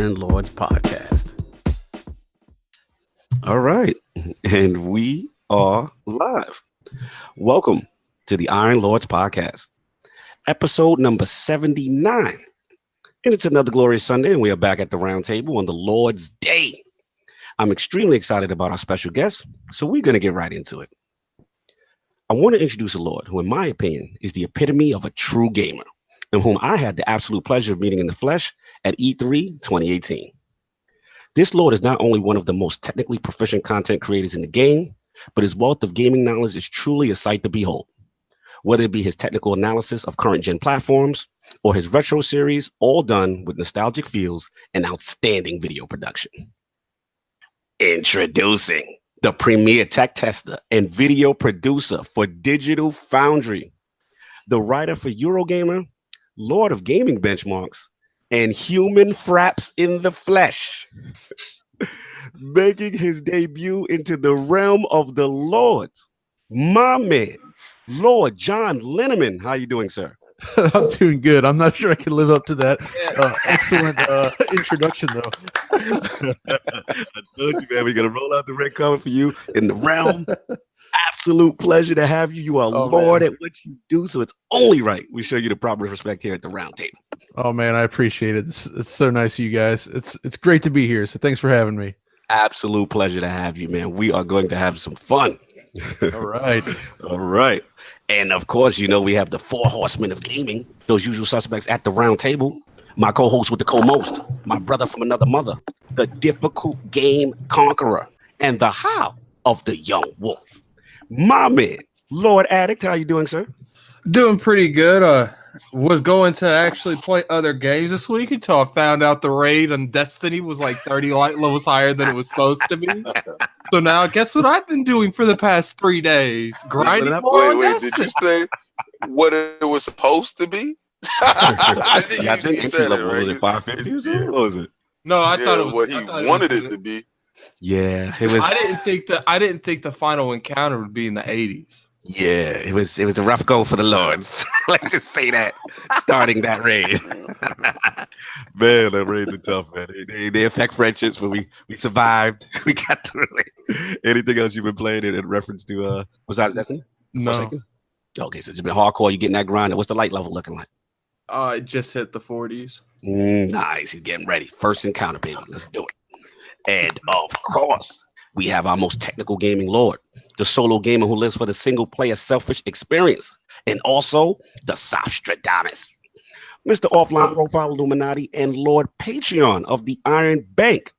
Iron Lords podcast. All right, and we are live. Welcome to the Iron Lords podcast, episode number 79. And it's another glorious Sunday, and we are back at the round table on the Lord's Day. I'm extremely excited about our special guest, so we're going to get right into it. I want to introduce a Lord who, in my opinion, is the epitome of a true gamer, and whom I had the absolute pleasure of meeting in the flesh at E3 2018. This Lord is not only one of the most technically proficient content creators in the game, but his wealth of gaming knowledge is truly a sight to behold. Whether it be his technical analysis of current gen platforms or his retro series, all done with nostalgic feels and outstanding video production. Introducing the premier tech tester and video producer for Digital Foundry, the writer for Eurogamer, Lord of Gaming Benchmarks, and Human Fraps in the Flesh. Making his debut into the realm of the Lords, my man, Lord Don Linneman. How you doing, sir? I'm doing good. I'm not sure I can live up to that excellent introduction, though. I told you, man, we're going to roll out the red carpet for you in the realm. Absolute pleasure to have you. You are Lord man. at what you do, so it's only right we show you the proper respect here at the round table. Oh, man, I appreciate it. It's so nice of you guys. It's great to be here, so thanks for having me. Absolute pleasure to have you, man. We are going to have some fun. All right. All right. And of course, you know, we have the four horsemen of gaming, those usual suspects at the round table. My co-host with the co-most, my brother from another mother, the difficult game conqueror, and the how of the young wolf. My man, Lord Addict, how you doing, sir? Doing pretty good. Was going to actually play other games this week until I found out the raid on Destiny was like 30 light levels higher than it was supposed to be. So now, guess what I've been doing for the past 3 days? Grinding more on Wait, Destiny. did you say what it was supposed to be? I think you entry said it, level right? was it 550 or something? What was it? No, I thought it was what he wanted it to be. Yeah, it was. I didn't think the final encounter would be in the 80s. Yeah, it was a rough go for the Lords. Let's just say that. Starting that raid. Man, that raids are tough, man. They affect friendships, but we survived. We got through it. Anything else you've been playing in reference to besides Destiny? No. Okay, so it's been hardcore. You getting that grind. What's the light level looking like? I just hit the 40s. Nice. He's getting ready. First encounter, baby. Let's do it. And of course, we have our most technical gaming Lord, the solo gamer who lives for the single player selfish experience, and also the Sostradamus, Mr. Offline Profile Illuminati and Lord Patreon of the Iron Bank.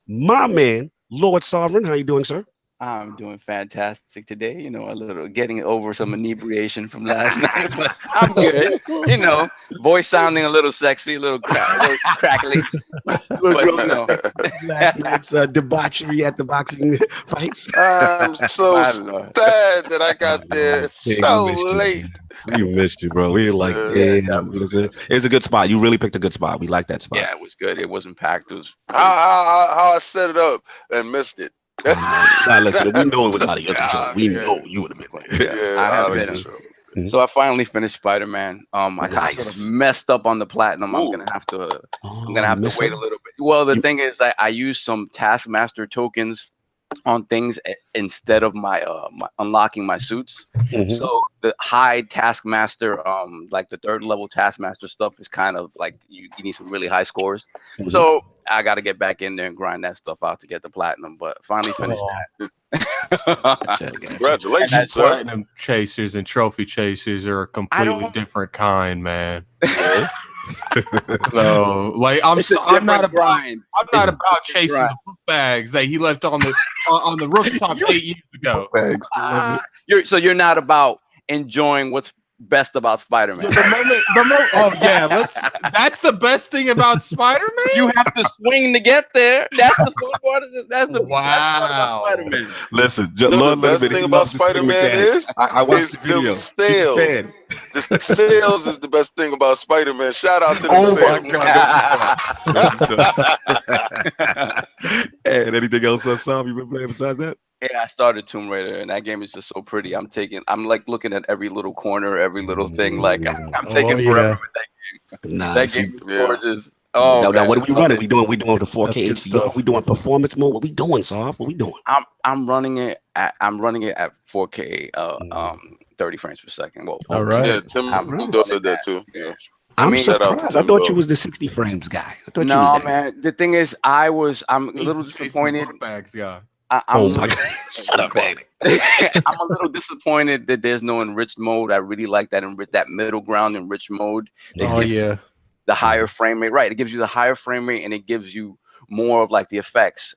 My man, Lord Sovereign, how you doing, sir? I'm doing fantastic today. You know, a little getting over some inebriation from last night, but I'm good. You know, voice sounding a little sexy, a little crackly. But, you know. Last night's debauchery at the boxing fights. I'm so sad that I got there so late. We missed you, bro. We were like, damn. It was a good spot. You really picked a good spot. We like that spot. Yeah, it was good. It wasn't packed. It was how I set it up and missed it. Nah, listen, we know it was out of your control. We know you would have been like, I have been. So I finally finished Spider-Man. I kind of sort of messed up on the platinum. I'm gonna have to wait a little bit. Well, the thing is, I used some Taskmaster tokens on things instead of my unlocking my suits. So the high Taskmaster, like the 3rd level Taskmaster stuff is kind of like you need some really high scores. So I got to get back in there and grind that stuff out to get the platinum, but finally finished that. Congratulations, sir. Platinum chasers and trophy chasers are a completely different kind, man. So, like, I'm not about chasing the book bags that he left on the rooftop 8 years ago. You're not about enjoying what's best about Spider-Man. That's the best thing about Spider-Man. You have to swing to get there. That's the fun part of it. That's the best part about Spider-Man. Listen, the best thing about Spider-Man is I watched the video. The sales is the best thing about Spider-Man. Shout out to the sales. And anything else Sam you've been playing besides that? Yeah, I started Tomb Raider, and that game is just so pretty. I'm like looking at every little corner, every little thing. Like I'm taking forever with that game. Nice. That game is gorgeous. Oh, now, okay. what are we running? We doing the 4K That's good HDR. stuff. We doing performance mode. What we doing, Soft? What we doing? I'm running it at 4K 30 frames per second. Well, All right. Yeah, Tim I'm Doe said running that too. Yeah. I'm shout out to surprised. I Tim thought Doe. you was the 60 frames guy. I thought you was No, that. man. The thing is, I'm a He's little the Jason disappointed. Bags guy. Oh my God! Shut up, man. I'm a little disappointed that there's no enriched mode. I really like that middle ground enriched mode. Oh yeah. The higher frame rate, right? It gives you the higher frame rate, and it gives you more of like the effects.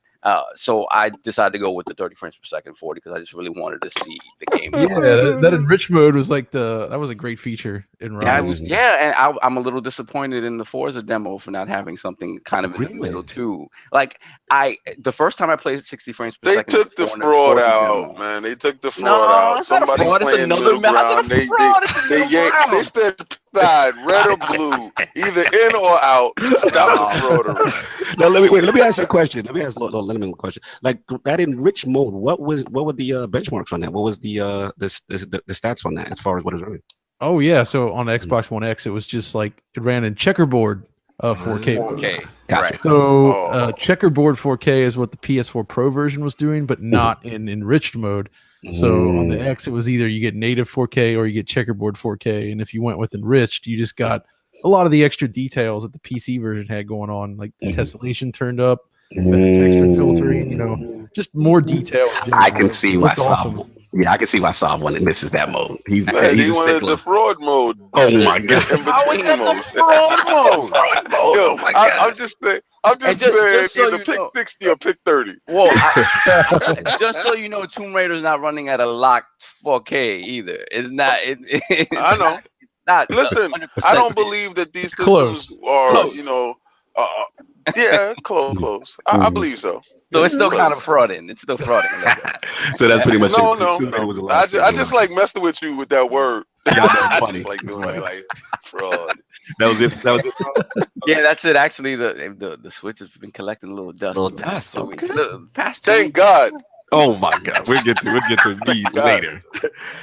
So I decided to go with the 30 frames per second 40 because I just really wanted to see the game. Yeah, that enrich mode was like that was a great feature in Ryan. And I'm a little disappointed in the Forza demo for not having something kind of in the middle too. Like the first time I played 60 frames per second, they took the fraud out, man. They took the fraud out. Somebody playing middle ground. They said side, red or blue, either in or out. Stop the fraudery. Now let me ask you a question. Let me ask Lord Linneman a question. Like that enriched mode, what were the benchmarks on that? What was the stats on that as far as what is running? Oh yeah, so on the Xbox One X, it was just like it ran in checkerboard 4K. 4K. Gotcha. Right. So checkerboard 4K is what the PS4 Pro version was doing, but not in enriched mode. So on the X, it was either you get native 4K or you get checkerboard 4K. And if you went with enriched, you just got a lot of the extra details that the PC version had going on, like the tessellation turned up, texture filtering, just more detail. I can see why Soft. Yeah, I can see why Soft wanted misses that mode. He's he a wanted stickler. the fraud mode. Oh my God! In between mode. Oh my God! I'm just saying, either pick 60 or pick 30. Well, just so you know, Tomb Raider's not running at a locked 4K either. It's not. I know. Not. Listen, I don't believe that these systems are, close. I believe so. So it's still kind of frauding. It's still frauding. So that's pretty much no. it. I just like messing with you with that word. Yeah, that's I funny. just like doing it, like fraud. That was it. Yeah, that's it. Actually, the Switch has been collecting a little dust. So okay. Past Thank God. Oh my God! We'll get to me later.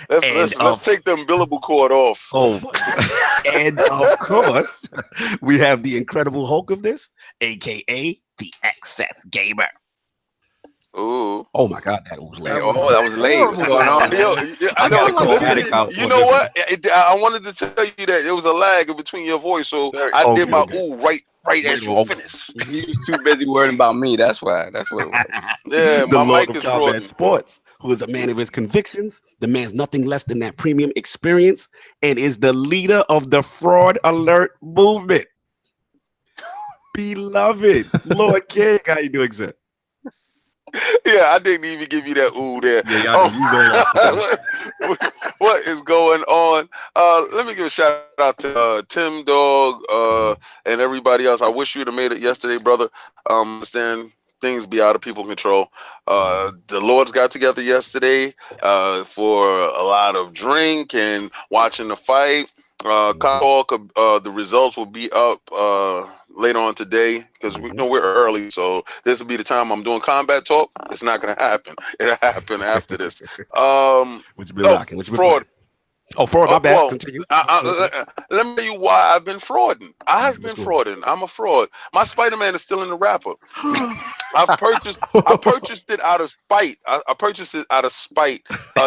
Let's take the umbilical cord off. Oh my God. And of course, we have the Incredible Hulk of this, aka the Excess Gamer. Ooh. Oh my God, that was late. Oh, that was late. What's going on? I know. You know what? I wanted to tell you that there was a lag in between your voice, so I did my ooh right as you finish. He was too busy worrying about me. That's why. That's what it was. Yeah, the my Lord mic of is Combat Sports, who is a man of his convictions. The man's nothing less than that premium experience, and is the leader of the Fraud Alert movement. Beloved Lord King, how you doing, sir? Yeah, I didn't even give you that ooh there. Yeah, what is going on? Let me give a shout out to Tim Dog and everybody else. I wish you'd have made it yesterday, brother. Understand things be out of people's control. The Lords got together yesterday for a lot of drink and watching the fight. The results will be up later on today because we know we're early, so this will be the time I'm doing combat talk. It's not gonna happen. It'll happen after this. Would you be locking? Fraud. Oh, fraud. My bad. Well, Continue. Let me tell you why I've been frauding. I've been frauding. I'm a fraud. My Spider-Man is still in the wrapper. I purchased it out of spite. I purchased it out of spite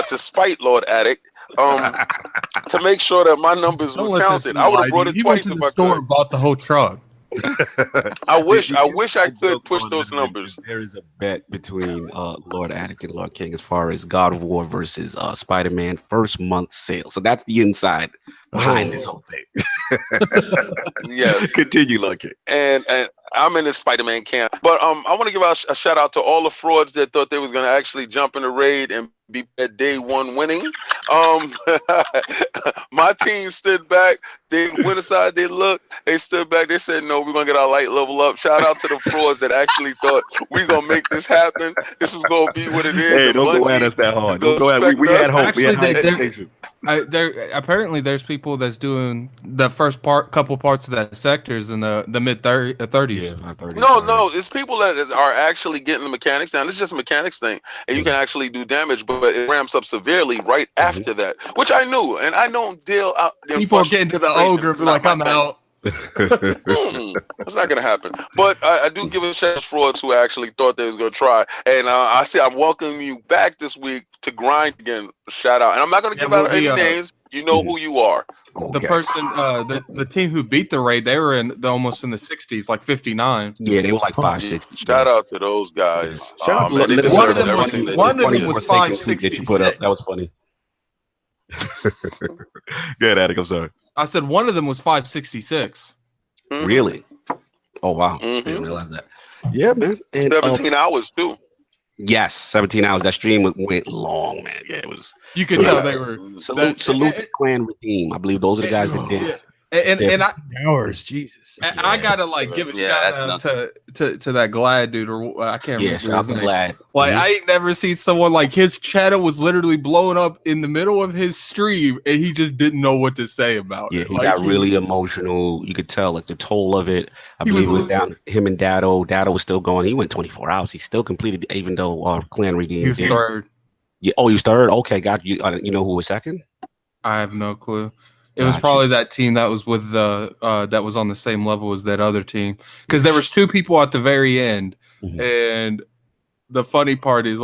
to spite Lord Addict. To make sure that my numbers were counted. I would have brought it twice if I could. Bought the whole truck. I wish I could push those numbers. There is a bet between Lord Addict and Lord King as far as God of War versus Spider-Man first month sales. So that's the inside behind this whole thing. Yeah, continue, Lord King. And I'm in the Spider-Man camp, but I want to give out a shout out to all the frauds that thought they was gonna actually jump in the raid and be at day one winning. My team stood back. They went aside. They looked. They stood back. They said, "No, we're gonna get our light level up." Shout out to the frauds that actually thought we're gonna make this happen. This was gonna be what it is. Hey, don't go at us that hard. Don't go at. We had hope. Actually, we had high expectations. Apparently there's people that's doing the first couple parts of that sectors in the mid 30s. Yeah, 30s. No, it's people that are actually getting the mechanics down. It's just a mechanics thing, and you can actually do damage, but it ramps up severely right after that, which I knew, and I don't deal out. People are getting to the ogre, like I'm out. That's not gonna happen. But I do give a shout out to frauds who actually thought they was gonna try. And I say I'm welcoming you back this week to grind again. Shout out. And I'm not gonna give out any names. You know who you are. The person, the team who beat the raid, they were almost in the 60s, like 59. Yeah, they were like 560. Shout out to those guys. Shout out one of them was 566. That put up. That was funny. Good, Attic. I'm sorry. I said one of them was 566. Really? Oh wow! Didn't realize that. Yeah, man. And, 17 hours too. Yes, 17 hours. That stream went long, man. Yeah, it was. You could tell they were. Salute to Clan Redeem. I believe those are the guys that did it. And hours, Jesus. I gotta give a shout out to that Glad dude, or I can't remember. Shout out to Glad. Like I ain't never seen someone like his channel was literally blowing up in the middle of his stream, and he just didn't know what to say about it. He got really emotional. You could tell the toll of it. I believe it was down him and Dado. Dado was still going. He went 24 hours. He still completed, even though Clan Redeem. He was third. Yeah. Oh, you was third. Okay, got you. You know who was second? I have no clue. It was probably that team that was with that was on the same level as that other team, because there was two people at the very end, and the funny part is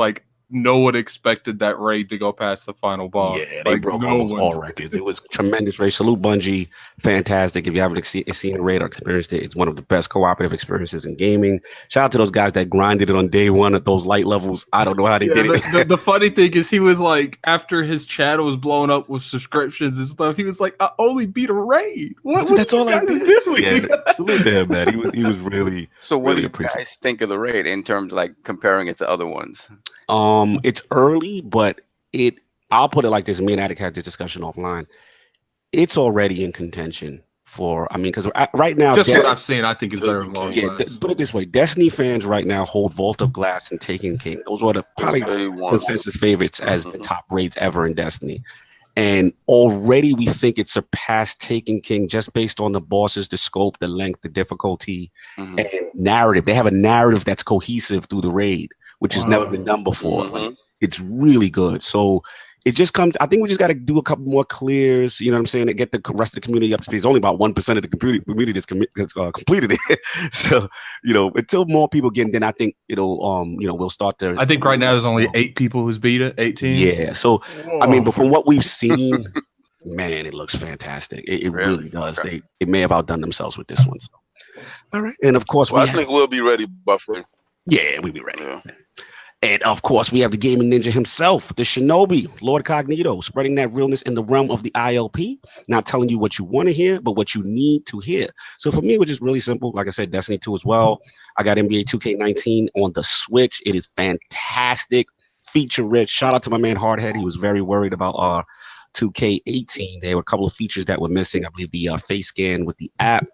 no one expected that raid to go past the final boss. Yeah, they broke almost all records. It was tremendous raid. Salute Bungie, fantastic. If you haven't seen the raid or experienced it, it's one of the best cooperative experiences in gaming. Shout out to those guys that grinded it on day one at those light levels. I don't know how they did it. The funny thing is, he was after his channel was blowing up with subscriptions and stuff, he was like, I only beat a raid. That's all I did. Yeah, salute to him, man. He was really. So what do you guys think of the raid in terms of comparing it to other ones? It's early, but I'll put it like this. Me and Attic had this discussion offline. It's already in contention for, because right now, just what I've seen, I think is better than Lord. Put it this way: Destiny fans right now hold Vault of Glass and Taken King. Those are the probably consensus favorites as the top raids ever in Destiny. And already we think it surpassed Taken King just based on the bosses, the scope, the length, the difficulty, and narrative. They have a narrative that's cohesive through the raid, which has never been done before. It's really good. So it just comes. I think we just got to do a couple more clears. You know what I'm saying? To get the rest of the community up to speed. It's only about 1% of the community that's completed it. So until more people get in, then I think we'll start to. I think right now there's only 8 people who's beat it. 18. Yeah. So but from what we've seen, man, it looks fantastic. It really does. Okay. They may have outdone themselves with this one. So. All right, and of course, I think we'll be ready, Buffalo. Yeah, we'll be ready. Yeah. And of course, we have the gaming ninja himself, the Shinobi, LordCognito, spreading that realness in the realm of the ILP, not telling you what you want to hear, but what you need to hear. So for me, it was just really simple. Like I said, Destiny 2 as well. I got NBA 2K19 on the Switch. It is fantastic, feature rich. Shout out to my man Hardhead. He was very worried about 2K18. There were a couple of features that were missing. I believe the face scan with the app.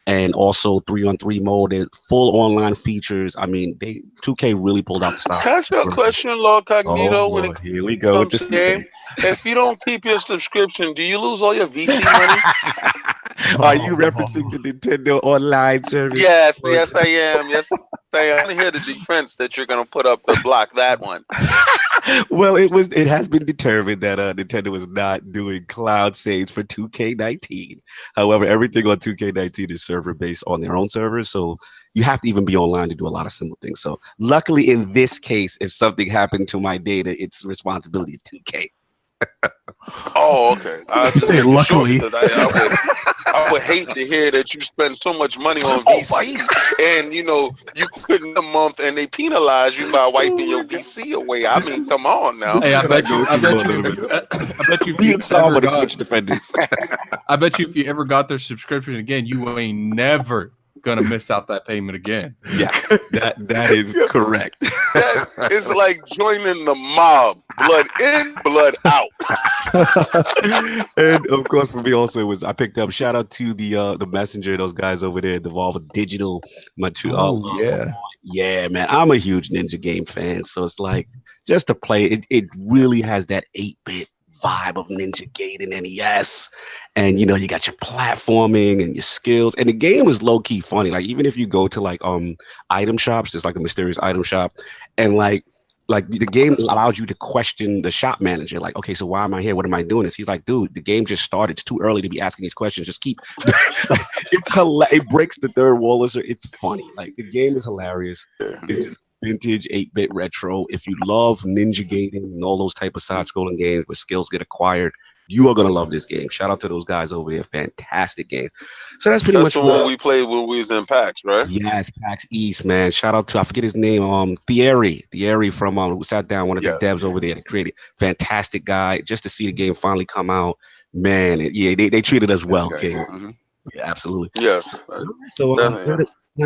And also 3-on-3 mode, full online features. 2K really pulled out the style. Can I ask you a question, LordCognito? Here we go with this game. If you don't keep your subscription, do you lose all your VC money? Are you referencing the Nintendo online service? Yes, I am. Yes, I am. I want to hear the defense that you're going to put up to block that one. Well, it has been determined that Nintendo is not doing cloud saves for 2K19. However, everything on 2K19 is server based on their own servers, so you have to even be online to do a lot of simple things. So luckily in this case, if something happened to my data, it's responsibility of 2K. Oh, okay. I say luckily. I would hate to hear that you spend so much money on VC and you quit in a month and they penalize you by wiping your VC away. Come on now. Hey, I bet you if you ever got their subscription again, you ain't never gonna miss out that payment again. Yes, that is correct. That is like joining the mob, blood in, blood out. And of course, for me also I picked up. Shout out to the messenger, those guys over there, Devolve Digital. Yeah, man, I'm a huge Ninja game fan, so it's like just to play it. It really has that 8-bit vibe of Ninja Gate and NES, and you got your platforming and your skills, and the game is low-key funny. Like even if you go to item shops, there's like a mysterious item shop, and like the game allows you to question the shop manager. Like, okay, so why am I here? What am I doing this? He's like, dude, the game just started. It's too early to be asking these questions. Just keep. It breaks the third wall. It's funny. Like the game is hilarious. It's just vintage 8-bit retro. If you love ninja gaming and all those type of side-scrolling games where skills get acquired, you are gonna love this game. Shout out to those guys over there. Fantastic game. So that's pretty much the one we played when we was in PAX, right? Yes, PAX East, man. Shout out to, I forget his name, Thierry from who sat down, one of the devs over there that created. Fantastic guy. Just to see the game finally come out, man. They treated us well, King. Mm-hmm. Yeah, absolutely. Yes. So now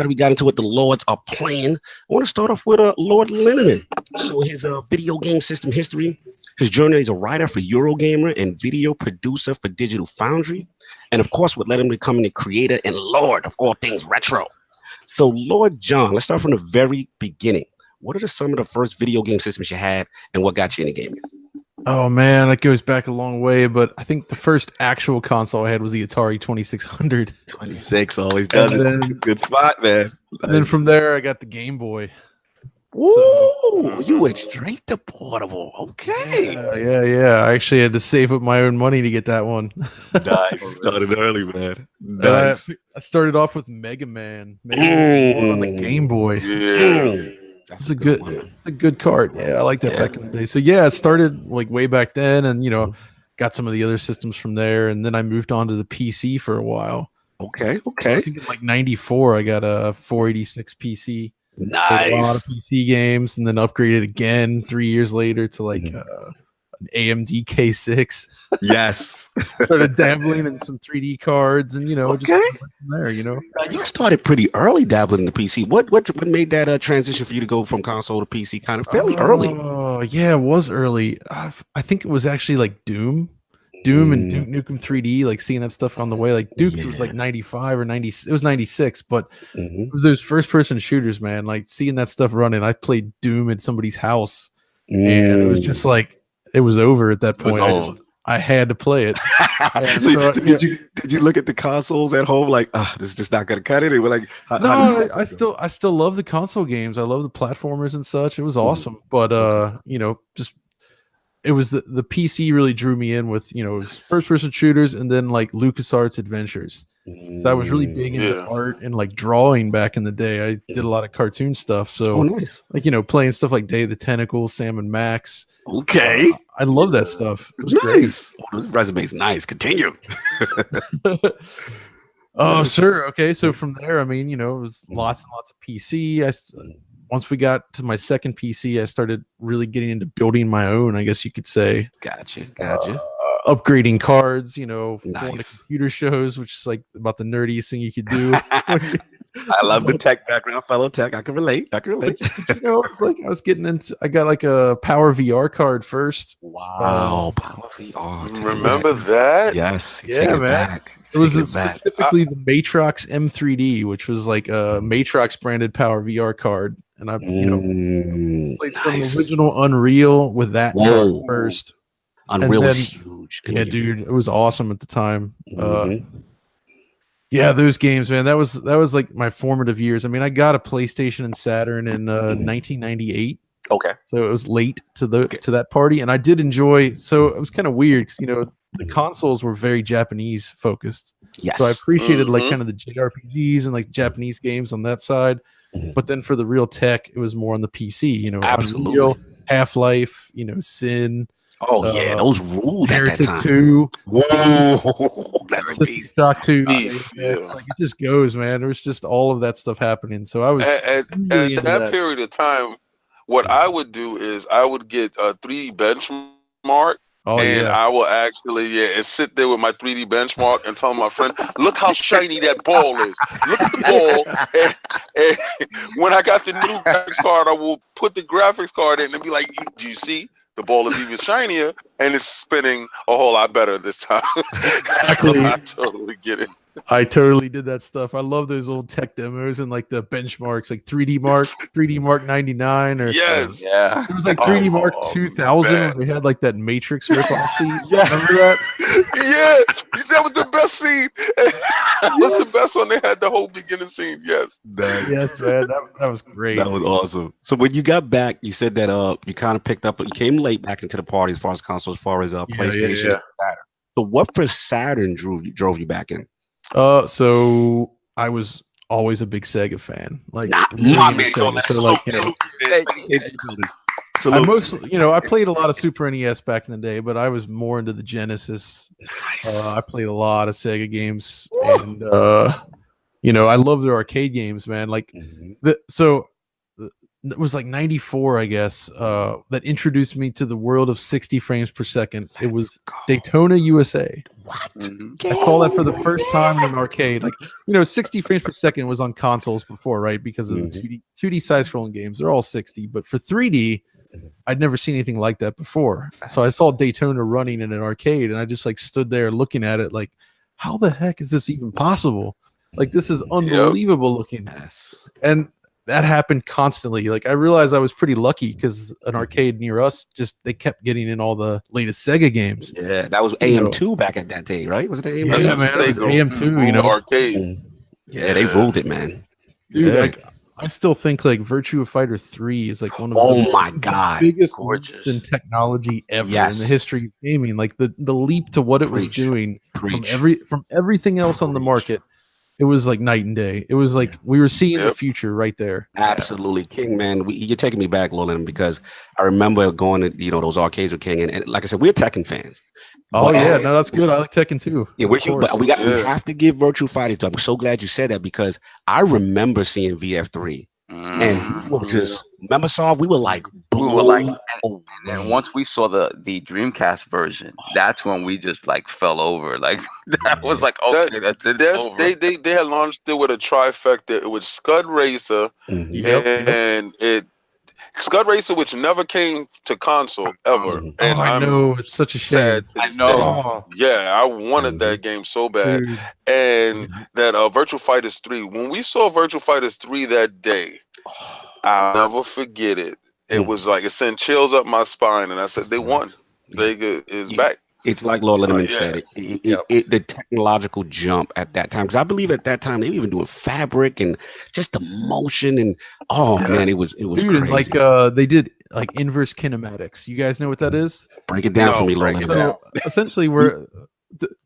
that we got into what the Lords are playing, I want to start off with Lord Linneman. So his video game system history. His journey as a writer for Eurogamer and video producer for Digital Foundry. And of course, what led him to becoming the creator and Lord of all things retro. So Lord John, let's start from the very beginning. What are some of the first video game systems you had and what got you into gaming? Oh man, that goes back a long way, but I think the first actual console I had was the Atari 2600. 26 always does it. Good spot, man. And then from there, I got the Game Boy. Ooh, you went straight to portable. Okay. Yeah. I actually had to save up my own money to get that one. Nice. Started early, man. Nice. I started off with Mega Man. On the Game Boy. Yeah. That's a good card. Yeah, I like that back in the day. So yeah, it started like way back then, and got some of the other systems from there, and then I moved on to the PC for a while. Okay. I think in like '94, I got a 486 PC. Nice. A lot of PC games, and then upgraded again 3 years later to like an AMD K6. Yes. Started dabbling in some 3D cards, and just went from there. You started pretty early dabbling in the PC. What made that transition for you to go from console to PC kind of fairly early? Oh yeah, it was early. I think it was actually like Doom and Duke Nukem 3D, like seeing that stuff on the way. Like Duke was like 95 or 90. It was 96, but it was those first person shooters, man. Like seeing that stuff running. I played Doom at somebody's house, and it was just like it was over at that point. I had to play it. So did you look at the consoles at home like, this is just not gonna cut it? And we're like, I still love the console games. I love the platformers and such. It was awesome, but just. It was the PC really drew me in with, it was first-person shooters and then, like, LucasArts adventures. So I was really big into art and, like, drawing back in the day. I did a lot of cartoon stuff. So, nice. like, playing stuff like Day of the Tentacle, Sam and Max. Okay. I love that stuff. It was nice. Great. This resume's nice. Continue. Oh, sure. Okay. So from there, I mean, it was lots and lots of PC. Once we got to my second PC, I started really getting into building my own, I guess you could say. Gotcha. Upgrading cards, going to Nice. computer shows, which is like about the nerdiest thing you could do. I love the tech background, fellow tech. I can relate. It's like I was getting into. I got like a Power VR card first. Wow, Power VR. Remember that? Yes. Yeah, man. It was specifically the Matrox M3D, which was like a Matrox branded Power VR card. And I, played some original Unreal with that first. Unreal was huge. Yeah, dude, it was awesome at the time. Yeah, those games, man. That was like my formative years. I mean, I got a PlayStation and Saturn in 1998. Okay. So it was late to that party, and I did enjoy. So it was kind of weird because the consoles were very Japanese focused. Yes. So I appreciated like kind of the JRPGs and like Japanese games on that side. But then for the real tech, it was more on the PC. Absolutely. Unreal, Half-Life, Sin. Oh yeah, those ruled Heretic at that time. 2. Whoa, that's a beast. Shock 2. Beef, It's like it just goes, man. There was just all of that stuff happening. So I was at that period of time. What I would do is I would get a 3D benchmark. I will actually and sit there with my 3D benchmark and tell my friend, look how shiny that ball is. Look at the ball. And when I got the new graphics card, I will put the graphics card in and be like, do you see? The ball is even shinier and it's spinning a whole lot better this time. So I totally get it. I totally did that stuff. I love those old tech demos and like the benchmarks, like 3D Mark 99, or Yes. Yeah. it was like 3D Mark 2000 man. where they had like that Matrix ripoff scene. Remember that? Yeah, that was the best scene. That was the best one. They had the whole beginning scene. Yes. Yes, man, that was great. That was awesome. So when you got back, you said that you kind of picked up, but you came late back into the party as far as consoles, as far as PlayStation. And Saturn. So what for Saturn drove you back in? So I was always a big Sega fan. Like, my man, so like, I mostly, I played a lot of Super NES back in the day, but I was more into the Genesis. Nice. I played a lot of Sega games, and I love their arcade games, man. Like, it was like 94, I guess, that introduced me to the world of 60 frames per second. It was Daytona, USA. What? I saw that for the first time in an arcade. Like, 60 frames per second was on consoles before, right? Because of the 2D side-scrolling games. They're all 60. But for 3D, I'd never seen anything like that before. So I saw Daytona running in an arcade, and I just like stood there looking at it like, how the heck is this even possible? Like, this is unbelievable looking. Yes. And that happened constantly. Like, I realized I was pretty lucky because an arcade near us they kept getting in all the latest Sega games. Yeah, that was AM2 back at that day, right? Was it AM2? Yeah, man, it was AM2. Arcade. Yeah, they ruled it, man. Dude, like, I still think like Virtua Fighter 3 is like one of the biggest leaps in technology ever in the history of gaming. Like the leap to what it was doing from everything else on the market. It was like night and day. It was like we were seeing the future right there. Absolutely, King, man. You're taking me back, Lord Linneman, because I remember going to those arcades with King, and like I said, we're Tekken fans. Oh no, that's good. I like Tekken too. Yeah, we have to give Virtua Fighters. I'm so glad you said that because I remember seeing VF3. And we were just we were like and then once we saw the Dreamcast version, that's when we just like fell over. Like that was like that's it. They had launched it with a trifecta. It was Scud Racer and Scud Racer, which never came to console ever. And I know, it's such a shame. I know. I wanted that game so bad. Dude. And that Virtua Fighters 3. When we saw Virtua Fighters 3 that day, I'll never forget it. It was like it sent chills up my spine, and I said, "They won. Sega is back." It's like Lord Linneman said. The technological jump at that time, because I believe at that time they were even doing fabric and just the motion, and man, it was Dude, crazy. Like they did like inverse kinematics. You guys know what that is? Break it down for me, Lord Linneman. So essentially,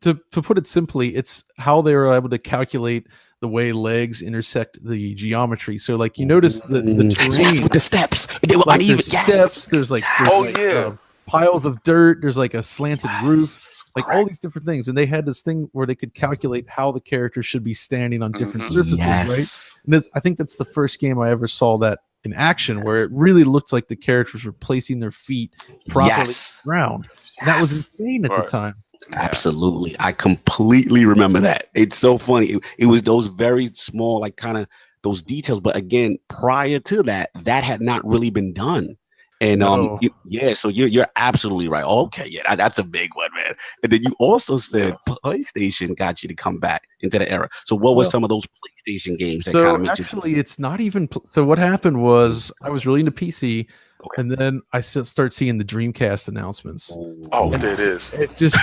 to put it simply, it's how they were able to calculate the way legs intersect the geometry. So like you notice the terrain with the steps. They were uneven. Steps. There's piles of dirt. There's like a slanted roof. Like all these different things. And they had this thing where they could calculate how the character should be standing on different surfaces, right? And I think that's the first game I ever saw that in action, where it really looked like the characters were placing their feet properly on the ground. And that was insane at the time. Absolutely. I completely remember that. It's so funny. It was those very small, like kind of those details. But again, prior to that had not really been done. And so you're absolutely right. Okay, that's a big one, man. And then you also said PlayStation got you to come back into the era. So what were some of those PlayStation games that kind of made actually it's not even so what happened was I was really into PC. And then I start seeing the Dreamcast announcements. There it is. It just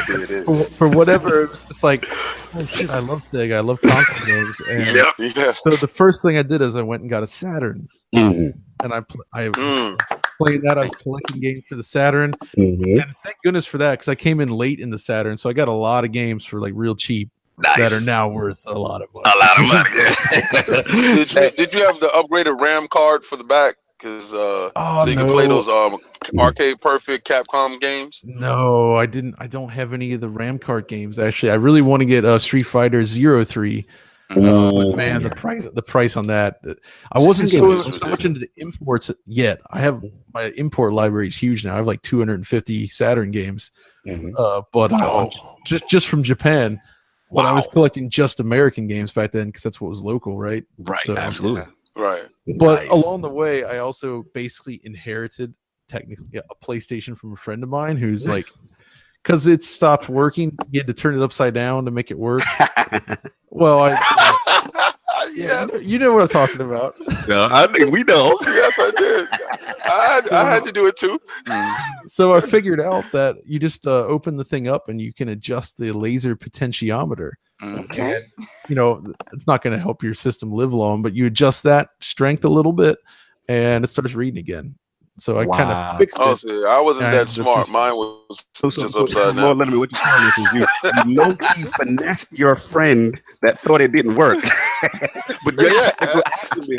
for whatever, it was just like, oh shit, I love Sega. I love console games. And so the first thing I did is I went and got a Saturn, and I played that. I was collecting games for the Saturn, and thank goodness for that because I came in late in the Saturn, so I got a lot of games for like real cheap. That are now worth a lot of money. Did you have the upgraded RAM card for the back? Because so you can play those arcade perfect Capcom games. No, I didn't. I don't have any of the RAM card games. Actually, I really want to get Street Fighter 03. But man, the price on that. I wasn't so much into the imports yet. I have my import library is huge now. I have like 250 Saturn games, but just from Japan. But I was collecting just American games back then because that's what was local, right? Right, so, absolutely. Right. But along the way, I also basically inherited technically a PlayStation from a friend of mine who's like because it stopped working. You had to turn it upside down to make it work. Well, Yes. you know what I'm talking about. No, I think we know. Yes, I did. I had to do it too. So I figured out that you just open the thing up and you can adjust the laser potentiometer. Okay. And, you know, it's not going to help your system live long, but you adjust that strength a little bit and it starts reading again. So I kind of fixed it. Oh, see, I wasn't that smart. Mine was just upside down. Lord Linneman, what you're telling us is you low-key finessed your friend that thought it didn't work. But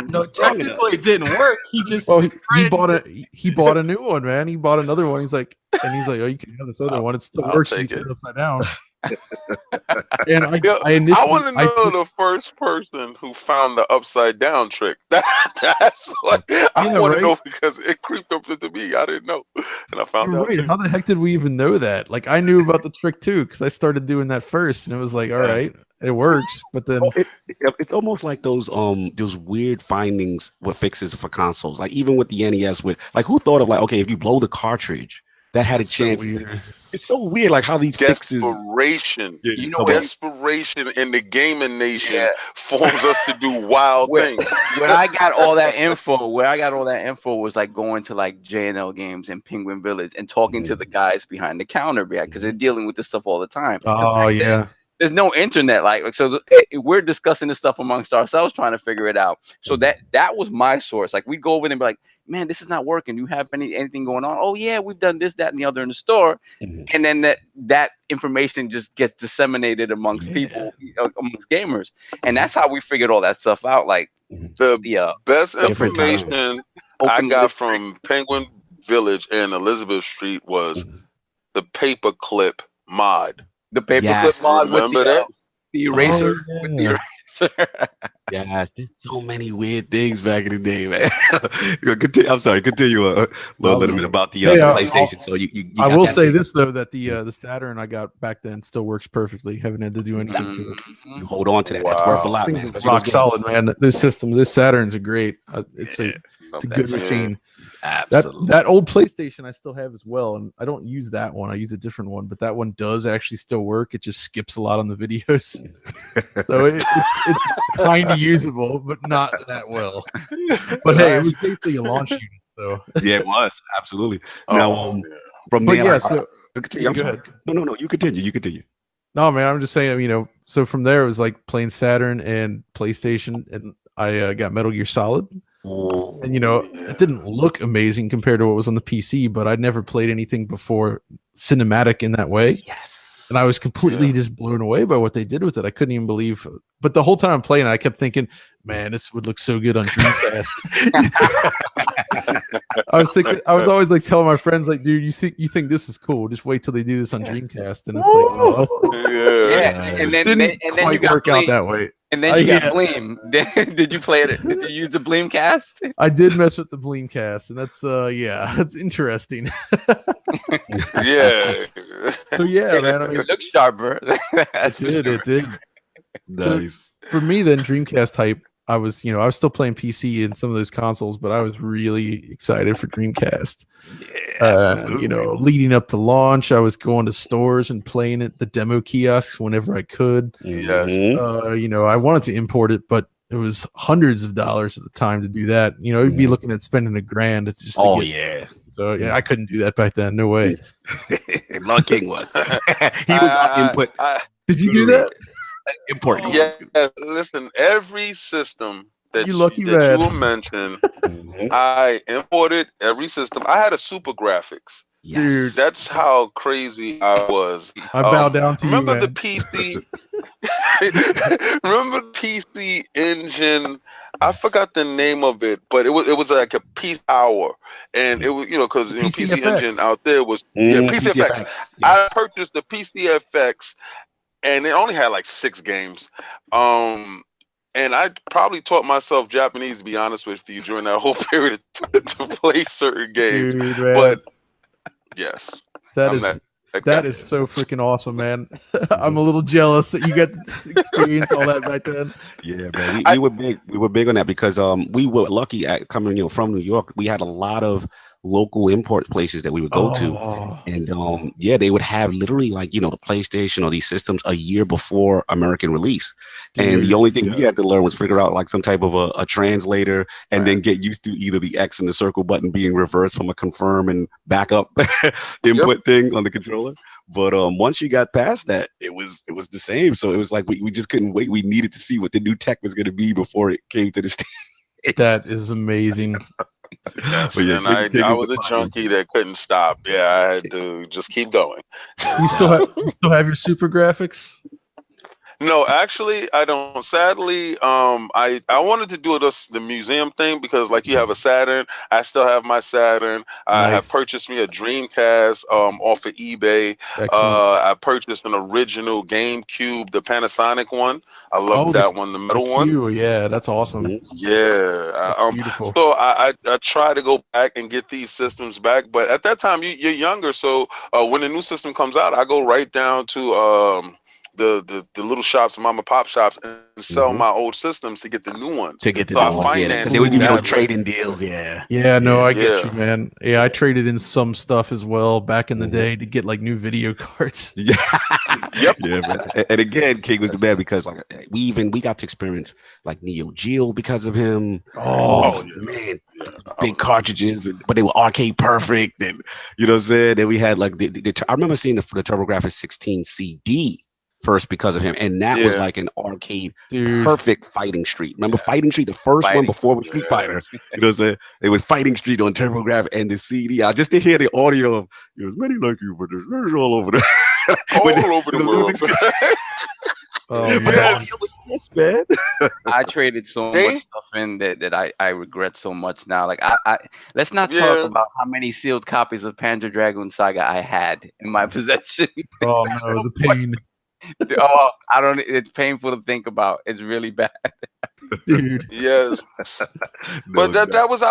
no, technically it didn't work. He just he bought a new one, man. He bought another one. He's like, oh, you can have this other one. It still works. You turn it upside down. And I want to know the first person who found the upside down trick. That's what I want to know, because it creeped up to me. I didn't know, and I found out. Too. How the heck did we even know that? Like, I knew about the trick too, because I started doing that first, and it was like, all right, it works. But then it's almost like those weird findings with fixes for consoles. Like even with the NES, who thought of like, okay, if you blow the cartridge, that had a chance. It's so weird, like how these fixes. Desperation in the gaming nation forms us to do wild things. Where I got all that info was like going to like J&L Games and Penguin Village and talking to the guys behind the counter, because they're dealing with this stuff all the time. Oh yeah. There's no internet, we're discussing this stuff amongst ourselves, trying to figure it out. So that was my source. Like we'd go over there and be like, man, this is not working. Do you have anything going on? Oh yeah, we've done this, that, and the other in the store. And then that information just gets disseminated amongst people, amongst gamers. And that's how we figured all that stuff out. Like the best information I got from Penguin Village and Elizabeth Street was the paperclip mod. The paperclip mod with the eraser. With the eraser. Yes, there's so many weird things back in the day, man. Continue, Lord Linneman, about the PlayStation. So you I will say this though, that the Saturn I got back then still works perfectly. Haven't had to do anything to it. You hold on to that. Wow. That's worth a lot. Things are rock solid, man. This Saturns are great. It's a good machine. Absolutely. That old PlayStation I still have as well, and I don't use that one. I use a different one, but that one does actually still work. It just skips a lot on the videos, so it's kind of usable, but not that well. But hey, it was basically a launch unit, though. Yeah, it was absolutely. Now, from there, I'm sorry. No, you continue. No, man, I'm just saying, so from there it was like playing Saturn and PlayStation, and I got Metal Gear Solid. And it didn't look amazing compared to what was on the PC, but I'd never played anything before cinematic in that way. Yes. And I was completely just blown away by what they did with it. I couldn't even believe. But the whole time I'm playing, I kept thinking, man, this would look so good on Dreamcast. I was always like telling my friends, like, dude, you think this is cool? Just wait till they do this on Dreamcast. And it's and then you got work out that way. And then you got Bleem. Did you play it? Did you use the Bleemcast? I did mess with the Bleemcast, and that's that's interesting. Yeah. So yeah, man. I mean, it looks sharper. It did. Nice. So for me, then Dreamcast hype. I was still playing PC in some of those consoles, but I was really excited for Dreamcast. Leading up to launch, I was going to stores and playing at the demo kiosks whenever I could. I wanted to import it, but it was hundreds of dollars at the time to do that. You'd be looking at spending $1,000. It's just So yeah, I couldn't do that back then. No way. Lord King was. He was input. Did you do that? Important. Yeah. Listen, every system that you mentioned, I imported every system. I had a Super Graphics. Yes. Dude, that's how crazy I was. I bow down to remember you. The PC. Remember the PC Engine? I forgot the name of it, but it was like a PC Hour, and it was because PC Engine out there was PCFX. Yes. I purchased the PCFX. And it only had like 6 games. And I probably taught myself Japanese, to be honest with you, during that whole period to play certain games. Dude, but yes. That is so freaking awesome, man. I'm a little jealous that you got to experience all that back then. Yeah, man. We were big on that because we were lucky at coming from New York. We had a lot of local import places that we would go to, and yeah, they would have literally like, you know, the PlayStation or these systems a year before American release. And the only thing we had to learn was figure out like some type of a translator, and then get used to either the X and the circle button being reversed from a confirm and backup input thing on the controller. But once you got past that, it was the same. So it was like we just couldn't wait. We needed to see what the new tech was going to be before it came to the stage. That is amazing. Yes, yeah, and I was a junkie that couldn't stop. Yeah, I had to just keep going. You still have your super graphics? No, actually, I don't. Sadly, I wanted to do the museum thing because, like, you have a Saturn. I still have my Saturn. I have purchased me a Dreamcast off of eBay. I purchased an original GameCube, the Panasonic one. I love that one, the metal one. Yeah, that's awesome. Yeah, beautiful. So I try to go back and get these systems back, but at that time you're younger, so when the new system comes out, I go right down to the little shops, mom and pop shops, and sell my old systems to get the new ones. To get the new ones, because they would give you trading deals. I get you, man. Yeah, I traded in some stuff as well back in the day to get like new video cards. Yeah, man. And again, King was the man because like we got to experience like Neo Geo because of him. Man, big cartridges, but they were arcade perfect, and you know what I'm saying. And we had like I remember seeing the TurboGrafx 16 CD first because of him, and that was like an arcade perfect Fighting Street. Remember Fighting Street, the first one before Street Fighter? You know what I'm saying? It was Fighting Street on TurboGrafx and the CD. I just to hear the audio of there's many like you, but there's all over the all over the world. Man. I traded so much stuff in that I regret so much now. Like I let's not talk about how many sealed copies of Panzer Dragoon Saga I had in my possession. Oh no, the pain. I don't. It's painful to think about. It's really bad, dude. Yes, but that was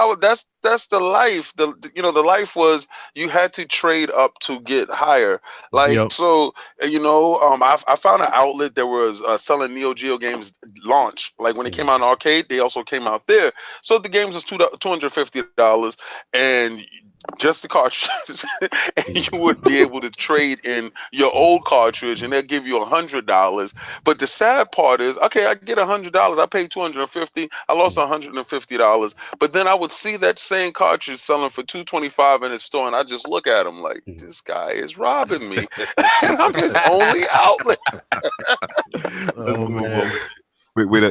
that's the life. The life was you had to trade up to get higher. Like so, I found an outlet that was selling Neo Geo games launch. Like when it came out in arcade, they also came out there. So the games was $250, and just the cartridge, and you would be able to trade in your old cartridge, and they'll give you $100. But the sad part is, okay, I get $100. I paid $250. I lost $150. But then I would see that same cartridge selling for $225 in the store, and I just look at him like, this guy is robbing me, and I'm his only outlet. Oh man.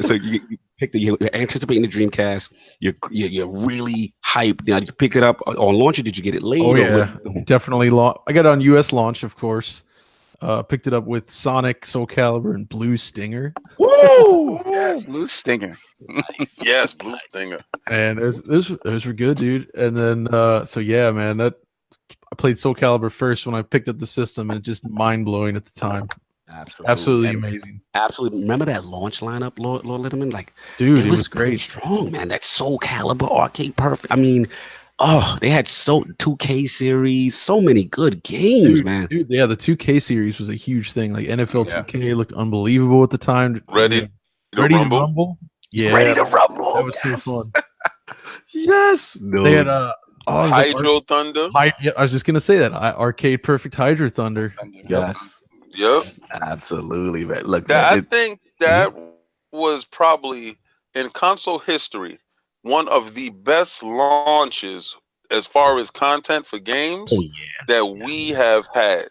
So you picked you're anticipating the Dreamcast. You're really hyped. Now, did you pick it up on launch, or did you get it late? Oh yeah, definitely. I got it on US launch, of course. Picked it up with Sonic, Soul Calibur, and Blue Stinger. Woo! Yes, Blue Stinger. Yes, Blue Stinger. And those were good, dude. And then so yeah, man, I played Soul Calibur first when I picked up the system, and just mind blowing at the time. Absolutely amazing. Absolutely. Remember that launch lineup, Lord Linneman? Like, dude, it was great. Strong, man. That Soul Calibur arcade perfect. I mean, they had 2K series, so many good games, man. Dude, yeah, the 2K series was a huge thing. Like NFL 2K looked unbelievable at the time. Ready to rumble? Yeah, Ready to Rumble. That was so fun. Yes. No. They had Hydro Thunder. I was just gonna say that arcade perfect Hydro Thunder. Yes. Yep. Absolutely, man. Look, I think that was probably in console history one of the best launches as far as content for games that we have had.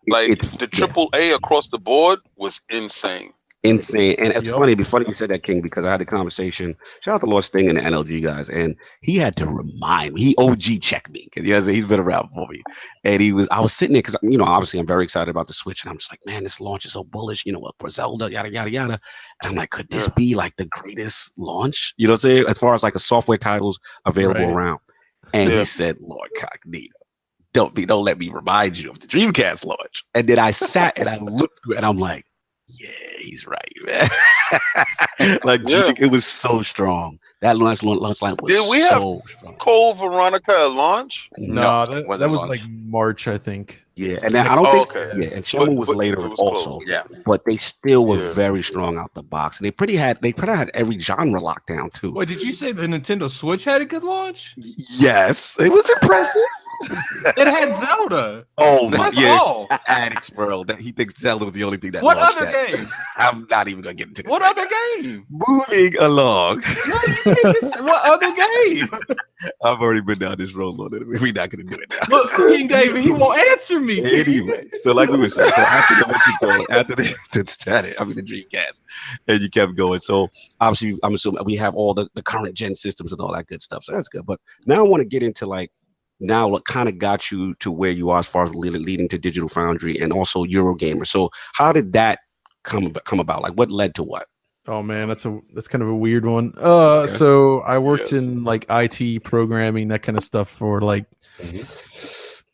Like the AAA across the board was insane. Insane. And it's funny you said that, King, because I had a conversation. Shout out to Lord Sting and the NLG guys. And he had to remind me. He OG checked me because he's been around for me. And I was sitting there because, obviously I'm very excited about the Switch. And I'm just like, man, this launch is so bullish. For Zelda, yada, yada, yada. And I'm like, could this be like the greatest launch? You know what I'm saying? As far as like a software titles available around. And he said, LordCognito, don't let me remind you of the Dreamcast launch. And then I sat and I looked through it and I'm like, yeah, he's right, man. It was so strong. That launch line was Did we have strong. Code Veronica at launch? No, that wasn't was launch. like March, I think. Yeah, and I don't think. okay. Yeah, and Shenmue was later it was also. close. Yeah. But they still were Yeah. very strong out the box, and they pretty had every genre locked down too. Wait, did you say the Nintendo Switch had a good launch? Yes, it was impressive. It had Zelda. Oh my, That's yeah. all. Addicts World. He thinks Zelda was the only thing that. What launched other that. game? I'm not even gonna get into this. What right other now. game? Moving along. No, you can't just say, what other game? I've already been down this road, Lord. We're not gonna do it now. Look, King David, he won't answer me. Anyway, so like we were saying, so after the started, I mean the Dreamcast, and you kept going. So obviously, I'm assuming we have all the current gen systems and all that good stuff. So that's good. But now I want to get into like now what kind of got you to where you are as far as leading to Digital Foundry and also Eurogamer. So how did that come about? Like what led to what? Oh man, that's kind of a weird one. So I worked in like IT programming, that kind of stuff for like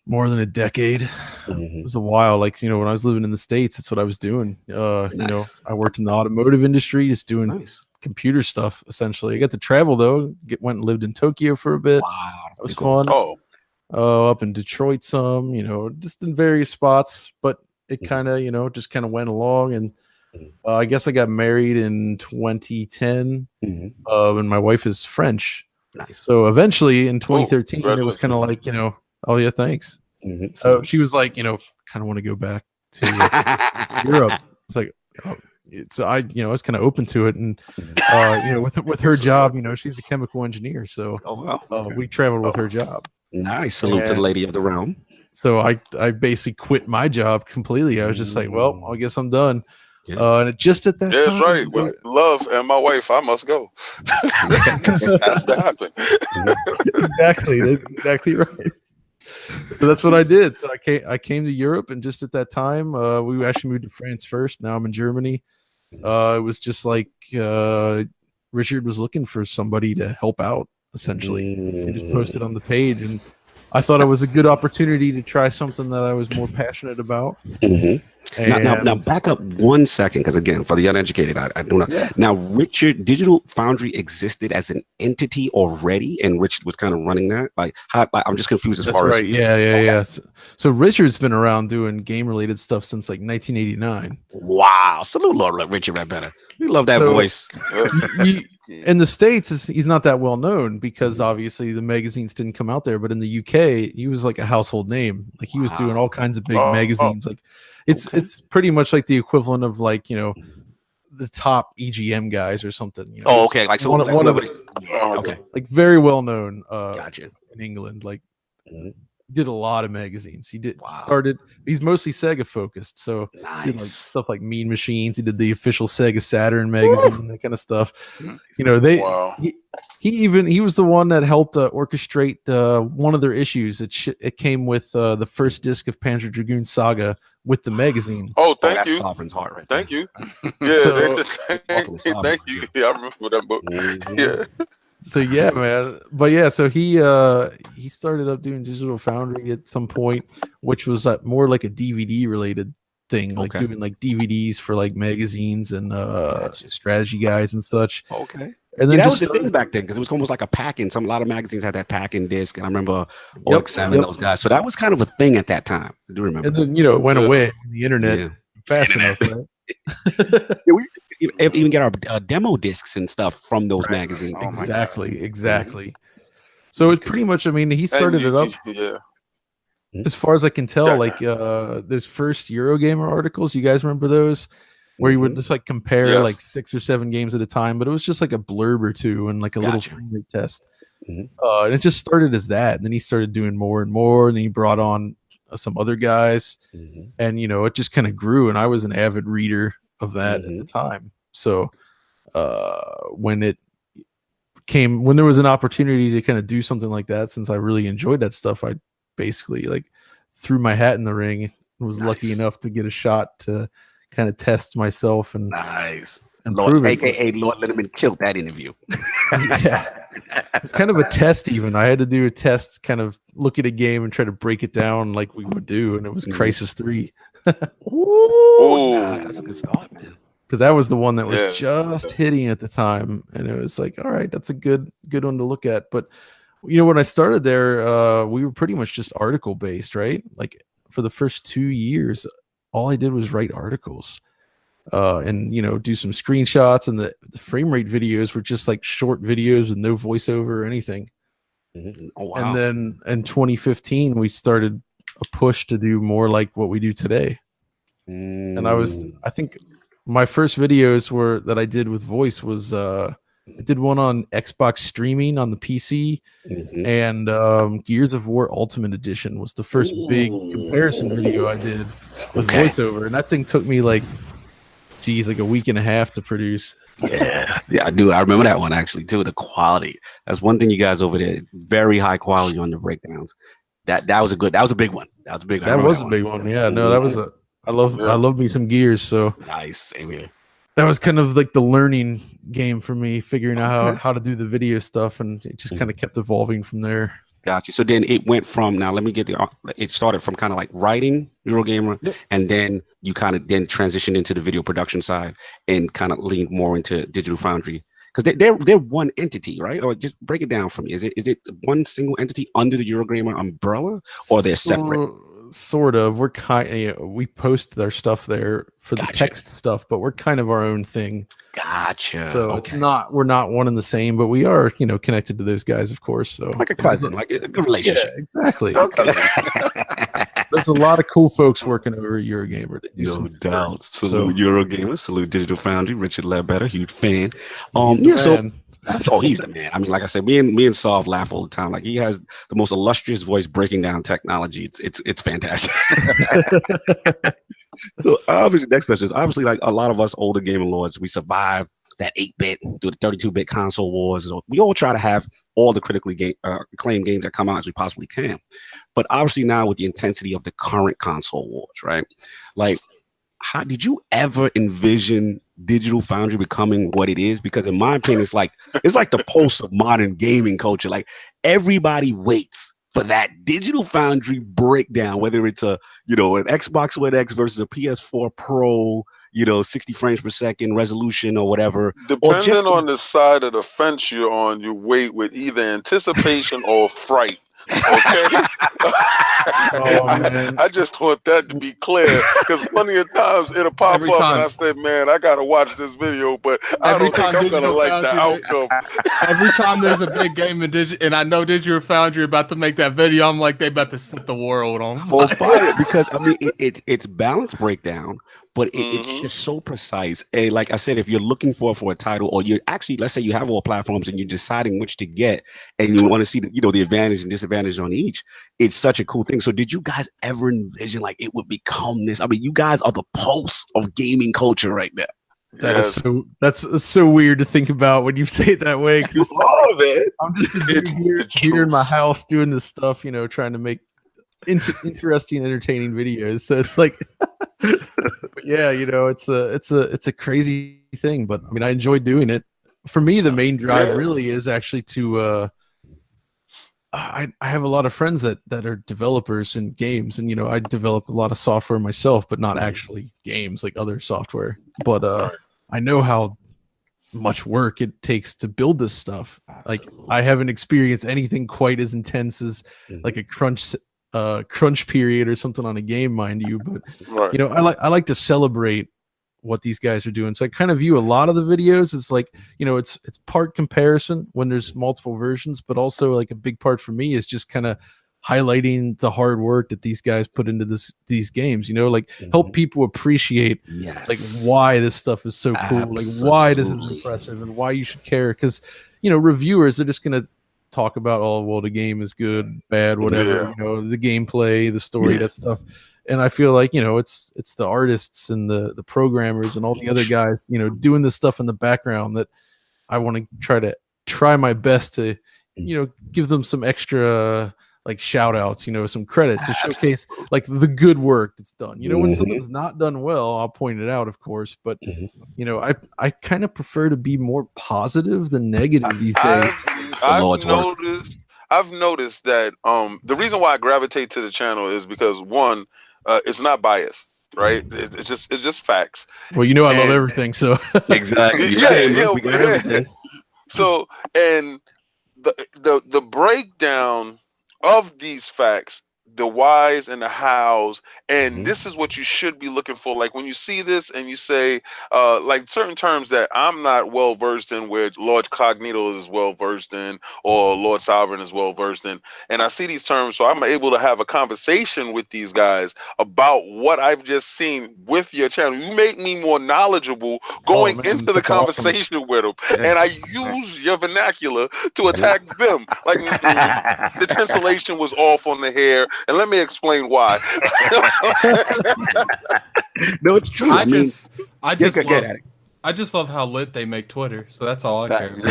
more than a decade. It was a while. Like, you know, when I was living in the States, that's what I was doing. You know, I worked in the automotive industry, just doing computer stuff essentially. I got to travel though. Went and lived in Tokyo for a bit. Wow, that was fun. Up in Detroit some, you know, just in various spots, but it kind of, you know, just kind of went along. And I guess I got married in 2010, and my wife is French. So eventually in 2013, it was kind of like, you know, oh yeah, thanks. So she was like, you know, kind of want to go back to Europe. It's like, so I, you know, I was kind of open to it, and you know, with her job, you know, she's a chemical engineer, so we traveled with her job. Nice. Salute to the lady of the realm. So I basically quit my job completely. I was just like, well, I guess I'm done. And just at that time, that's right. With love and my wife, I must go. Has to happen. Exactly. That's exactly right. So that's what I did. So I came to Europe, and just at that time, we actually moved to France first. Now I'm in Germany. It was just like Richard was looking for somebody to help out, essentially. He just posted on the page, and I thought it was a good opportunity to try something that I was more passionate about. Now back up 1 second, because again, for the uneducated, I do not. Now, Richard, Digital Foundry existed as an entity already, and Richard was kind of running that. Like, how? I'm just confused as far as. Yeah. So Richard's been around doing game-related stuff since like 1989. Wow! Salute, Lord Richard Red. We love that voice. In the States, he's not that well known because obviously the magazines didn't come out there. But in the UK, he was like a household name. Like he was doing all kinds of big magazines. Like it's pretty much like the equivalent of like, you know, the top EGM guys or something. You know? Like so one of the, like very well known in England. Like did a lot of magazines. He started. He's mostly Sega focused, so he did like stuff like Mean Machines. He did the official Sega Saturn magazine and that kind of stuff. You know, he was the one that helped orchestrate one of their issues. It came with the first disc of Panzer Dragoon Saga with the magazine. Thank you. Sovereign's heart right thank you. Yeah, thank you. Yeah, I remember that book. Yeah. So yeah, man. But yeah, so he started up doing Digital Foundry at some point, which was more like a DVD related thing, like doing like DVDs for like magazines and strategy guides and such. And then that was the thing back then, because it was almost like a pack-in. A lot of magazines had that pack-in disc, and I remember OXM and those guys. So that was kind of a thing at that time. I do remember. And then, you know, it went away on the internet fast enough, right? We even get our demo discs and stuff from those magazines. Exactly. So it's pretty much, I mean, he started it up. As far as I can tell, like those first Eurogamer articles, you guys remember those? Where you would just like compare like 6 or 7 games at a time, but it was just like a blurb or two and like a little frame rate test. And it just started as that. And then he started doing more and more, and then he brought on some other guys, and you know, it just kind of grew. And I was an avid reader of that at the time. So when there was an opportunity to kind of do something like that, since I really enjoyed that stuff, I basically like threw my hat in the ring and was lucky enough to get a shot to kind of test myself and Lord, aka Lord Linneman killed that interview. It's kind of a test. Even I had to do a test, kind of look at a game and try to break it down like we would do, and it was Crisis 3. Ooh, that's a good start, man. because that was the one that was just hitting at the time, and it was like, all right, that's a good one to look at. But when I started there, we were pretty much just article based, right? Like for the first 2 years, all I did was write articles, and do some screenshots, and the frame rate videos were just like short videos with no voiceover or anything. Oh, wow. And then in 2015, we started a push to do more like what we do today. And I think my first videos that I did with voice was I did one on Xbox streaming on the PC, and Gears of War Ultimate Edition was the first big comparison video I did with voiceover, and that thing took me like a week and a half to produce. Yeah, I do. I remember that one actually too. The quality. That's one thing you guys over there. Very high quality on the breakdowns. That was a big one. That was a big. That was a big one. Yeah, no, that was a. I love me some Gears. So nice. Same here. That was kind of like the learning game for me, figuring out how to do the video stuff, and it just kind of kept evolving from there. Gotcha. So then it went from, now let me get it started from kind of like writing Eurogamer, and then you kind of then transitioned into the video production side and kind of leaned more into Digital Foundry, because they're one entity, right? Or just break it down for me. Is it one single entity under the Eurogamer umbrella, or they're separate? Sort of. We're we post their stuff there for the text stuff, but we're kind of our own thing. Gotcha. So we're not one and the same, but we are, connected to those guys, of course. So like a cousin, like a good relationship. Yeah, exactly. Okay. There's a lot of cool folks working over at Eurogamer. No doubt. Salute Eurogamer. Salute Digital Foundry. Richard Ledbetter, huge fan. He's the man. I mean, like I said, me and Sov laugh all the time. Like, he has the most illustrious voice breaking down technology. It's fantastic. So obviously, next question is obviously, like a lot of us older gaming lords, we survived that 8-bit through the 32-bit console wars. So we all try to have all the critically acclaimed games that come out as we possibly can. But obviously now with the intensity of the current console wars, right? Like, how did you ever envision Digital Foundry becoming what it is? Because in my opinion, it's like the pulse of modern gaming culture. Like, everybody waits for that Digital Foundry breakdown, whether it's an Xbox One X versus a PS4 Pro, 60 frames per second resolution or whatever. Depending on the side of the fence you're on, you wait with either anticipation or fright. Okay. I just want that to be clear, because plenty of times it'll pop up and I say, man, I gotta watch this video, but I don't think I'm gonna like the outcome. Every time there's a big game and I know Digital Foundry about to make that video, I'm like, they about to set the world on fire. Because I mean, it's balance breakdown, but it's just so precise. And like I said, if you're looking for a title, or you're actually, let's say you have all platforms and you're deciding which to get, and you want to see the advantage and disadvantage on each, it's such a cool thing. So did you guys ever envision like it would become this? I mean, you guys are the pulse of gaming culture right now. That's so weird to think about when you say it that way. You are, man. I'm just here in my house doing this stuff, trying to make interesting, entertaining videos. So it's like, but yeah, it's a crazy thing. But I mean, I enjoy doing it. For me, the main drive really is actually to. I have a lot of friends that are developers in games, and I developed a lot of software myself, but not actually games, like other software. But I know how much work it takes to build this stuff. Like, I haven't experienced anything quite as intense as like a crunch period or something on a game, mind you. But I like to celebrate what these guys are doing. So I kind of view a lot of the videos as like, it's part comparison when there's multiple versions, but also like a big part for me is just kind of highlighting the hard work that these guys put into these games, help people appreciate like why this stuff is so cool, like why this is impressive and why you should care. Because, reviewers are just going to talk about, the game is good, bad, whatever, the gameplay, the story, that stuff. And I feel like, it's the artists and the programmers and all the other guys, doing this stuff in the background that I want to try my best to, give them some extra like shout outs, some credit to showcase like the good work that's done. When something's not done well, I'll point it out, of course. But, I kind of prefer to be more positive than negative these days. I've noticed that the reason why I gravitate to the channel is because, one, it's not biased. right? It's just facts. Well, you know I love everything, so exactly. Yeah, we got everything. So, and the breakdown of these facts, the whys and the hows, and this is what you should be looking for. Like when you see this and you say, like certain terms that I'm not well versed in, where LordCognito is well versed in, or Lord Sovereign is well versed in, and I see these terms, so I'm able to have a conversation with these guys about what I've just seen with your channel. You make me more knowledgeable going into the conversation with them, and I use your vernacular to attack them. Like the tessellation was off on the hair. And let me explain why. No, it's true. I just love how lit they make Twitter. So that's all I care about.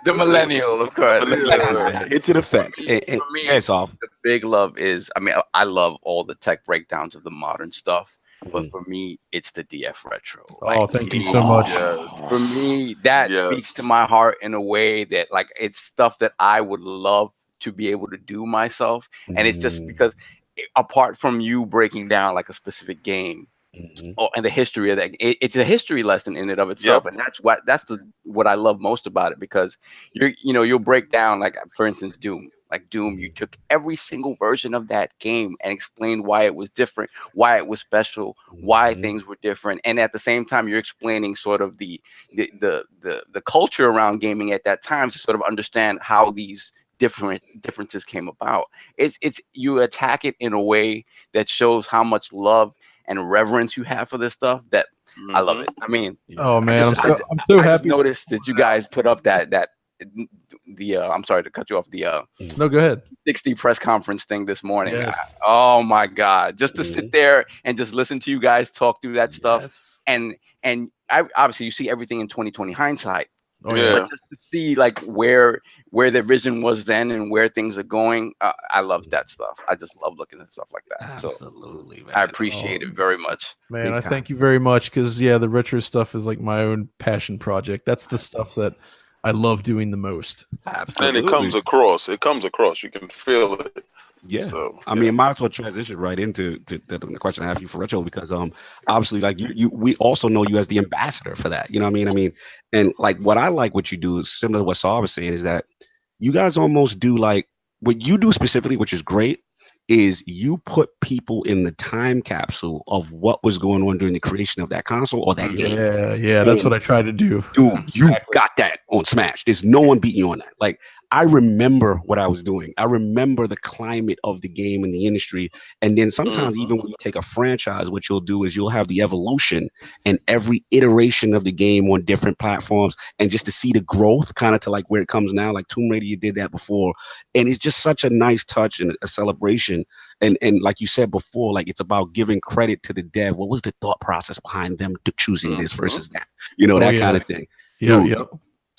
The millennial, of course. It's an effect. For me, the big love is, I mean, I love all the tech breakdowns of the modern stuff. But for me, it's the DF retro. Thank you so much. For me, that speaks to my heart in a way that, like, it's stuff that I would love to be able to do myself. And it's just because, apart from you breaking down like a specific game and the history of that, it's a history lesson in and of itself. And that's what I love most about it, because you'll break down, like, for instance, Doom. Like Doom, you took every single version of that game and explained why it was different, why it was special, why things were different, and at the same time, you're explaining sort of the culture around gaming at that time to sort of understand how these differences came about. It's you attack it in a way that shows how much love and reverence you have for this stuff. That I love it. I mean, oh man, I'm so happy. I just noticed that you guys put up I'm sorry to cut you off, no, go ahead, 60 press conference thing this morning. Yes. Oh my God, just to sit there and just listen to you guys talk through that stuff. And obviously you see everything in 2020 hindsight. But just to see like where the vision was then and where things are going, I love that stuff. I just love looking at stuff like that. Absolutely, so man. I appreciate it very much. Man, I thank you very much, because the retro stuff is like my own passion project. That's the stuff that I love doing the most. Absolutely. And it comes across. You can feel it. Yeah. So, I mean, might as well transition right into the question I have for you for retro, because obviously, like we also know you as the ambassador for that. You know what I mean? And like what you do is similar to what Saul was saying, is that you guys almost do like what you do specifically, which is great, is you put people in the time capsule of what was going on during the creation of that console or that game. Yeah, that's what I try to do. Dude, you got that on Smash. There's no one beating you on that. Like, I remember what I was doing. I remember the climate of the game and the industry. And then sometimes even when you take a franchise, what you'll do is you'll have the evolution and every iteration of the game on different platforms, and just to see the growth kind of to like where it comes now. Like Tomb Raider, you did that before. And it's just such a nice touch and a celebration. And like you said before, like it's about giving credit to the dev. What was the thought process behind them choosing this versus that? You know, that kind of thing. Dude,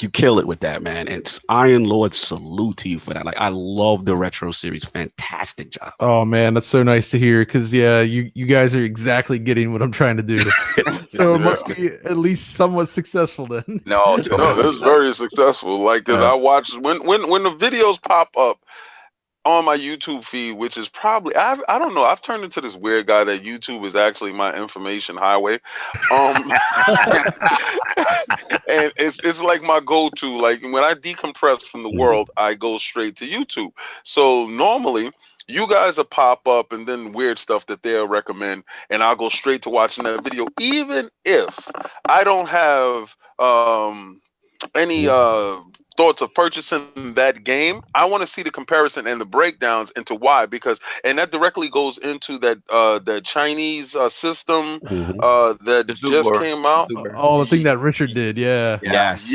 you kill it with that, man. And Iron Lord, salute to you for that. Like, I love the retro series. Fantastic job. Oh man, that's so nice to hear, because you guys are exactly getting what I'm trying to do. So it must be at least somewhat successful then. No, it's very successful. Like, because I watch when the videos pop up on my YouTube feed, which is probably I don't know. I've turned into this weird guy that YouTube is actually my information highway. And it's like my go-to. Like when I decompress from the world, I go straight to YouTube. So normally you guys will pop up and then weird stuff that they'll recommend, and I'll go straight to watching that video, even if I don't have any thoughts of purchasing that game. I want to see the comparison and the breakdowns into why, and that directly goes into that Chinese system that just came out. Oh, the thing that Richard did, yes.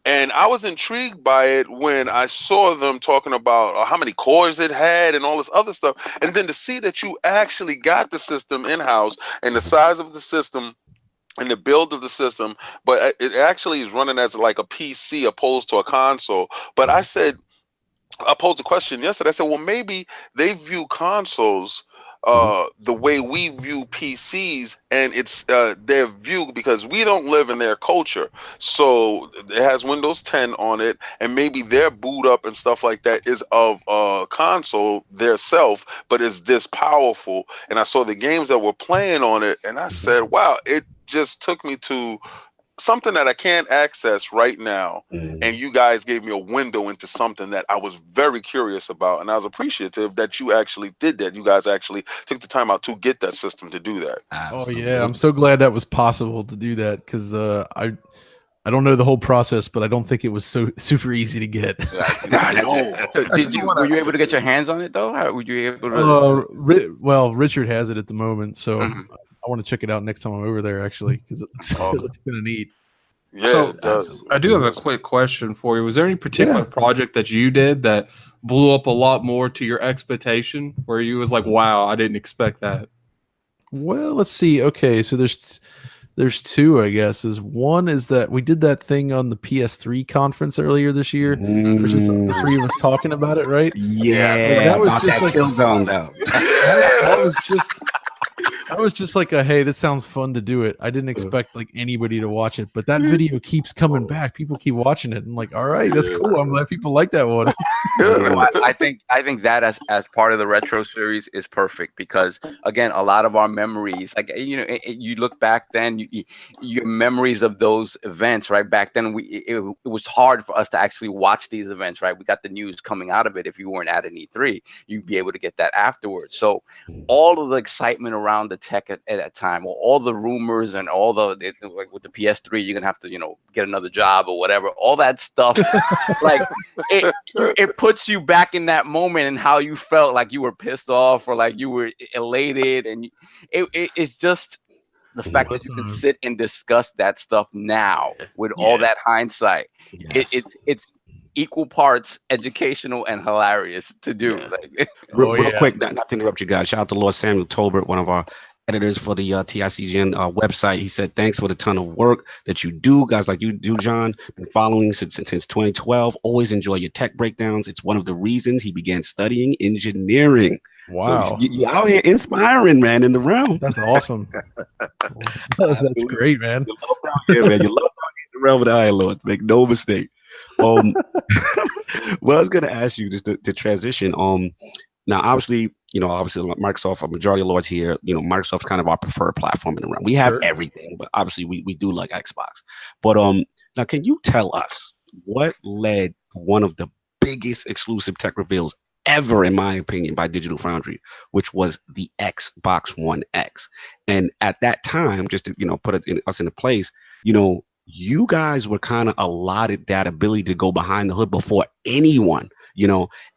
And I was intrigued by it when I saw them talking about how many cores it had and all this other stuff, and then to see that you actually got the system in-house and the size of the system and the build of the system, but it actually is running as like a PC opposed to a console. But I posed a question yesterday. I said, well, maybe they view consoles the way we view PCs, and it's their view, because we don't live in their culture. So it has Windows 10 on it, and maybe their boot up and stuff like that is of console their self, but it's this powerful. And I saw the games that were playing on it, and I said, wow, it just took me to something that I can't access right now. And you guys gave me a window into something that I was very curious about, and I was appreciative that you actually did that. You guys actually took the time out to get that system to do that. Oh yeah, I'm so glad that was possible to do that, because I don't know the whole process, but I don't think it was so super easy to get. I know. So were you able to get your hands on it though? How were you able to? Well, Richard has it at the moment, so I want to check it out next time I'm over there, actually, because it looks kind of neat. Yeah, so I do have a quick question for you. Was there any particular project that you did that blew up a lot more to your expectation, where you was like, wow, I didn't expect that? Well, let's see. Okay, so there's two, I guess. One is that we did that thing on the PS3 conference earlier this year. There's just the three of us talking about it, right? Yeah, that was just like Killzone though. I was just like, hey, this sounds fun to do it. I didn't expect like anybody to watch it, but that video keeps coming back. People keep watching it. I'm like, all right, that's cool. I'm glad people like that one. I think that as part of the retro series is perfect, because again, a lot of our memories, like you look back then, your memories of those events, right? Back then, it was hard for us to actually watch these events, right? We got the news coming out of it. If you weren't at an E3, you'd be able to get that afterwards. So all of the excitement around the tech at that time, or all the rumors and all like with the PS3, you're gonna have to get another job or whatever, all that stuff. Like it puts you back in that moment and how you felt, like you were pissed off or like you were elated, and it's just the fact that you can sit and discuss that stuff now with all that hindsight. It's equal parts educational and hilarious to do. Real quick, not to interrupt you guys, shout out to Lord Samuel Tolbert, one of our editors for the TICGN website. He said, thanks for the ton of work that you do, guys, like you do, John. Been following since 2012. Always enjoy your tech breakdowns. It's one of the reasons he began studying engineering. Wow. So you out here inspiring, man, in the realm. That's awesome. That's great, man. You love down here, man. You love down here in the realm of the Iron Lord. Make no mistake. Well, I was going to ask you just to transition. Now, obviously, Microsoft, a majority of Lords here, Microsoft's kind of our preferred platform in the realm. We have everything, but obviously we do like Xbox. But now, can you tell us what led to one of the biggest exclusive tech reveals ever, in my opinion, by Digital Foundry, which was the Xbox One X? And at that time, just to put us into place, you guys were kind of allotted that ability to go behind the hood before anyone,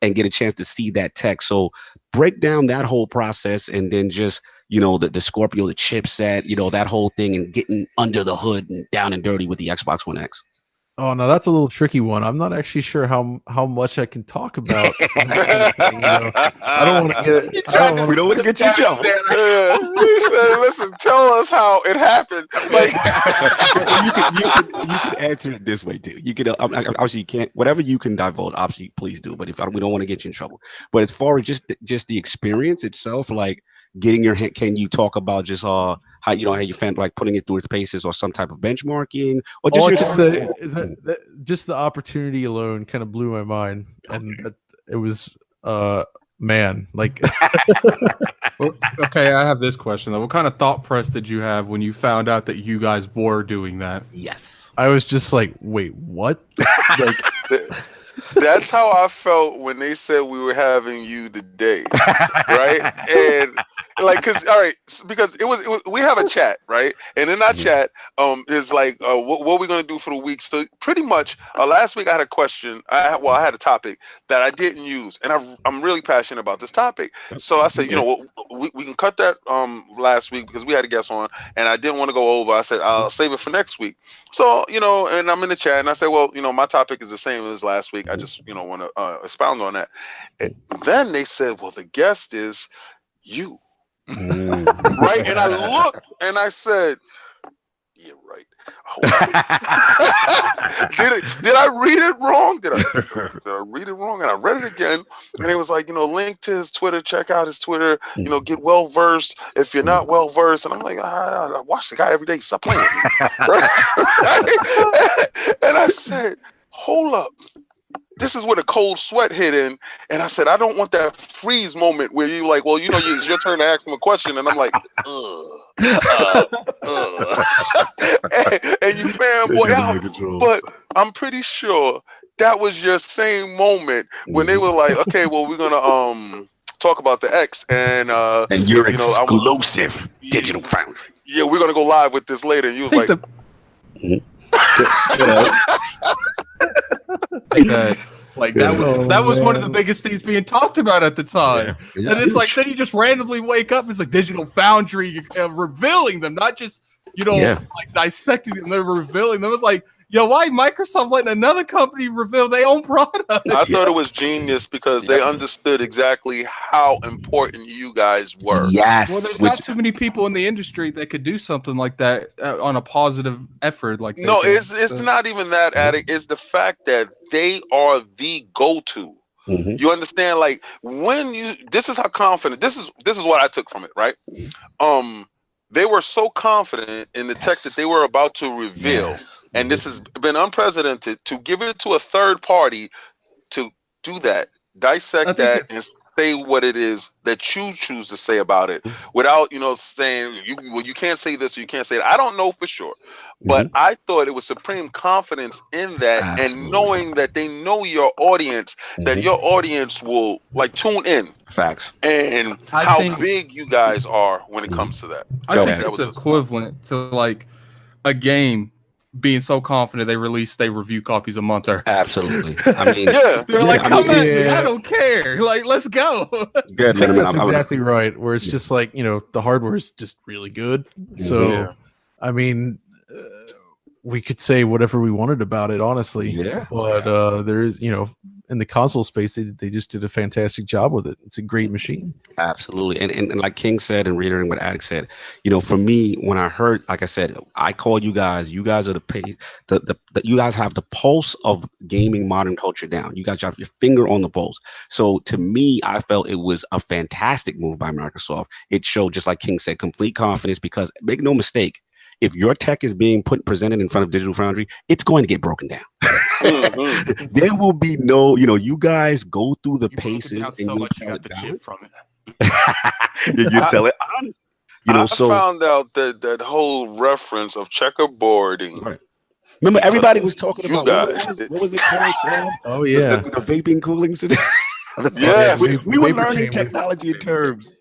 and get a chance to see that tech. So break down that whole process, and then just, the Scorpio, the chipset, that whole thing, and getting under the hood and down and dirty with the Xbox One X. Oh, no, that's a little tricky one. I'm not actually sure how much I can talk about. I don't want to get it. We don't want to get you in trouble. He said, listen, tell us how it happened. Like, you can answer it this way, too. You can, obviously, you can't, whatever you can divulge, obviously, please do. But we don't want to get you in trouble. But as far as just the experience itself, like getting your hand, can you talk about just how you found, like, putting it through its paces or some type of benchmarking, or just all I can say is that just the opportunity alone kind of blew my mind, and it was man, like. Well, okay, I have this question though. What kind of thought press did you have when you found out that you guys were doing that? Yes, I was just like, wait, what? Like, that's how I felt when they said we were having you today, right? And like, because it was we have a chat, right? And in that chat, is like, what are we gonna do for the week? So pretty much, last week I had a question. I had a topic that I didn't use, and I'm really passionate about this topic. So I said, we can cut that last week because we had a guest on, and I didn't want to go over. I said I'll save it for next week. So and I'm in the chat, and I said, well, my topic is the same as last week. I just want to expound on that. And then they said, well, the guest is you. Right? And I looked and I said, yeah, right. Oh. did I read it wrong? Did I read it wrong? And I read it again, and it was like, link to his Twitter, check out his Twitter, get well versed if you're not well versed. And I'm like, I watch the guy every day. Stop playing with me. And I said, hold up. This is where the cold sweat hit in, and I said, I don't want that freeze moment where you're like, well, it's your turn to ask him a question, and I'm like, and you fanboy out. But I'm pretty sure that was your same moment when they were like, okay, well, we're gonna talk about the X, and you're exclusive Digital Foundry. Yeah, we're gonna go live with this later. And you was like. That was one of the biggest things being talked about at the time. Yeah. And it's like, then you just randomly wake up, it's like Digital Foundry revealing them, not just like dissecting them, they're revealing them. It's like, yo, why Microsoft letting another company reveal their own product? I thought it was genius because they understood exactly how important you guys were. Yes. Well, there's not too many people in the industry that could do something like that on a positive effort like that. No, it's not even that, Addict. It's the fact that they are the go-to. Mm-hmm. You understand? Like this is how confident. This is what I took from it, right? They were so confident in the tech that they were about to reveal. And this has been unprecedented to give it to a third party to do that, dissect that, and say what it is that you choose to say about it without, saying, you can't say this or you can't say that. I don't know for sure. But I thought it was supreme confidence in that and knowing that they know your audience, that your audience will tune in. Facts. And how big you guys are when it comes to that. I think that was equivalent to a game being so confident they review copies a month early. Absolutely. I mean, they're like, come at me, I don't care. Let's go. Good. That's exactly right. Where it's just like, the hardware is just really good. So, I mean, we could say whatever we wanted about it, honestly. Yeah. But there's, in the console space, they just did a fantastic job with it. It's a great machine. Absolutely. And like King said, and reiterating what Addict said, for me, when I heard, like I said, I call you guys are you guys have the pulse of gaming modern culture down. You guys have your finger on the pulse. So to me, I felt it was a fantastic move by Microsoft. It showed, just like King said, complete confidence, because make no mistake, if your tech is being presented in front of Digital Foundry, it's going to get broken down. There will be no, you guys go through the paces and so much you got the chip from it. You tell it honest. I found out that whole reference of checkerboarding. Right. Remember, everybody was talking about guys. What was it called, Sam? Oh yeah, the vaping cooling system. We were learning technology terms.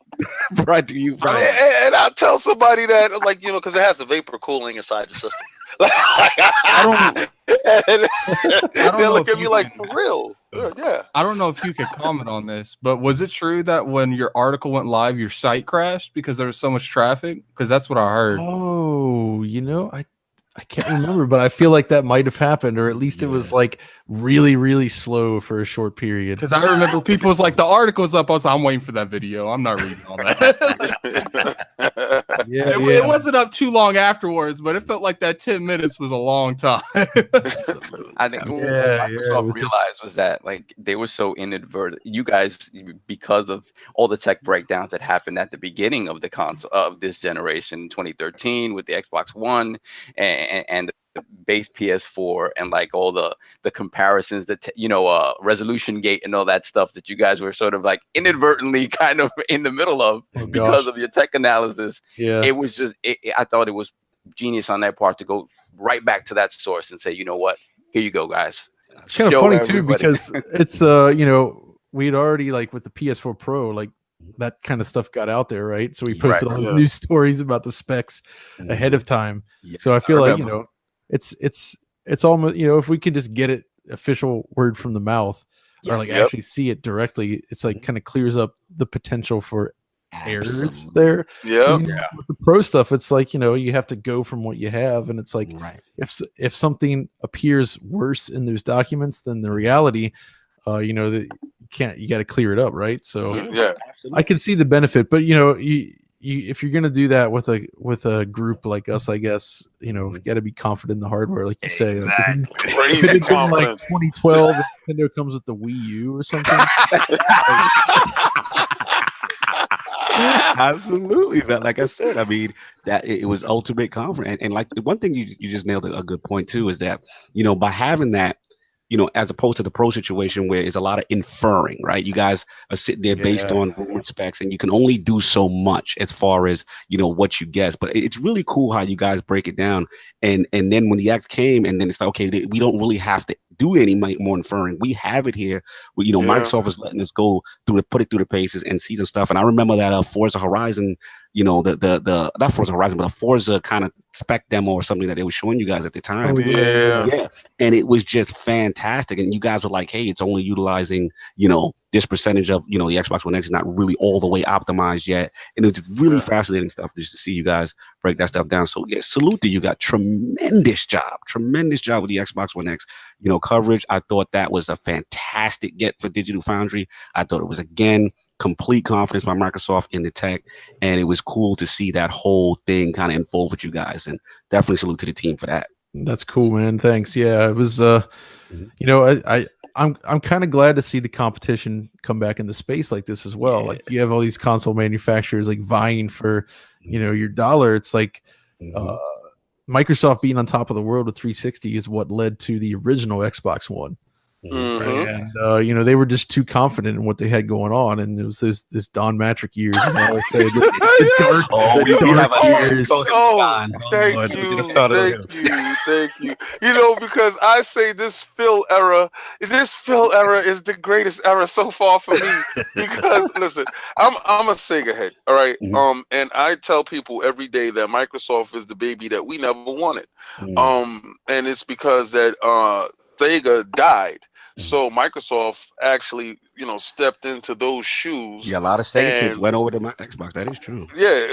Brought to you from. And I'll tell somebody that, because it has the vapor cooling inside the system. I They'll look at me like, for real. Yeah. I don't know if you could comment on this, but was it true that when your article went live, your site crashed because there was so much traffic? Because that's what I heard. Oh, I can't remember, but I feel like that might have happened, or at least it was really, really slow for a short period. Because I remember people was like, the article's up. I was like, I'm waiting for that video. I'm not reading all that. It wasn't up too long afterwards, but it felt like that 10 minutes was a long time. I think what Microsoft realized was that they were so inadvertent. You guys, because of all the tech breakdowns that happened at the beginning of the console of this generation, 2013, with the Xbox One and the base PS4, and all the comparisons that resolution gate and all that stuff that you guys were sort of inadvertently kind of in the middle of because of your tech analysis. It was just I thought it was genius on their part to go right back to that source and say, you know what, here you go, guys. It's kind of funny too, because it's we'd already with the PS4 Pro, that kind of stuff got out there, right? So we posted all these news stories about the specs ahead of time. Yes, so I feel it's almost, if we could just get it official word from the mouth, or actually see it directly, it's kind of clears up the potential for errors there. With the pro stuff, it's you have to go from what you have, and it's if something appears worse in those documents than the reality, that you got to clear it up, right? So I can see the benefit, but if you're gonna do that with a group like us, I guess you got to be confident in the hardware, like you say. Like, Crazy confidence. Like 2012, Nintendo comes with the Wii U or something. Absolutely, but like I said, I mean that it was ultimate confidence, and like one thing you just nailed a good point too is that by having that. As opposed to the pro situation where it's a lot of inferring, right? You guys are sitting there based on rumored specs, and you can only do so much as far as what you guess. But it's really cool how you guys break it down, and then when the X came, and then it's like, okay, we don't really have to do any more inferring. We have it here. Microsoft is letting us go put it through the paces and see some stuff. And I remember that Forza Horizon, the not Forza Horizon, but a Forza kind of spec demo or something that they were showing you guys at the time. Oh, yeah. And it was just fantastic. And you guys were like, hey, it's only utilizing, this percentage of, the Xbox One X is not really all the way optimized yet. And it was just really fascinating stuff just to see you guys break that stuff down. So yeah, salute to you. Got tremendous job with the Xbox One X, coverage. I thought that was a fantastic get for Digital Foundry. I thought it was, again, complete confidence by Microsoft in the tech, and it was cool to see that whole thing kind of unfold with you guys, and definitely salute to the team for that. That's cool, man. Thanks. Yeah, it was I'm kind of glad to see the competition come back into space like this as well. Like you have all these console manufacturers like vying for your dollar. It's like Microsoft being on top of the world with 360 is what led to the original Xbox One. Right? And they were just too confident in what they had going on, and it was this Don Mattrick years. I always say the dark years. Thank you. Because I say this Phil era is the greatest era so far for me. Because listen, I'm a Sega head, all right. And I tell people every day that Microsoft is the baby that we never wanted. And it's because that Sega died. So Microsoft actually, stepped into those shoes. Yeah, a lot of Sega kids went over to my Xbox. That is true. Yeah.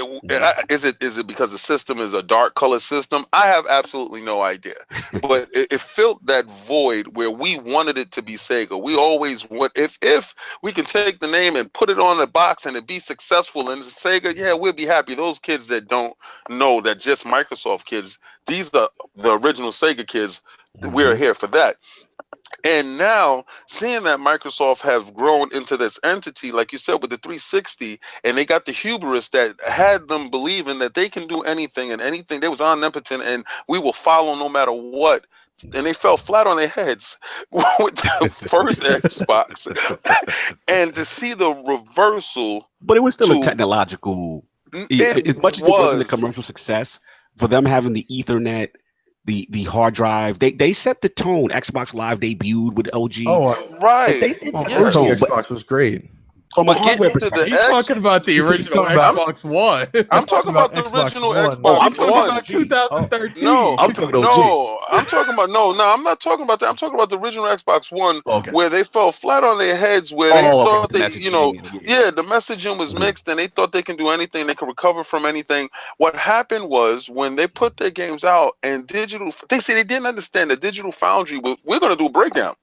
Is it because the system is a dark color system? I have absolutely no idea. But it filled that void where we wanted it to be Sega. We always want, if we can take the name and put it on the box and it be successful and it's Sega, we'll be happy. Those kids that don't know that just Microsoft kids, these are the original Sega kids. We're here for that. And now, seeing that Microsoft have grown into this entity, like you said, with the 360, and they got the hubris that had them believing that they can do anything and anything. They was omnipotent, and we will follow no matter what. And they fell flat on their heads with the first Xbox. And to see the reversal. But it was still a technological. As much as it wasn't a commercial success, for them having the Ethernet, the hard drive, they set the tone. Xbox Live debuted with OG. Right. Original Xbox was great. From a hardware perspective, you're talking about the original Xbox One. I'm talking about the original Xbox One. I'm talking about 2013. No, I'm talking about I'm not talking about that. I'm talking about the original Xbox One, where they fell flat on their heads, where they thought the messaging was mixed, and they thought they can do anything, they can recover from anything. What happened was when they put their games out, and they say they didn't understand that Digital Foundry, we're going to do a breakdown.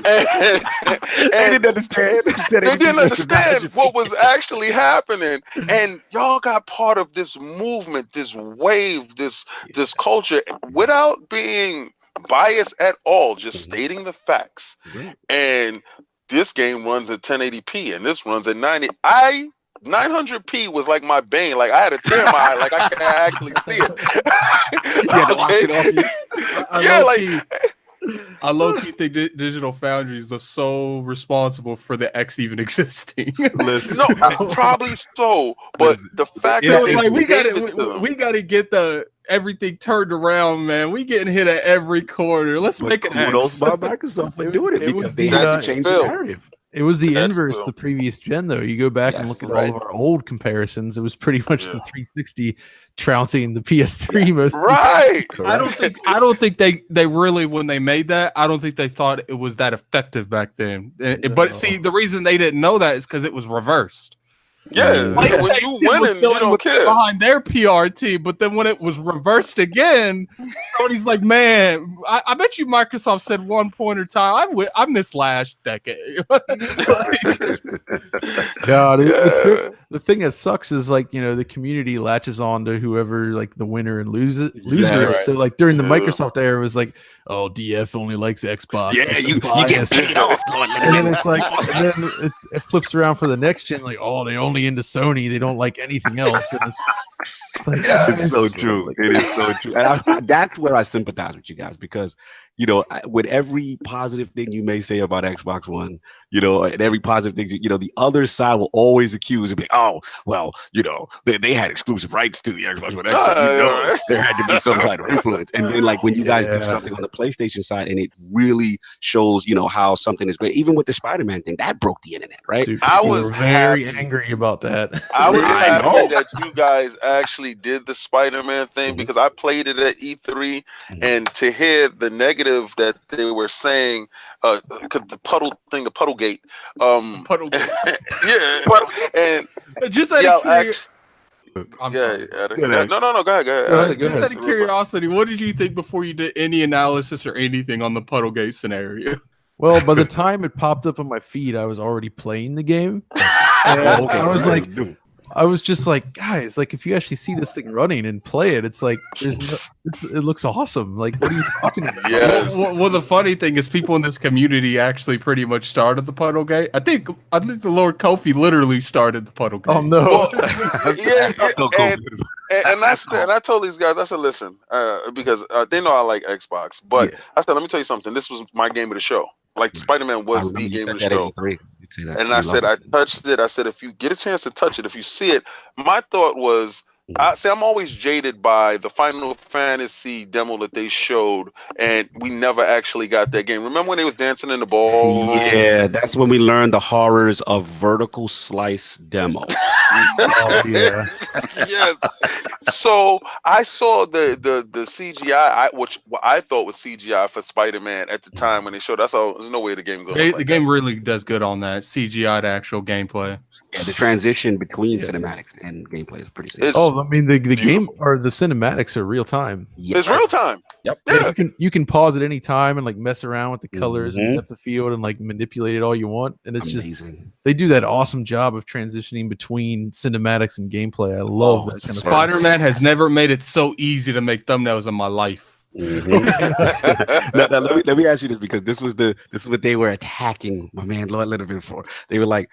and they didn't understand. They didn't understand what was actually happening, and y'all got part of this movement, this wave, this culture, without being biased at all, just stating the facts. And this game runs at 1080p, and this runs at 90. 900p was like my bane. Like I had a tear in my eye. Like I can't actually see it. I low-key think Digital Foundry is the sole responsible for the X even existing. Listen, no, probably so. But the fact that like we got to get everything turned around, man. We getting hit at every corner. Let's make it happen. Kudos by Microsoft for doing it because they had to change the narrative. It was the inverse the previous gen, though. You go back and look at all of our old comparisons. It was pretty much the 360 trouncing the PS3 most. Right. I don't think they really, when they made that, I don't think they thought it was that effective back then. But see, the reason they didn't know that is because it was reversed. Yeah, when you winning, you don't care. Behind their PR team, but then when it was reversed again, Sony's like, man, I bet you Microsoft said one point in time, I missed last decade. God, the thing that sucks is like, the community latches on to whoever like the winner and loser is. Yes. So like during the Microsoft era, it was like, oh, DF only likes Xbox. Yeah, you get paid off. And then it's like, and then it flips around for the next gen, like, oh, they only into Sony. They don't like anything else. And it's like, it's so true. It is so true. And that's where I sympathize with you guys, because, with every positive thing you may say about Xbox One, and every positive thing, the other side will always accuse and be, oh, well, they had exclusive rights to the Xbox One X. There had to be some kind of influence. And then, like, when you guys do something on the PlayStation side and it really shows, how something is great, even with the Spider-Man thing, that broke the internet, right? Dude, I was very angry about that. I was happy that you guys actually did the Spider-Man thing, because I played it at E3, and to hear the negative that they were saying, the Puddlegate, and just no, go ahead. Just out of curiosity, what did you think before you did any analysis or anything on the Puddlegate scenario? Well, by the time it popped up on my feed, I was already playing the game. And I was just like, guys, like, if you actually see this thing running and play it, it's like, it looks awesome. Like, what are you talking about? Yes. Well, the funny thing is, people in this community actually pretty much started the Puddlegate. I think the Lord Kofi literally started the Puddlegate. Oh no! Well, and I told these guys, I said, listen, because they know I like Xbox, but I said, let me tell you something. This was my game of the show. Like, Spider-Man was the game of the show. And I said, I touched it. I said, if you get a chance to touch it, if you see it, my thought was, I'm always jaded by the Final Fantasy demo that they showed, and we never actually got that game. Remember when they was dancing in the ball? Yeah, that's when we learned the horrors of vertical slice demo. Oh, yeah. Yes. So I saw the CGI, which I thought was CGI for Spider-Man at the time when they showed. That's all. There's no way the game goes. The game really does good on that CGI to actual gameplay. Yeah, the transition between cinematics and gameplay is pretty simple. I mean, the game or the cinematics are real time. Yep. It's real time. Yep. Yeah, you can pause at any time and like mess around with the colors and depth of field and like manipulate it all you want. And it's amazing. Just they do that awesome job of transitioning between cinematics and gameplay. I love that kind of Spider-Man has never made it so easy to make thumbnails in my life. Now, let me ask you this, because this is what they were attacking my man Lord Linneman for. They were like,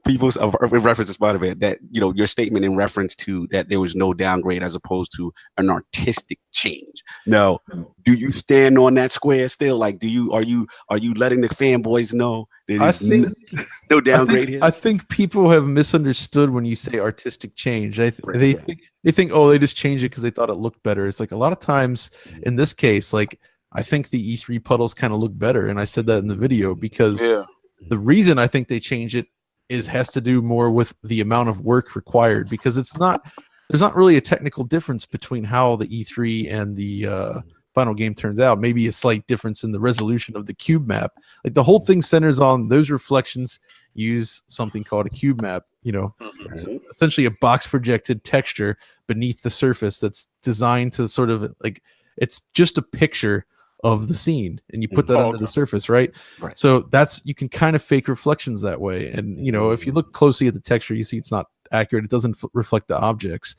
people in reference to Spider-Man, that your statement in reference to that there was no downgrade as opposed to an artistic change. Now, do you stand on that square still? Like, are you letting the fanboys know that there's no downgrade here? I think people have misunderstood when you say artistic change. They think, oh, they just changed it because they thought it looked better. It's like a lot of times in this case, like, I think the E3 puddles kind of look better. And I said that in the video because the reason I think they change it has to do more with the amount of work required, because there's not really a technical difference between how the E3 and the final game turns out. Maybe a slight difference in the resolution of the cube map. Like, the whole thing centers on those reflections use something called a cube map. It's essentially a box projected texture beneath the surface that's designed to sort of like, it's just a picture of the scene, and you put that under the surface, right? So you can kind of fake reflections that way. And if you look closely at the texture, you see it's not accurate. It doesn't reflect the objects.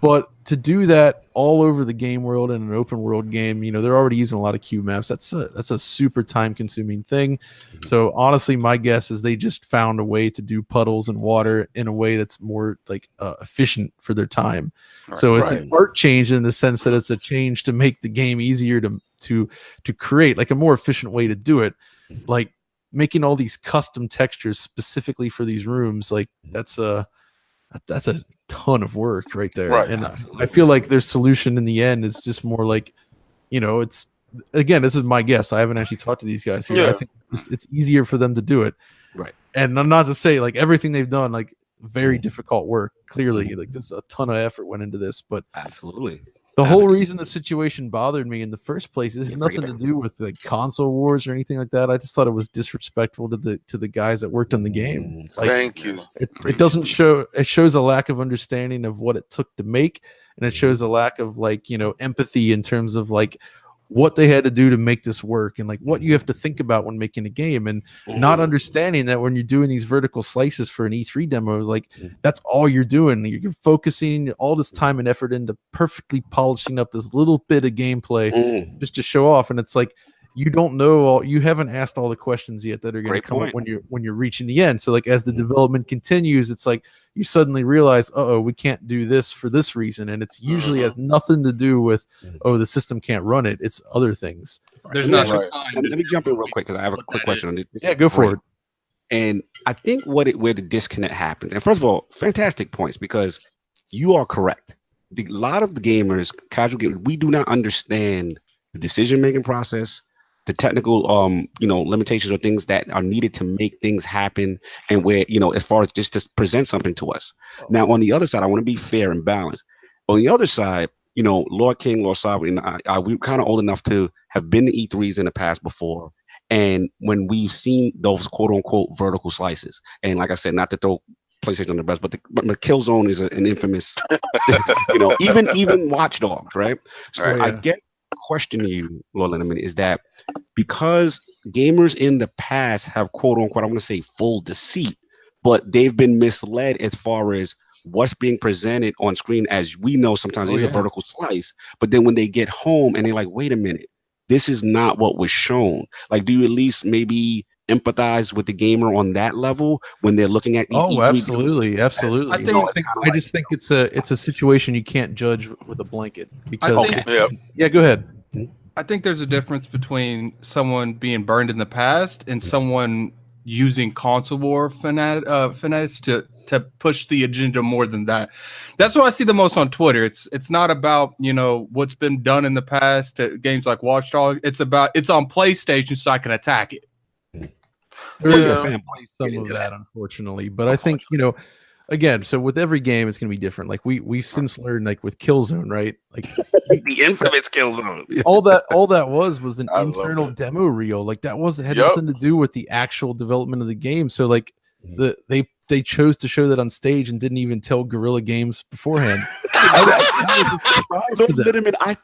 But to do that all over the game world in an open world game, they're already using a lot of cube maps. That's a super time consuming thing. So honestly, my guess is they just found a way to do puddles and water in a way that's more like efficient for their time. So it's an art change in the sense that it's a change to make the game easier to create, like a more efficient way to do it. Like making all these custom textures specifically for these rooms, like that's a ton of work right there. And I feel like their solution in the end is just more like, it's, again, this is my guess. I haven't actually talked to these guys here. I think it's easier for them to do it. Right. And I'm not to say like everything they've done, like very difficult work. Clearly, like there's a ton of effort went into this, but absolutely. The whole reason the situation bothered me in the first place is nothing to do with like console wars or anything like that. I just thought it was disrespectful to the guys that worked on the game. Like, thank you. It doesn't show. It shows a lack of understanding of what it took to make, and it shows a lack of like empathy in terms of like what they had to do to make this work and like what you have to think about when making a game, and not understanding that when you're doing these vertical slices for an E3 demo, like that's all you're doing. You're focusing all this time and effort into perfectly polishing up this little bit of gameplay just to show off, and it's like you don't know all, you haven't asked all the questions yet that are going to come up when you're reaching the end. So like as the development continues, it's like you suddenly realize, we can't do this for this reason, and it's usually has nothing to do with the system can't run it. It's other things. There's not time. Let me jump in real quick because I have a quick question on this. Yeah, go for it. And I think where the disconnect happens, and first of all, fantastic points, because you are correct. A lot of the gamers, casual gamers, we do not understand the decision-making process, the technical limitations or things that are needed to make things happen, and where as far as just to present something to us. Now on the other side, I want to be fair and balanced. On the other side, Lord King, Lord Sovereign, and we're kind of old enough to have been to E3s in the past before, and when we've seen those quote unquote vertical slices, and like I said, not to throw PlayStation on the bus, but the Killzone is an infamous even Watch Dogs, right? So I guess the question to you, Lord Linneman, is that because gamers in the past have quote unquote, I want to say full deceit, but they've been misled as far as what's being presented on screen, as we know sometimes is a vertical slice, but then when they get home and they're like, wait a minute, this is not what was shown. Like, do you at least maybe empathize with the gamer on that level when they're looking at these E3 absolutely. I just think it's a situation you can't judge with a blanket, because go ahead. I think there's a difference between someone being burned in the past and someone using console war finesse to push the agenda more than that. That's what I see the most on Twitter. It's not about what's been done in the past to games like Watch Dogs. It's on PlayStation so I can attack it. There is some of that, unfortunately, but I think again, so with every game, it's going to be different. Like we've since learned, like with Killzone, right? Like the infamous Killzone. all that was an internal demo reel. Like that had nothing to do with the actual development of the game. So like they chose to show that on stage and didn't even tell Guerrilla Games beforehand. I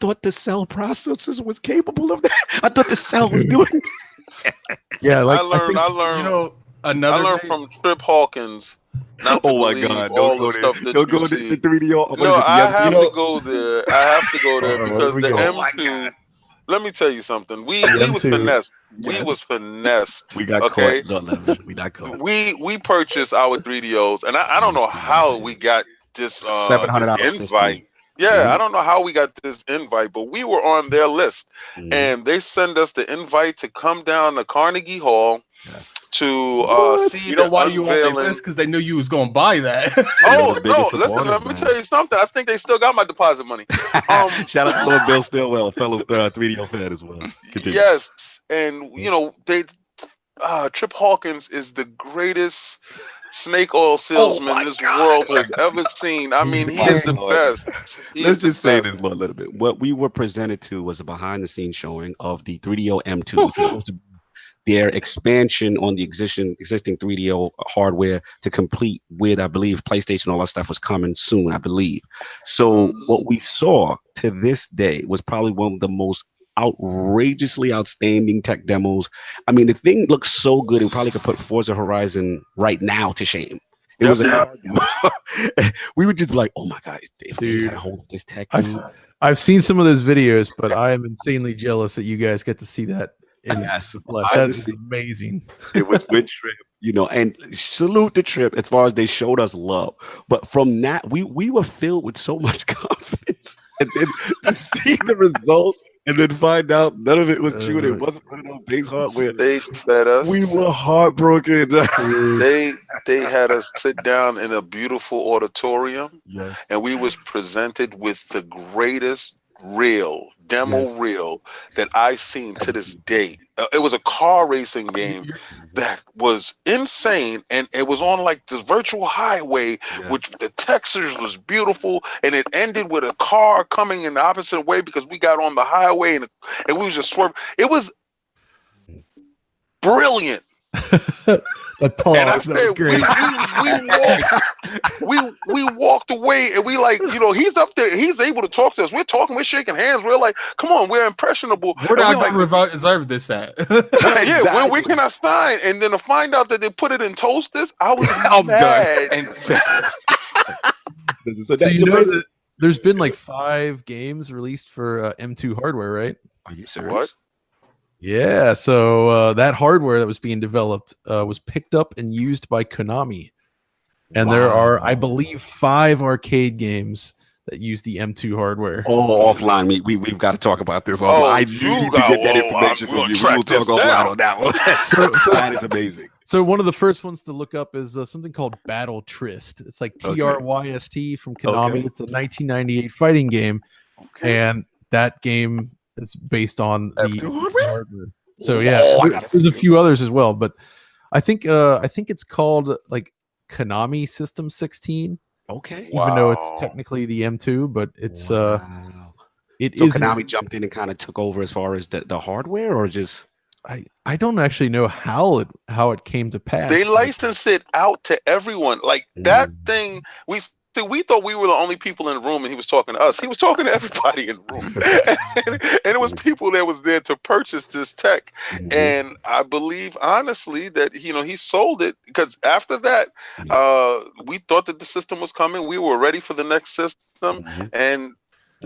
thought the cell processors was capable of that. I thought the cell was doing. Yeah, like I learned from Trip Hawkins. Oh my God! Don't go there. Don't go to the 3D. No, I have to go there. I have to go there because the M2. Let me tell you something. We was finessed. We was finessed. We got caught. We got caught. We purchased our 3DOs, and I don't know how we got this $700 invite. Yeah, I don't know how we got this invite, but we were on their list, and they send us the invite to come down to Carnegie Hall to see the why you unveiling. on their list, because they knew you was going to buy that. Oh no! Listen, let me tell you something. I think they still got my deposit money. Shout out to Lord Bill Stillwell, fellow 3DO fan as well. Continue. Yes, and Trip Hawkins is the greatest snake oil salesman this world has ever seen. I mean, he is the best. Let's just say this a little bit. What we were presented to was a behind-the-scenes showing of the 3DO M2, which was supposed to be their expansion on the existing 3DO hardware to complete with, I believe, PlayStation, all that stuff was coming soon, I believe. So what we saw to this day was probably one of the most outrageously outstanding tech demos. I mean, the thing looks so good, it probably could put Forza Horizon right now to shame. It was we would just be like, oh my God, if they had hold this tech. I've seen some of those videos, but I am insanely jealous that you guys get to see that. Yes, that is amazing. It was with Trip, and salute the Trip as far as they showed us love. But from that, we were filled with so much confidence, and then to see the result and then find out none of it was true. It wasn't running on base hardware. They fed us. We were heartbroken. They had us sit down in a beautiful auditorium, and we was presented with the greatest demo reel that I've seen to this day. It was a car racing game that was insane, and it was on like this virtual highway, which the textures was beautiful, and it ended with a car coming in the opposite way because we got on the highway and we was just swerving. It was brilliant. That pause, And I that was said, we walked away, and we like, he's up there, he's able to talk to us. We're talking, we're shaking hands. We're like, come on, we're impressionable. Where did I like, reserve this at? Yeah, where can I sign? And then to find out that they put it in toasters, I was mad. So you know that there's been like 5 games released for M2 hardware, right? Are you serious? What? Yeah, so that hardware that was being developed was picked up and used by Konami. And there are, I believe, 5 arcade games that use the M2 hardware. Oh, offline, we've got to talk about this. I need to get that information from you. We'll talk offline on that one. That is amazing. So one of the first ones to look up is something called Battle Tryst. It's like TRYST from Konami. Okay. It's a 1998 fighting game, and that game is based on the hardware. So yeah, there's a few others as well, but I think it's called like Konami System 16. Okay. Even though it's technically the M2, but it's so Konami jumped in and kind of took over as far as the hardware, or just I don't actually know how it came to pass. They licensed it out to everyone. Like that thing, we thought we were the only people in the room, and he was talking to us. He was talking to everybody in the room, and it was people that was there to purchase this tech. And I believe honestly that he sold it, because after that, we thought that the system was coming. We were ready for the next system, and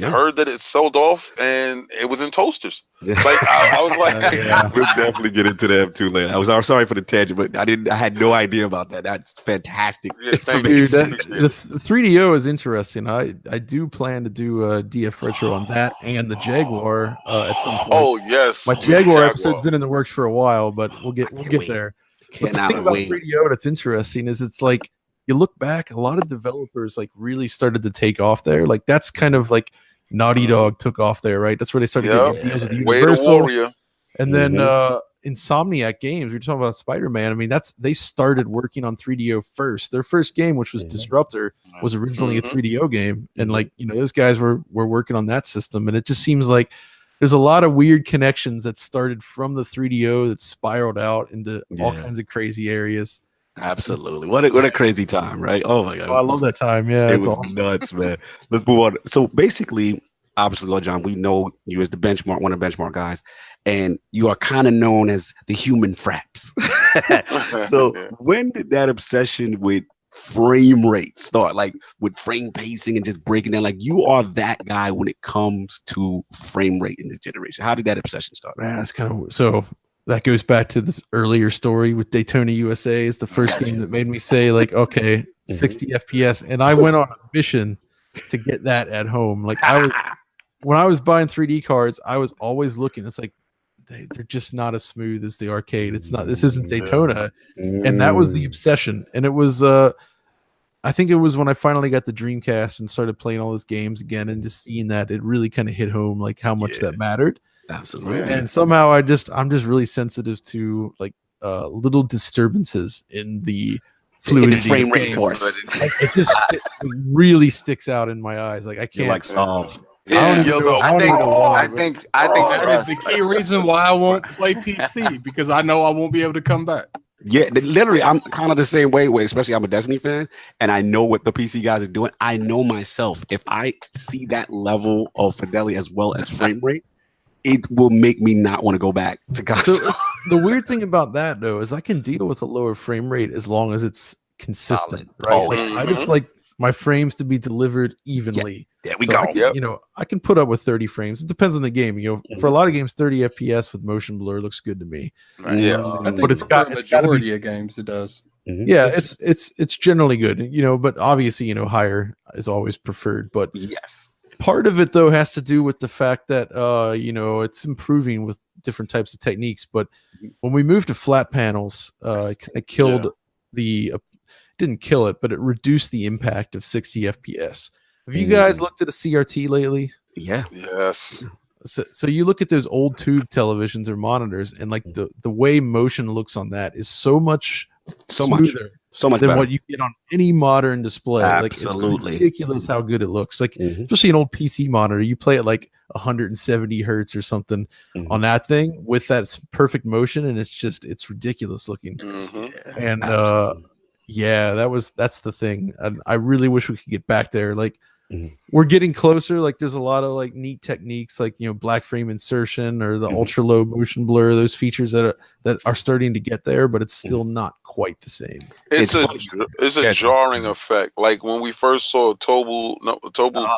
heard that it sold off, and it was in toasters. Like I was like, we'll definitely get into them too later. I was sorry for the tangent, but I had no idea about that. That's fantastic. Dude, the 3DO is interesting. I do plan to do a DF retro on that and the Jaguar at some point. Oh yes, my Jaguar episode's been in the works for a while, but we'll get there. But the thing about 3DO that's interesting is it's like, you look back, a lot of developers like really started to take off there. Like that's kind of like Naughty Dog took off there, right? That's where they started getting deals with Universal. And then Insomniac Games, we're talking about Spider-Man. I mean, they started working on 3DO first. Their first game, which was Disruptor, was originally a 3DO game. And like, those guys were working on that system. And it just seems like there's a lot of weird connections that started from the 3DO that spiraled out into all kinds of crazy areas. Absolutely. What a crazy time, right? Oh my God. I love that time. Yeah. It was awesome. Nuts, man. Let's move on. So basically, obviously, Lord John, we know you as the benchmark, one of the benchmark guys, and you are kind of known as the human fraps. So when did that obsession with frame rate start? Like with frame pacing and just breaking down, like you are that guy when it comes to frame rate in this generation. How did that obsession start? Man, it's kind of so. That goes back to this earlier story with Daytona USA. Is the first game that made me say like, okay, 60 FPS. And I went on a mission to get that at home. Like when I was buying 3D cards, I was always looking. It's like, they're just not as smooth as the arcade. It's not, this isn't Daytona. And that was the obsession. And it was, I think it was when I finally got the Dreamcast and started playing all those games again and just seeing that it really kind of hit home, like how much that mattered. Absolutely. And somehow I'm just really sensitive to like little disturbances in the fluidity, in the frame rate force. It really sticks out in my eyes. Like I can't like solve. I think that is the key reason why I won't play PC, because I know I won't be able to come back. Yeah, literally, I'm kind of the same way. Especially, I'm a Destiny fan, and I know what the PC guys are doing. I know myself. If I see that level of fidelity as well as frame rate, it will make me not want to go back to console. So the weird thing about that, though, is I can deal with a lower frame rate as long as it's consistent, right? Like, I just like my frames to be delivered evenly. Yeah, we go. I can put up with 30 frames. It depends on the game. For a lot of games, 30 FPS with motion blur looks good to me. Right. Yeah, but it's got majority of games it does. Yeah, it's generally good. But obviously, higher is always preferred. But yes. Part of it, though, has to do with the fact that, it's improving with different types of techniques. But when we moved to flat panels, it kind of killed didn't kill it, but it reduced the impact of 60 FPS. Have you guys looked at a CRT lately? Yeah. Yes. So you look at those old tube televisions or monitors, and like the way motion looks on that is so much so much than better. what you get on any modern display. Absolutely. Like, it's ridiculous how good it looks. Like, especially an old PC monitor, you play it like 170 hertz or something on that thing with that perfect motion, and it's ridiculous looking. And that's the thing. I really wish we could get back there. Like, we're getting closer. Like, there's a lot of like neat techniques, like, you know, black frame insertion or the ultra low motion blur, those features that are starting to get there, but it's still not quite the same. It's a jarring effect. Like when we first saw Tobu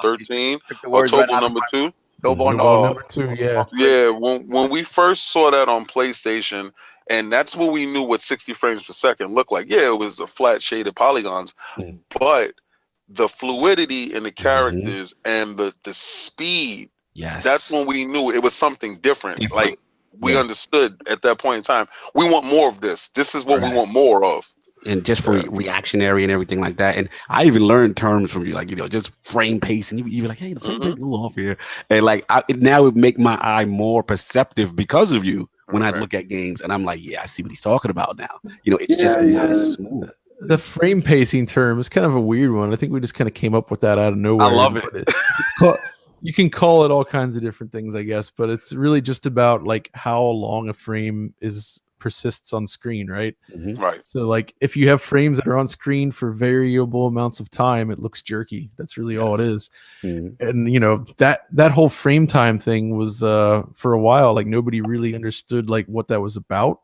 13 or Tobu number 2. Tobu number 2, yeah. Yeah, when we first saw that on PlayStation, and that's when we knew what 60 frames per second looked like. Yeah, it was a flat shaded polygons, but the fluidity in the characters and the speed, that's when we knew it was something different. Like, we understood at that point in time, we want more of this. This is what we want more of. And just for reactionary and everything like that. And I even learned terms from you, like, you know, just frame pace. And you be like, hey, the frame pace is a little off here. And like, now it make my eye more perceptive because of you when I look at games. And I'm like, yeah, I see what he's talking about now. You know, it's just not smooth. The frame pacing term is kind of a weird one. I think we just kind of came up with that out of nowhere. I love it. You can call it all kinds of different things, I guess, but it's really just about like how long a frame persists on screen, right? Right. So like if you have frames that are on screen for variable amounts of time, it looks jerky. That's really all it is. And you know, that whole frame time thing was for a while, like nobody really understood like what that was about.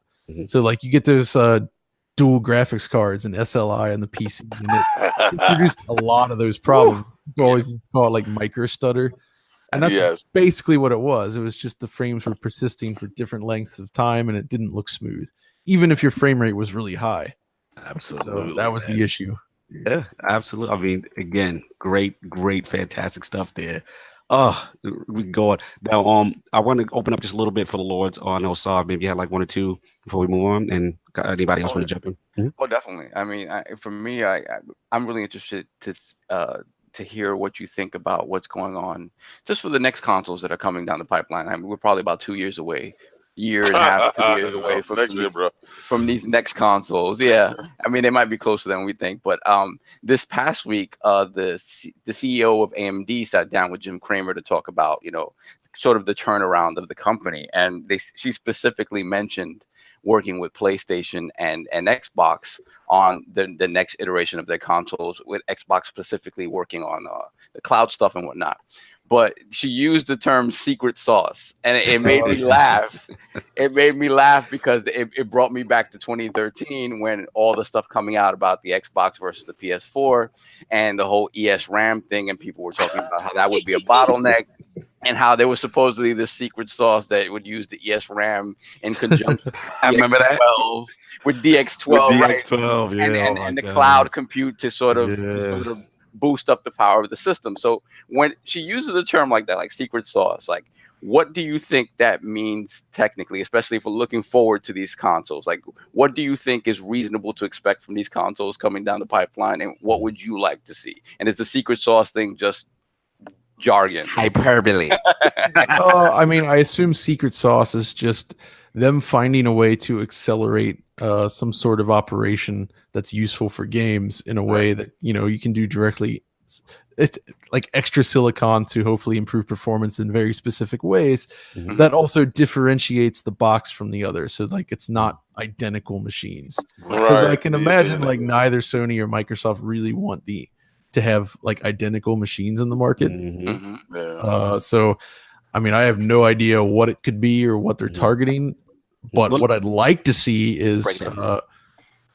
So like you get those dual graphics cards and SLI on the PC, and it produced a lot of those problems. People always call it like micro stutter. And that's basically what it was. It was just the frames were persisting for different lengths of time, and it didn't look smooth, even if your frame rate was really high. Absolutely. So that was the issue. Yeah, absolutely. I mean, again, great, fantastic stuff there. Oh, we can go on. Now, I want to open up just a little bit for the Lords. I know Saw maybe you had like one or two before we move on, and anybody else want to jump in? Oh, definitely. I mean, for me, I'm really interested to hear what you think about what's going on just for the next consoles that are coming down the pipeline. I mean, we're probably about 2 years away, year and a half, 2 years away from these next consoles. Yeah, I mean, they might be closer than we think. But this past week, the CEO of AMD sat down with Jim Cramer to talk about, you know, sort of the turnaround of the company, and she specifically mentioned working with PlayStation and Xbox on the next iteration of their consoles, with Xbox specifically working on the cloud stuff and whatnot. But she used the term secret sauce, and it made me laugh. It made me laugh because it brought me back to 2013 when all the stuff coming out about the Xbox versus the PS4 and the whole ESRAM thing, and people were talking about how that would be a bottleneck, and how there was supposedly this secret sauce that would use the ESRAM in conjunction I remember that with DX12, DX12, right? And the cloud compute to sort of boost up the power of the system. So when she uses a term like that, like secret sauce, like what do you think that means technically, especially if we're looking forward to these consoles? Like, what do you think is reasonable to expect from these consoles coming down the pipeline, and what would you like to see? And is the secret sauce thing just jargon, hyperbole? I mean, I assume secret sauce is just them finding a way to accelerate some sort of operation that's useful for games in a way that, you know, you can do directly. It's like extra silicon to hopefully improve performance in very specific ways that also differentiates the box from the other. So like it's not identical machines, because I can imagine like neither Sony or Microsoft really want to have like identical machines in the market. So I mean, I have no idea what it could be or what they're targeting, but what I'd like to see is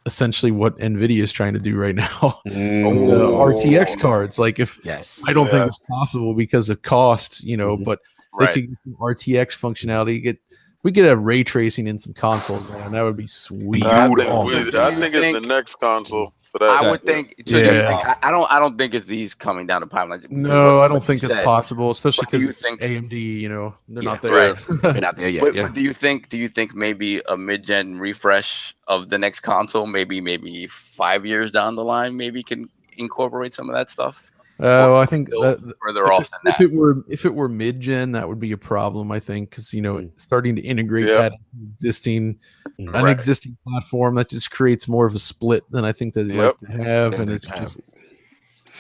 essentially what NVIDIA is trying to do right now with the RTX cards. Like, if I don't think it's possible because of cost, you know, but they could get some RTX functionality. We could have ray tracing in some consoles, man. That would be sweet. I think it's the next console. I would think. I don't think it's these coming down the pipeline. No, I don't think that's possible, especially because it's AMD. You know, they're not there. They're not there yet. But do you think maybe a mid-gen refresh of the next console, maybe 5 years down the line, maybe can incorporate some of that stuff? Well, I think that further off than that. If it were mid-gen, that would be a problem. I think because starting to integrate that existing an existing platform that just creates more of a split than I think that they'd like to have, and it's just.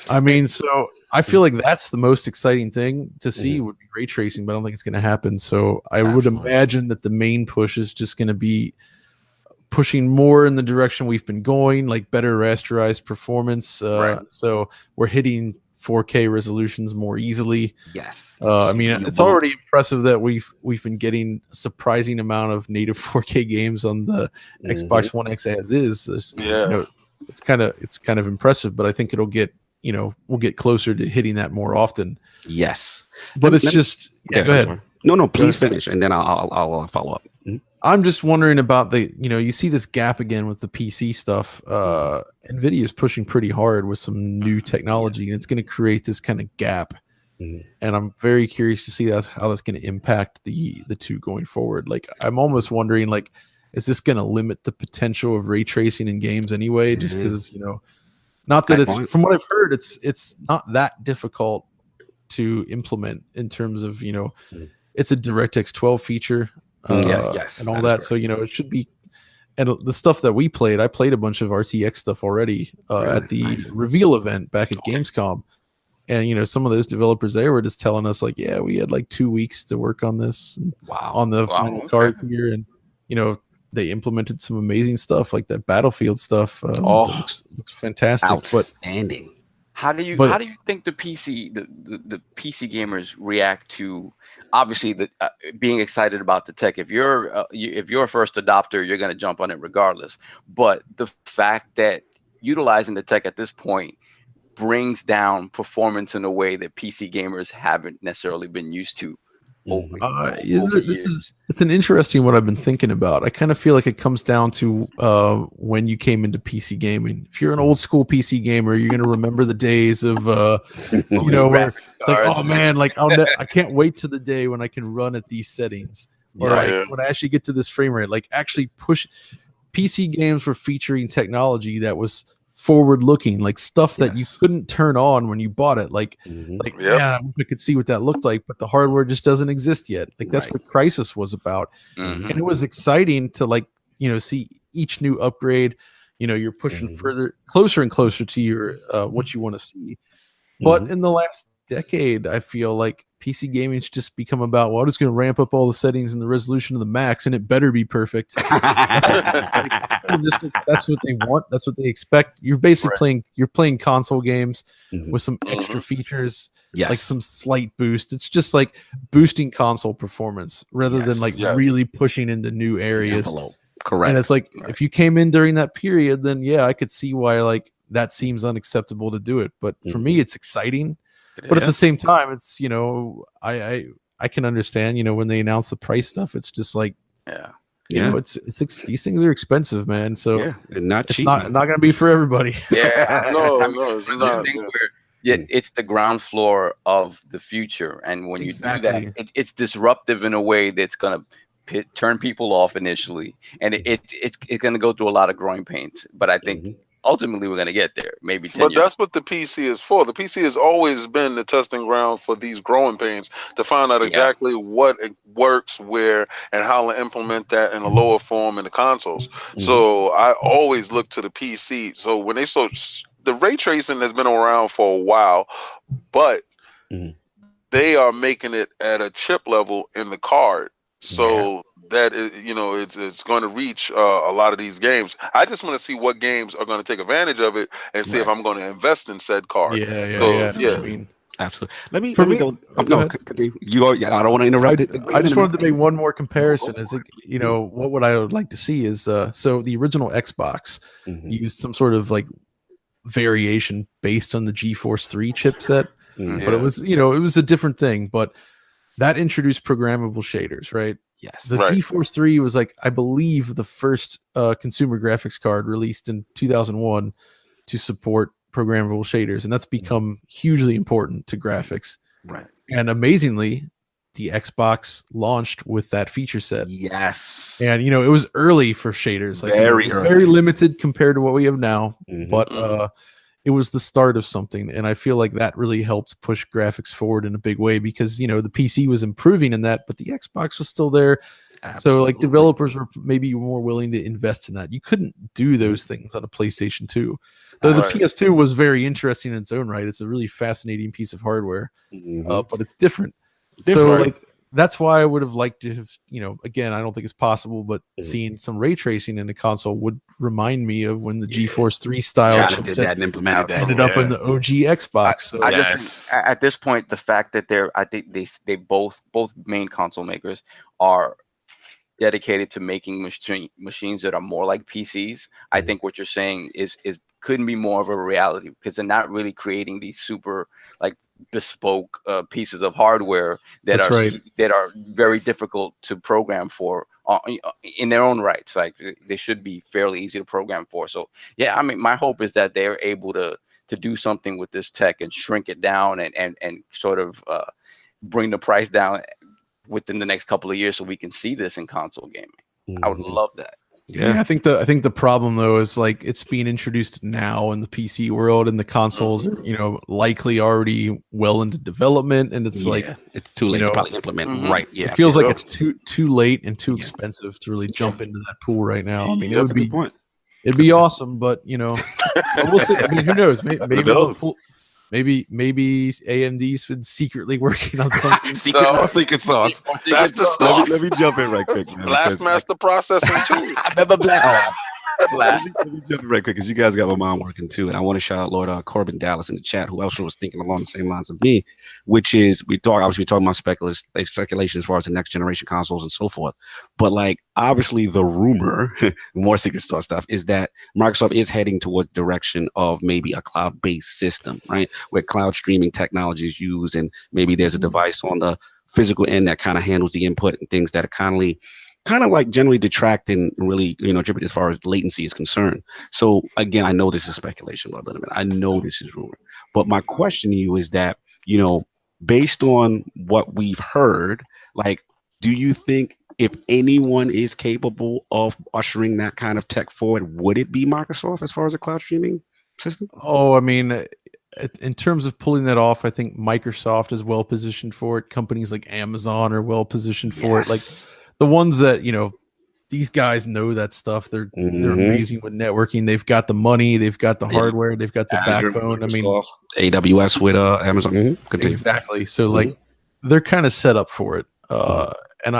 I mean, so I feel like that's the most exciting thing to see would be ray tracing, but I don't think it's going to happen. So I would imagine that the main push is just going to be pushing more in the direction we've been going, like better rasterized performance. So we're hitting 4K resolutions more easily. Yes. I mean, it's already impressive that we've been getting a surprising amount of native 4K games on the Xbox One X as is. It's kind of impressive, but I think it'll get we'll get closer to hitting that more often. Yes, but it's just go ahead. No, please finish, and then I'll follow up. I'm just wondering about the you see this gap again with the PC stuff. Nvidia is pushing pretty hard with some new technology, and it's going to create this kind of gap. And I'm very curious to see how that's going to impact the two going forward. Like, I'm almost wondering, like, is this going to limit the potential of ray tracing in games anyway? Just because not that it's from what I've heard, it's not that difficult to implement in terms of it's a DirectX 12 feature. And all that. So it should be, and the stuff that I played a bunch of RTX stuff already at the reveal event back at Gamescom, and some of those developers there were just telling us like, yeah, we had like 2 weeks to work on this on the final cards here, and they implemented some amazing stuff like that Battlefield stuff. Looks fantastic, outstanding. How do you think the PC gamers react to obviously being excited about the tech? If you're a first adopter, you're going to jump on it regardless. But the fact that utilizing the tech at this point brings down performance in a way that PC gamers haven't necessarily been used to. It's an interesting what I've been thinking about. I kind of feel like it comes down to when you came into PC gaming. If you're an old school PC gamer, you're gonna remember the days of where it's like, oh man, like I can't wait to the day when I can run at these settings, or when I actually get to this frame rate. Like, actually push. PC games were featuring technology that was forward looking, like stuff that you couldn't turn on when you bought it. I could see what that looked like, but the hardware just doesn't exist yet. Like, that's what Crysis was about. And it was exciting to see each new upgrade. You're pushing closer and closer to your what you want to see. But in the last decade, I feel like PC gaming's just become about, well, I'm just going to ramp up all the settings and the resolution to the max, and it better be perfect. That's what they want. That's what they expect. You're basically playing console games with some extra features, like some slight boost. It's just like boosting console performance rather than really pushing into new areas. Correct. And it's like, if you came in during that period, then I could see why that seems unacceptable to do it. But for me, it's exciting. But at the same time, it's I can understand when they announce the price stuff, it's just like it's these things are expensive, man. So not it's cheap, not going to be for everybody. No, it's not. It's the ground floor of the future, and when you do that, it's disruptive in a way that's going to turn people off initially, and it's going to go through a lot of growing pains. But I think. Ultimately, we're going to get there. Maybe 10 years. But that's what the PC is for. The PC has always been the testing ground for these growing pains to find out exactly what it works, where, and how to implement that in a lower form in the consoles. So I always look to the PC. So when the ray tracing has been around for a while, but they are making it at a chip level in the card. So that is, it's going to reach a lot of these games. I just want to see what games are going to take advantage of it and see if I'm going to invest in said card. Absolutely. Let me go. You I don't want to interrupt it. I just wanted to make one more comparison. Is what I would like to see is so the original Xbox used some sort of variation based on the GeForce 3 chipset, but it was it was a different thing. But that introduced programmable shaders, right? Yes. The GeForce 3 was I believe the first consumer graphics card released in 2001 to support programmable shaders, and that's become hugely important to graphics. Right. And amazingly, the Xbox launched with that feature set. Yes. And it was early for shaders. Very early. Very limited compared to what we have now. But it was the start of something, and I feel like that really helped push graphics forward in a big way because the PC was improving in that, but the Xbox was still there. Absolutely. So like developers were maybe more willing to invest in that. You couldn't do those things on a PlayStation 2. Though the PS2 was very interesting in its own right. It's a really fascinating piece of hardware, but it's different. So like that's why I would have liked to have, again, I don't think it's possible, but seeing some ray tracing in the console would remind me of when the GeForce 3 style did that and implemented that. Ended up in the OG Xbox. So I just, at this point, the fact that I think they both main console makers are dedicated to making machines that are more like PCs. I think what you're saying is couldn't be more of a reality because they're not really creating these super like bespoke pieces of hardware that are very difficult to program for in their own rights. Like they should be fairly easy to program for. So yeah, I mean, my hope is that they're able to do something with this tech and shrink it down and sort of bring the price down within the next couple of years so we can see this in console gaming. I would love that. Yeah, I think the problem though is like it's being introduced now in the PC world, and the consoles are likely already well into development, and it's like it's too late to probably implement right. Yeah, it feels like it's too late and too expensive to really jump into that pool right now. I mean, it'd be awesome, but we'll see. I mean, who knows? Maybe AMD's been secretly working on something. secret sauce. That's the stuff. Let me jump in right quick, man. Blastmaster processing too. I remember Blast. Let me jump in right quick because you guys got my mind working too, and I want to shout out Lord Corbin Dallas in the chat, who also was thinking along the same lines of me, which is we're talking about speculation as far as the next generation consoles and so forth. But like obviously the rumor, more secret sauce stuff, is that Microsoft is heading toward the direction of maybe a cloud-based system, right, where cloud streaming technology is used, and maybe there's a device on the physical end that kind of handles the input and things that are kind of like generally detract and really, attribute as far as latency is concerned. So again, I know this is speculation, Lord Linneman. I know this is rumor, but my question to you is that, based on what we've heard, like, do you think if anyone is capable of ushering that kind of tech forward, would it be Microsoft as far as a cloud streaming system? Oh, I mean, in terms of pulling that off, I think Microsoft is well positioned for it. Companies like Amazon are well positioned for it. Like the ones that, these guys know that stuff. They're amazing with networking. They've got the money. They've got the hardware. They've got the backbone. Microsoft, I mean, AWS with Amazon. Exactly. So like they're kind of set up for it. And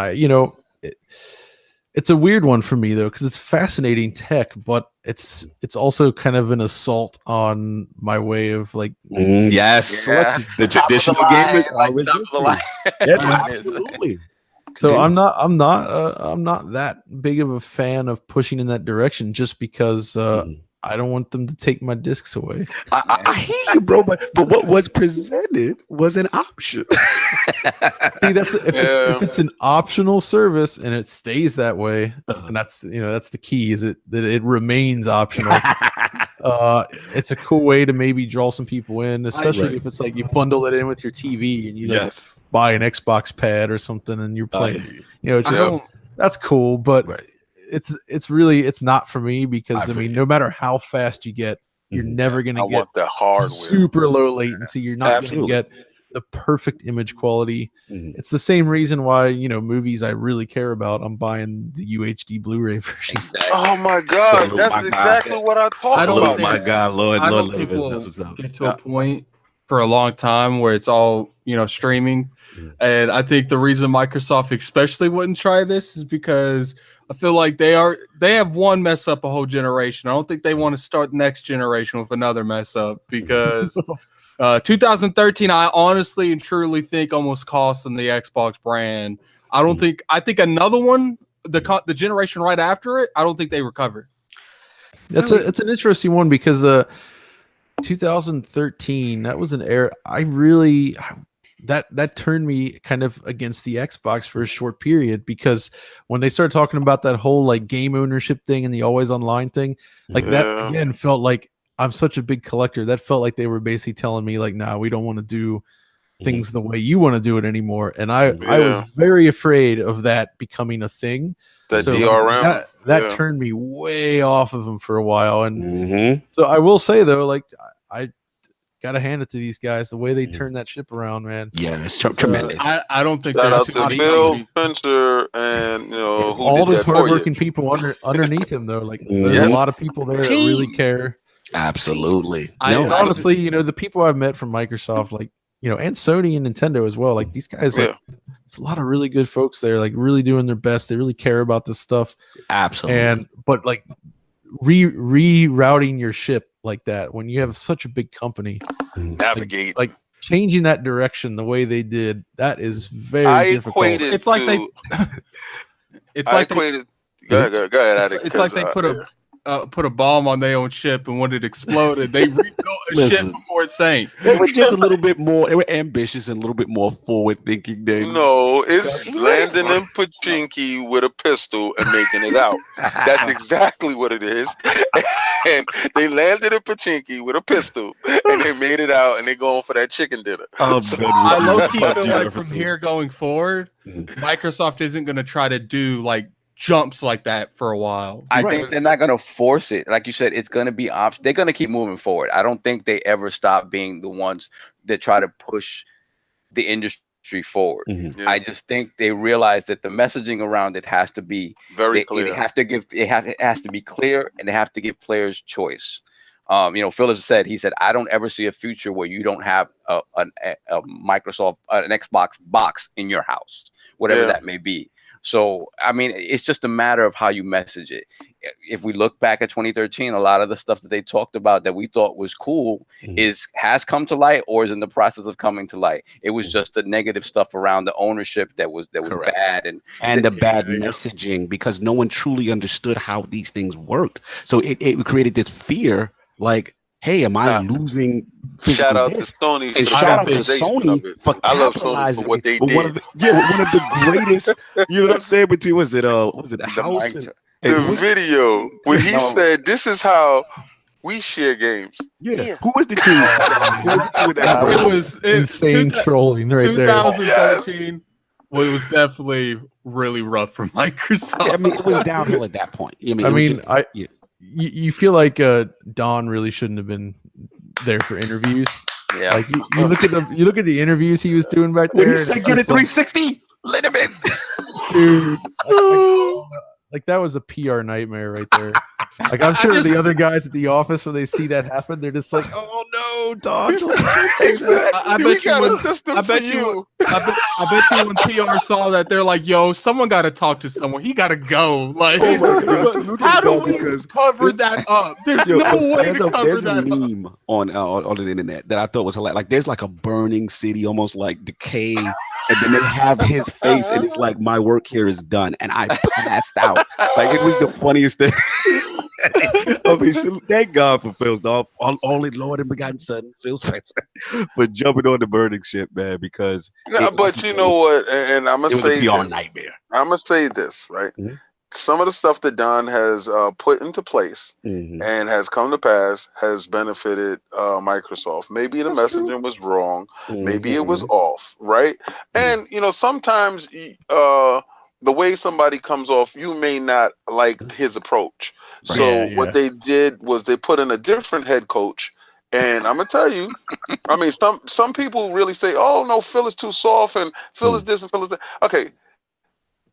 it's a weird one for me though, because it's fascinating tech, but it's also kind of an assault on my way of like the traditional gamers always absolutely. So I'm not that big of a fan of pushing in that direction just because I don't want them to take my discs away. I hear you, bro, but what was presented was an option. See, if it's an optional service and it stays that way, and that's the key, is that it remains optional. It's a cool way to maybe draw some people in, especially if it's like you bundle it in with your TV and you buy an Xbox pad or something and you're playing. That's cool, but it's not for me because I mean, no matter how fast you get, you're never going to get the hardware. Super low latency. You're not going to get the perfect image quality. It's the same reason why movies I really care about, I'm buying the UHD Blu-ray version. Oh my god, that's exactly what I talked about. Oh my god, Lord, people get to a point for a long time where it's all streaming, and I think the reason Microsoft especially wouldn't try this is because I feel like they have one mess up a whole generation. I don't think they want to start the next generation with another mess up because 2013, I honestly and truly think almost cost them the Xbox brand. I think another one, the generation right after it, I don't think they recovered. It's an interesting one because 2013, that was an era that turned me kind of against the Xbox for a short period, because when they started talking about that whole like game ownership thing and the always online thing, like that again felt like, I'm such a big collector. That felt like they were basically telling me like, nah, we don't want to do things the way you want to do it anymore. And I was very afraid of that becoming a thing. That DRM. That turned me way off of them for a while. And so I will say though, like I gotta hand it to these guys the way they turn that ship around, man. Yeah, it's tremendous. I don't think Shout out there's to too Phil many. Spencer and who all did those that for you. hardworking people underneath him, though. Like there's Yes. a lot of people there that really care. Absolutely. Honestly, you know, the people I've met from Microsoft, like, you know, and Sony and Nintendo as well. Like these guys, like, there's a lot of really good folks there, like really doing their best. They really care about this stuff. Absolutely. But like rerouting your ship like that when you have such a big company, navigate like changing that direction the way they did, that is very difficult. It's like they. It's like equated. Go ahead, Addict. It's like they put a bomb on their own ship, and when it exploded, they rebuilt a ship before it sank. They were just a little bit more. They were ambitious and a little bit more forward thinking. No, it's landing in Pachinki with a pistol and making it out. That's exactly what it is. And they landed in Pachinki with a pistol, and they made it out, and they going for that chicken dinner. I low-key feel like from here going forward, Microsoft isn't going to try to do like jumps like that for a while. I think they're not going to force it. Like you said, it's going to be option. They're going to keep moving forward. I don't think they ever stop being the ones that try to push the industry forward. I just think they realize that the messaging around it has to be very clear. It has to be clear, and they have to give players choice. You know, Phil has said, I don't ever see a future where you don't have a Microsoft, an Xbox box in your house, whatever that may be. So, I mean, it's just a matter of how you message it. If we look back at 2013, a lot of the stuff that they talked about that we thought was cool has come to light or is in the process of coming to light. It was just the negative stuff around the ownership that was bad and the bad messaging, because no one truly understood how these things worked. So it created this fear, like, hey, am I losing? Shout out to Sony. And shout out to Sony for I love Sony for what they did. One of the greatest. You know what I'm saying? Between was it a house? The video when he said, "This is how we share games." Yeah. Who was the two? It was insane trolling right there. 2013. Well, it was definitely really rough for Microsoft. I mean, it was downhill at that point. You feel like Don really shouldn't have been there for interviews. Yeah, like you look at the interviews he was doing back there. He said, "Get a 360, let him in." Dude, like that was a PR nightmare right there. Like I'm sure the other guys at the office, when they see that happen, they're just like, "Oh no, Don!" I bet you when PR saw that, they're like, "Yo, someone got to talk to someone. He got to go." Like, how do we cover that up? There's no way to cover that up. There's a meme on the internet that I thought was hilarious. Like, there's like a burning city, almost like decay, and then they have his face, and it's like, "My work here is done," and I passed out. Like, it was the funniest thing. I mean, thank God for Phil's dog, only Lord and begotten Son, Phil Spencer, for jumping on the burning ship, man. Because but you know what, and I'm gonna say this. Nightmare. I'm gonna say this, right? Some of the stuff that Don has put into place and has come to pass has benefited Microsoft. Maybe the messaging was wrong, maybe it was off, right? And you know, sometimes the way somebody comes off, you may not like his approach. So what they did was they put in a different head coach. And I'm gonna tell you, I mean, some people really say, "Oh no, Phil is too soft, and Phil is this and Phil is that." Okay,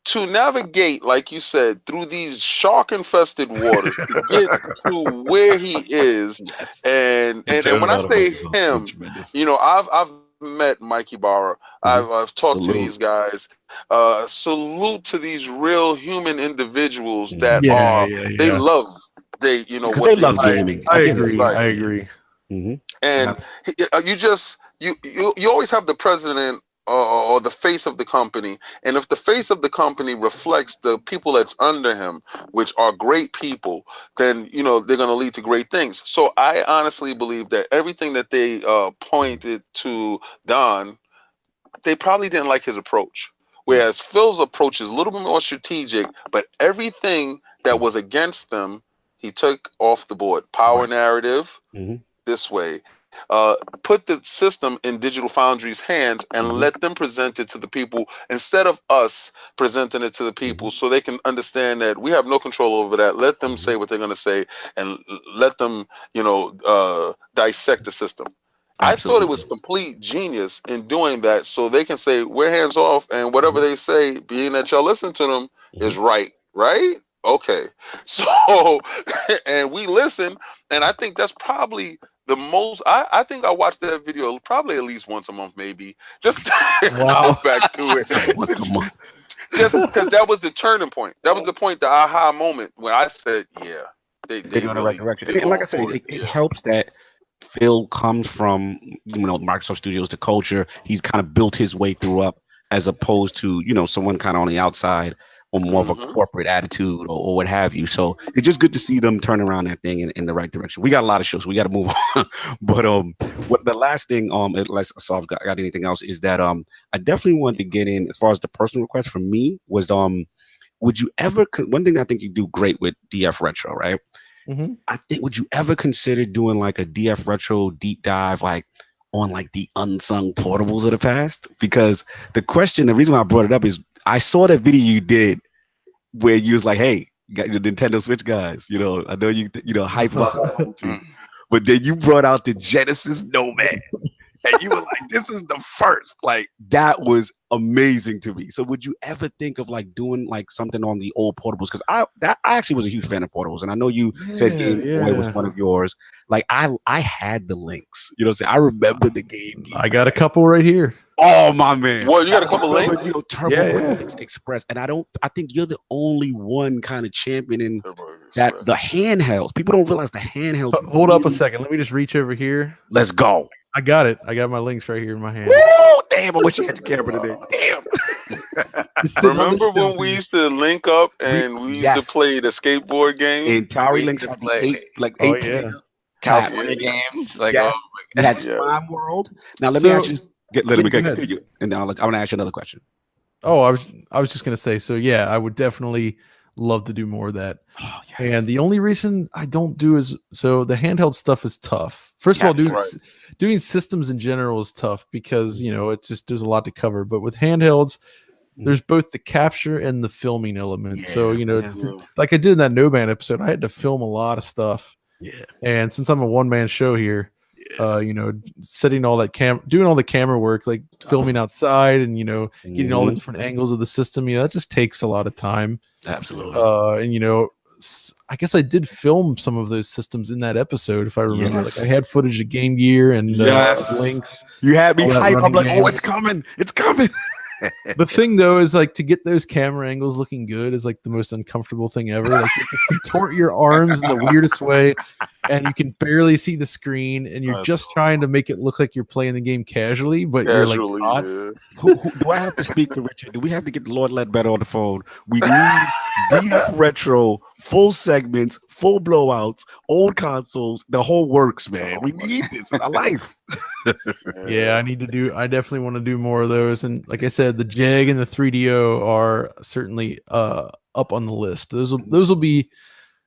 to navigate, like you said, through these shark-infested waters to get to where he is, and when I say him, you know, I've met Mikey Barra. I've talked to these guys. Salute to these real human individuals that they love. You know what they love gaming. I agree. And you always have the president or the face of the company, and if the face of the company reflects the people that's under him, which are great people, then you know they're going to lead to great things. So I honestly believe that everything that they pointed to Don, they probably didn't like his approach. Whereas Phil's approach is a little bit more strategic, but everything that was against them, he took off the board. Power narrative this way, put the system in Digital Foundry's hands and let them present it to the people instead of us presenting it to the people, so they can understand that we have no control over that. Let them say what they're going to say and let them, dissect the system. Absolutely. I thought it was complete genius in doing that, so they can say we're hands off, and whatever they say, being that y'all listen to them, is right? Okay. So, and we listen, and I think that's probably the most. I think I watched that video probably at least once a month, maybe, just to go back to it. Once a month. Just because that was the turning point. That was the point, the aha moment when I said, "Yeah, they go in the right direction." And like I said, it helps that Phil comes from Microsoft Studios, the culture. He's kind of built his way through up, as opposed to someone kind of on the outside, or more of a corporate attitude or what have you. So it's just good to see them turn around that thing in the right direction. We got a lot of shows. We got to move on. But what the last thing, unless I've got anything else, is that I definitely wanted to get in as far as the personal request from me was would you ever, one thing I think you do great with DF Retro, right? I think, would you ever consider doing like a DF Retro deep dive, like on like the unsung portables of the past? Because the reason why I brought it up is I saw that video you did where you was like, hey, you got your Nintendo Switch guys, I know you hype up, but then you brought out the Genesis Nomad and you were like, this is the first. Like, that was amazing to me. So would you ever think of like doing like something on the old portables? Because I actually was a huge fan of portables, and I know you said Game Boy was one of yours. Like I had the links, I remember the game. I got a couple right here. Oh my man! Well, you got a couple links, Turbo Express, and I think you're the only one kind of championing that the handhelds. People don't realize the handhelds. Hold up a second. Let me just reach over here. Let's go. I got it. I got my links right here in my hand. Woo! Damn, I wish you had the camera today. Damn. Remember when we used to link up and we used to play the skateboard game? And Towery links had eight California games. Like, we had Slime World. Now let me actually let me continue, and then I want to ask you another question. Oh, I was just gonna say. So yeah, I would definitely love to do more of that. Oh, yes. And the only reason I don't do is the handheld stuff is tough. First of all, doing systems in general is tough because it just there's a lot to cover. But with handhelds, there's both the capture and the filming element. So like I did in that No Band episode, I had to film a lot of stuff. Yeah. And since I'm a one-man show here, setting all that doing all the camera work, like filming outside and getting all the different angles of the system, that just takes a lot of time. Absolutely. And I guess I did film some of those systems in that episode, if I remember. Like I had footage of Game Gear and links. You had me hype. I'm like, oh, it's coming. It's coming. The thing though is like to get those camera angles looking good is like the most uncomfortable thing ever. Like you have to contort your arms in the weirdest way, and you can barely see the screen, and you're just trying to make it look like you're playing the game casually, but you're like not. Who do I have to speak to, Richard? Do we have to get the Lord Ledbetter on the phone? We need DF Retro, full segments, full blowouts, old consoles, the whole works, man. We need this in our life. Yeah, I definitely want to do more of those. And like I said, the Jag and the 3DO are certainly up on the list. Those will be,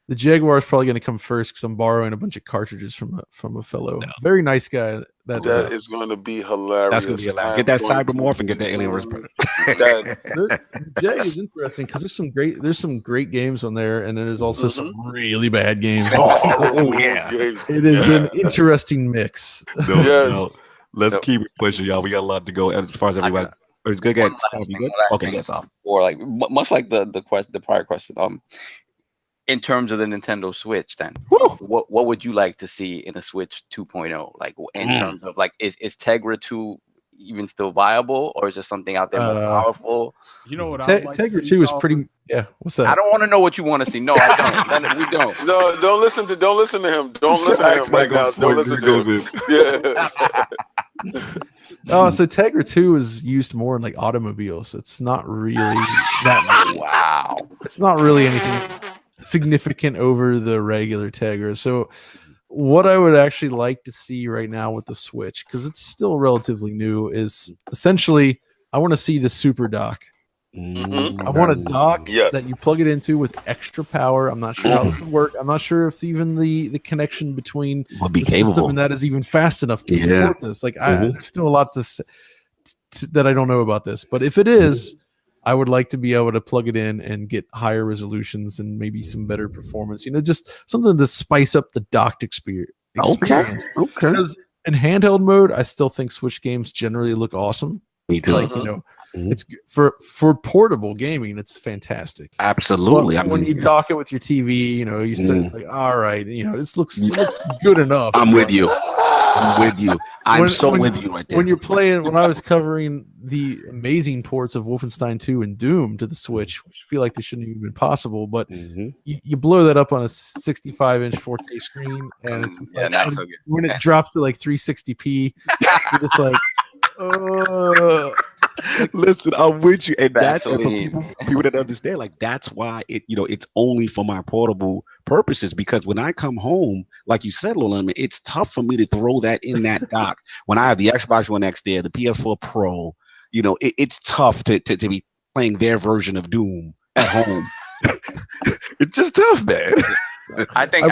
the Jaguar is probably going to come first because I'm borrowing a bunch of cartridges from a fellow very nice guy. That is going to be hilarious. That's going to be hilarious. Get that Cybermorph and get that Alien vs. Predator. Jag is interesting because there's some great games on there, and there's also some really bad games. Oh yeah, it is an interesting mix. No. Let's keep it pushing, y'all. We got a lot to go as far as everybody. It's good. Okay, that's off. Or like much like the prior question. In terms of the Nintendo Switch, then what would you like to see in a Switch 2.0? Like in terms of like, is Tegra 2 even still viable, or is there something out there more powerful? You know what? Tegra 2 is pretty. Yeah, what's that? I don't want to know what you want to see. No, I don't. We don't. No, don't listen to him. Don't listen to him right now. Don't listen to him. Yeah. Oh, so Tegra 2 is used more in like automobiles. It's not really that. Wow. It's not really anything significant over the regular Tegra. So what I would actually like to see right now with the Switch, because it's still relatively new, is essentially I want to see the Super Dock Mhm. I want a dock Yes. that you plug it into with extra power. I'm not sure how this would work. I'm not sure if even the connection between Would be the system capable. and that is even fast enough to Yeah. support this. Like, there's still a lot that I don't know about this. But if it is, I would like to be able to plug it in and get higher resolutions and maybe some better performance. You know, just something to spice up the docked experience. Okay. Because in handheld mode, I still think Switch games generally look awesome. Me too. Like, you know, it's for portable gaming, it's fantastic. Absolutely. But when you dock it with your TV, you know, you start it's like, all right, you know, this looks good enough. I'm with you. I'm with you. I'm with you right there. When you're playing, when I was covering the amazing ports of Wolfenstein 2 and Doom to the Switch, which I feel like they shouldn't even been possible, but you blow that up on a 65-inch 4K screen, and it's like, when it drops to like 360p, you're just like, listen, I'm with you, and that's for people that understand. Like, that's why it's only for my portable purposes. Because when I come home, like you said, Lord Linneman, it's tough for me to throw that in that dock. When I have the Xbox One X there, the PS4 Pro, it's tough to be playing their version of Doom at home. It's just tough, man. I think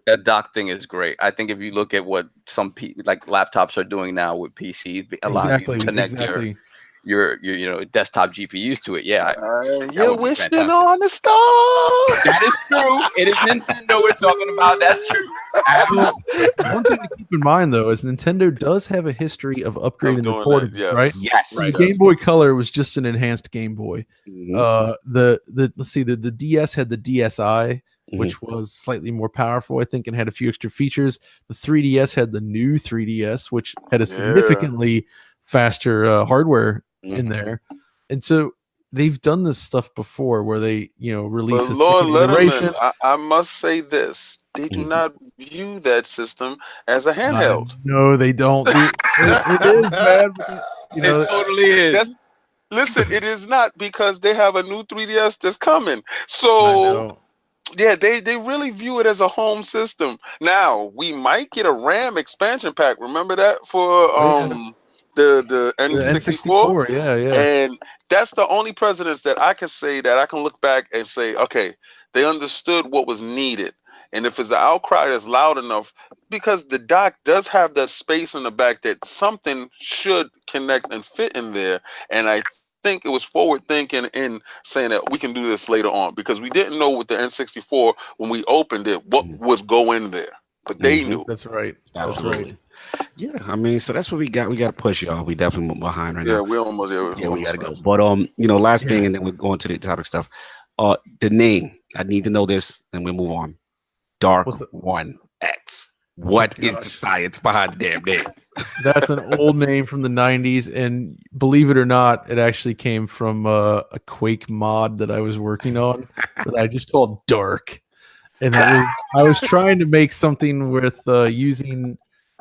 that dock thing is great. I think if you look at what some like laptops are doing now with PCs, allowing you to connect your desktop GPUs to it. Yeah, you're wishing on a star. That is true. It is Nintendo we're talking about. That's true. One thing to keep in mind, though, is Nintendo does have a history of upgrading the portables, right? Yes. The Game Boy Color was just an enhanced Game Boy. The DS had the DSi, which was slightly more powerful, I think, and had a few extra features. The 3DS had the new 3DS, which had a significantly faster hardware in there. And so they've done this stuff before where they, release a Lord Linneman, I must say this. They do not view that system as a handheld. No, they don't. It is, man. It totally is. Listen, it is not, because they have a new 3DS that's coming. So yeah, they really view it as a home system. Now, we might get a RAM expansion pack. Remember that for the N64? Yeah. And that's the only precedence that I can say that I can look back and say, okay, they understood what was needed. And if it's an outcry that's loud enough, because the dock does have that space in the back that something should connect and fit in there. And I think it was forward thinking in saying that we can do this later on, because we didn't know with the N64 when we opened it what would go in there, but they knew. That's right. Absolutely. Yeah, I mean, so that's what we got. We got to push, y'all. We definitely behind right now. Yeah, we're almost there. Yeah, we got to go. But last thing, and then we're going to the topic stuff. The name. I need to know this, and we move on. Dark 1X. What is the science behind the damn name? That's an old name from the 90s, and believe it or not, it actually came from a Quake mod that I was working on that I just called Dark. And I was trying to make something with using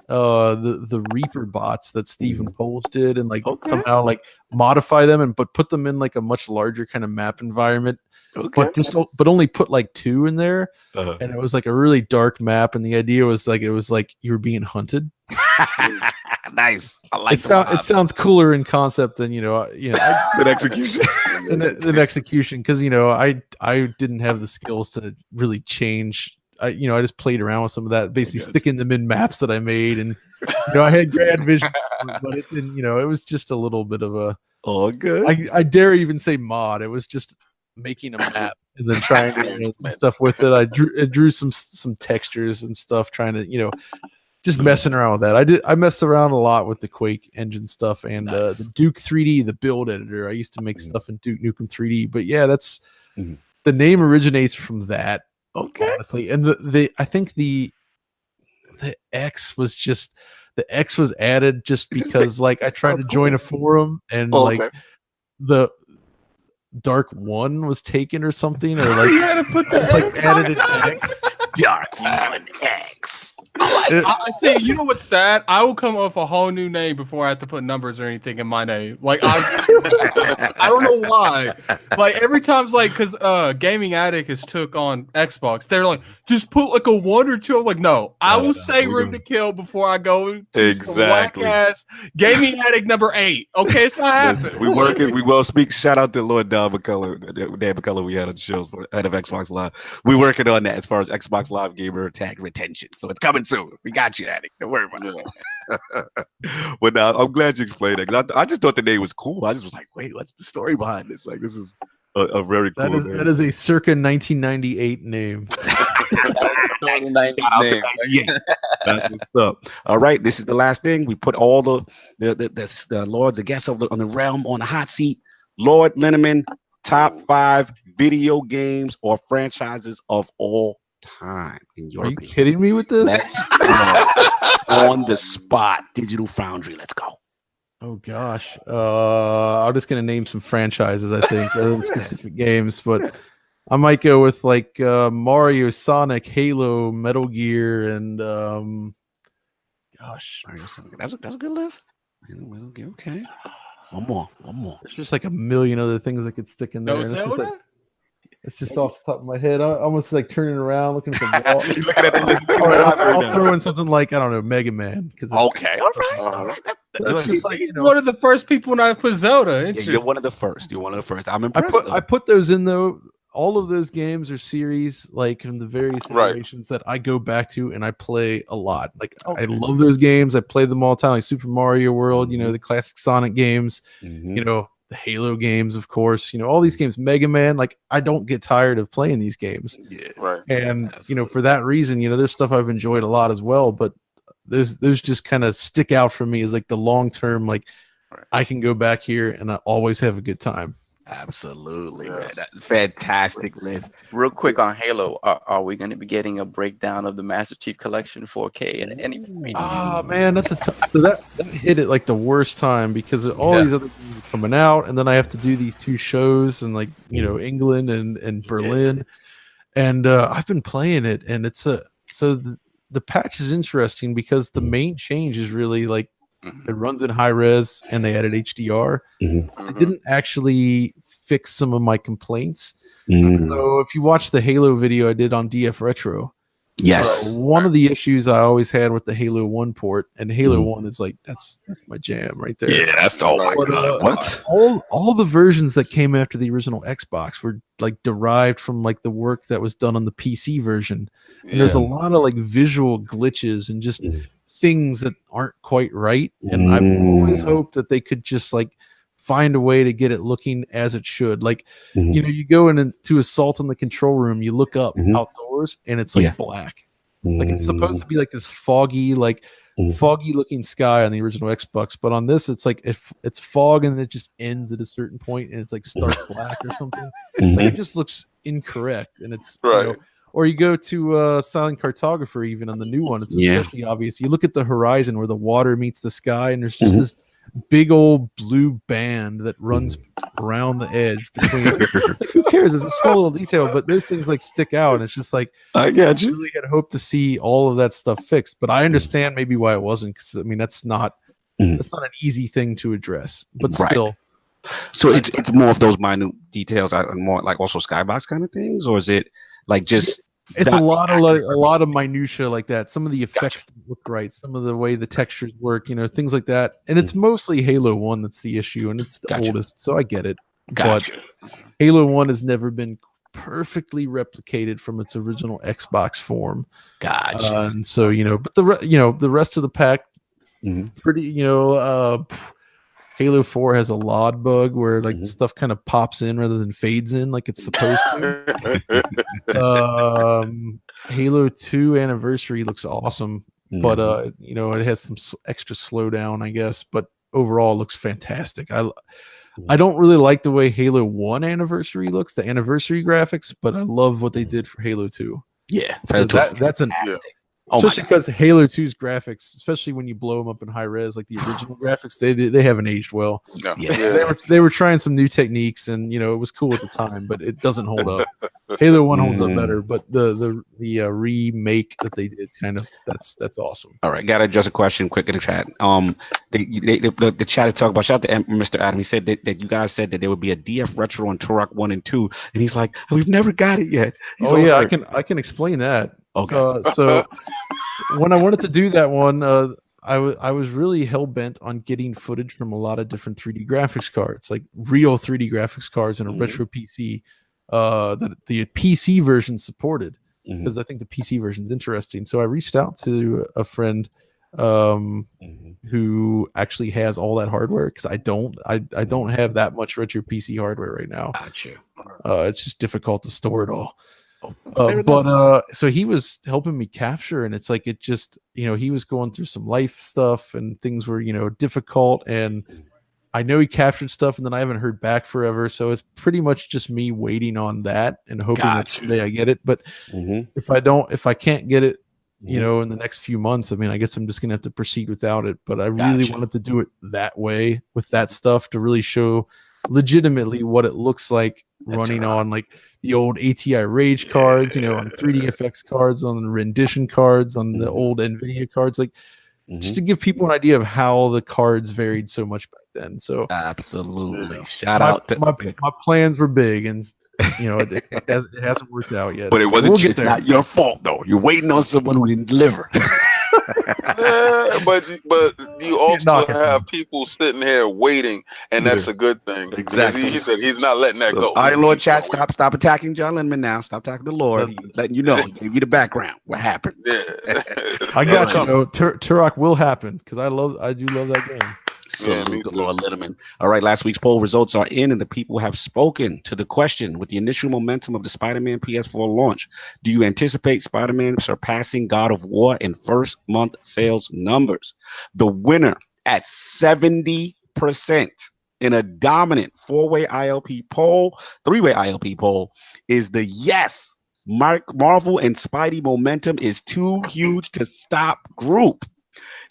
the Reaper bots that Stephen Poles did, and somehow modify them but put them in like a much larger kind of map environment. But only put like 2 in there, and it was like a really dark map, and the idea was you were being hunted. Nice. I like it sounds cooler in concept than an execution. An execution, because I didn't have the skills to really change. I just played around with some of that, basically sticking them in maps that I made, and I had grand vision, but it didn't. It was just a little bit of a I dare even say mod. It was just making a map and then trying to stuff with it. I drew some textures and stuff, trying to just messing around with that. I messed around a lot with the Quake engine stuff and the Duke 3D, the build editor. I used to make stuff in Duke Nukem 3D, but yeah, that's the name originates from that. Okay, honestly, and I think the X was added just because I tried to join a forum and the Dark 1 was taken or something, or you had to put the added an X. Dark 1X. X. I see. You know what's sad? I will come up with a whole new name before I have to put numbers or anything in my name. Like I don't know why. Like every time, like because Gaming Addict has took on Xbox, they're like, just put like a 1 or 2. I'm like, no, I will say Room to Kill before I go to some whack ass Gaming Addict number 8. Okay, it's not happening. We working. We will speak. Shout out to Lord Dan McCullough. Dan McCullough we had on the shows out of Xbox Live. We're working on that as far as Xbox Live gamer tag retention. So it's coming soon. We got you, Addict. Don't worry about it. But I'm glad you explained that. I just thought the name was cool. I just was like, wait, what's the story behind this? Like, this is a very cool name. That is a circa 1998 name. That's what's up. All right, this is the last thing. We put all the lords, the guests on the realm on the hot seat. Lord Linneman, top 5 video games or franchises of all time. In your opinion. Kidding me with this? On the spot, Digital Foundry. Let's go. Oh gosh, I'm just gonna name some franchises. I think rather than specific games, but I might go with like Mario, Sonic, Halo, Metal Gear, and gosh, that's a good list. Okay, one more. There's just like a million other things I could stick in there. It's just off the top of my head. I almost like turning around, looking at the wall. Looking at the list. I'll throw in something like, I don't know, Mega Man. Okay, all right. That's just like, one of the first people when I put Zelda. Yeah, you're one of the first. I'm impressed. I put those in though. All of those games are series like in the various iterations that I go back to and I play a lot. Like I love those games. I play them all the time. Like Super Mario World, the classic Sonic games, the Halo games, of course, all these games, Mega Man, like I don't get tired of playing these games. Yeah. Right. And, for that reason, there's stuff I've enjoyed a lot as well, but those just kind of stick out for me as like the long-term, like I can go back here and I always have a good time. Absolutely, man. Fantastic list. Real quick on Halo, are we going to be getting a breakdown of the Master Chief Collection 4K at any point? Oh man, that's so that hit it like the worst time because all these other games are coming out, and then I have to do these 2 shows in like England and Berlin, and I've been playing it, and it's the patch is interesting because the main change is really like. It runs in high res and they added HDR. It didn't actually fix some of my complaints. So if you watch the Halo video I did on DF Retro, yes, one of the issues I always had with the Halo 1 port, and Halo 1 is like that's my jam right there. Yeah, that's my god. What? All the versions that came after the original Xbox were like derived from like the work that was done on the PC version. And there's a lot of like visual glitches and just things that aren't quite right, and I've always hoped that they could just like find a way to get it looking as it should. Like you go into Assault on the control room, you look up outdoors and it's like black, like it's supposed to be like this foggy looking sky on the original Xbox, but on this it's like it's fog and it just ends at a certain point and it's like stark black or something. Like, it just looks incorrect, and it's or you go to Silent Cartographer, even on the new one, it's especially obvious. You look at the horizon where the water meets the sky, and there's just this big old blue band that runs around the edge. Like, who cares? It's a small little detail, but those things like stick out, and it's just like I got you. Really had hoped to see all of that stuff fixed, but I understand maybe why it wasn't. Because I mean, that's not an easy thing to address, but still. So it's more of those minute details, more like also skybox kind of things, or is it? Like just it's a lot of minutia like that. Some of the effects look right, some of the way the textures work, things like that. And it's mostly Halo 1 that's the issue, and it's the oldest, so I get it. But Halo 1 has never been perfectly replicated from its original Xbox form. And so but the rest of the pack, pretty Halo 4 has a LOD bug where like stuff kind of pops in rather than fades in like it's supposed to. Halo 2 Anniversary looks awesome, but it has some extra slowdown, I guess. But overall, it looks fantastic. I don't really like the way Halo 1 Anniversary looks, the anniversary graphics, but I love what they did for Halo 2. Yeah, that's an especially because Halo 2's graphics, especially when you blow them up in high res, like the original graphics, they haven't aged well. They were trying some new techniques, and it was cool at the time, but it doesn't hold up. Halo 1 holds up better, but the remake that they did that's awesome. All right, gotta address a question quick in the chat. The chat is talking about, shout out to Mr. Adam. He said that you guys said that there would be a DF Retro on Turok 1 and 2, and he's like, we've never got it yet. I can explain that. Okay. So when I wanted to do that one, I was really hell bent on getting footage from a lot of different 3D graphics cards, like real 3D graphics cards and a retro PC that the PC version supported, because I think the PC version is interesting. So I reached out to a friend who actually has all that hardware, because I don't have that much retro PC hardware right now. Gotcha. It's just difficult to store it all. So he was helping me capture, and it's like, it just, he was going through some life stuff and things were, difficult, and I know he captured stuff, and then I haven't heard back forever. So it's pretty much just me waiting on that and hoping that someday I get it. But if I can't get it, in the next few months, I mean, I guess I'm just gonna have to proceed without it. But I really wanted to do it that way with that stuff to really show legitimately what it looks like running on like the old ATI Rage cards, on 3DFX cards, on the rendition cards, on the old NVIDIA cards, like just to give people an idea of how the cards varied so much back then. So absolutely, shout out to my plans were big, and it hasn't worked out yet. But it wasn't just not your fault though. You're waiting on someone who didn't deliver. But you also have people sitting here waiting, and that's a good thing. Exactly. He said he's not letting that go. All right, Lord Chat, stop attacking John Linneman now. Stop talking to Lord. He's letting you know. He gave you the background. What happened? Yeah. I got you. Turok will happen, because I do love that game. Salute the Lord Linneman. All right, last week's poll results are in, and the people have spoken to the question: with the initial momentum of the Spider-Man PS4 launch, do you anticipate Spider-Man surpassing God of War in first month sales numbers? The winner at 70% in a dominant three-way ILP poll is the yes. Marvel and Spidey momentum is too huge to stop group.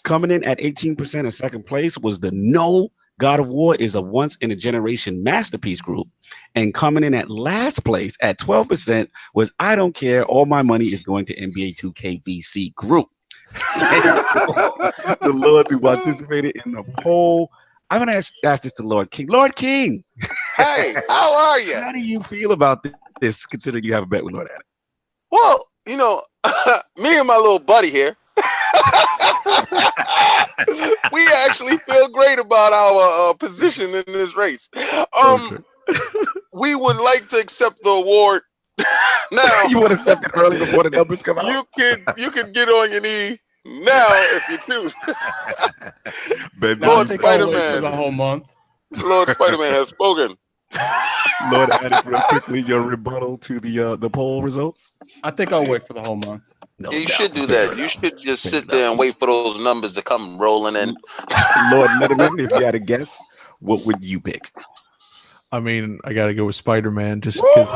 Coming in at 18% in second place was the no, God of War is a once-in-a-generation masterpiece group. And coming in at last place at 12% was I don't care, all my money is going to NBA 2K VC group. The Lords who participated in the poll. I'm going to ask this to Lord King. Lord King! Hey, how are you? How do you feel about this, considering you have a bet with Lord Addict? Well, me and my little buddy here, we actually feel great about our position in this race. We would like to accept the award now. You want to accept it early before the numbers come out? You can get on your knee now if you choose. Lord Spider-Man for the whole month. Lord Spider-Man has spoken. Lord Addict, real quickly, your rebuttal to the poll results. I think I'll wait for the whole month. No, you should do that. You should just sit there and wait for those numbers to come rolling in. Lord Linneman, if you had a guess, what would you pick? I mean, I gotta go with Spider-Man, just because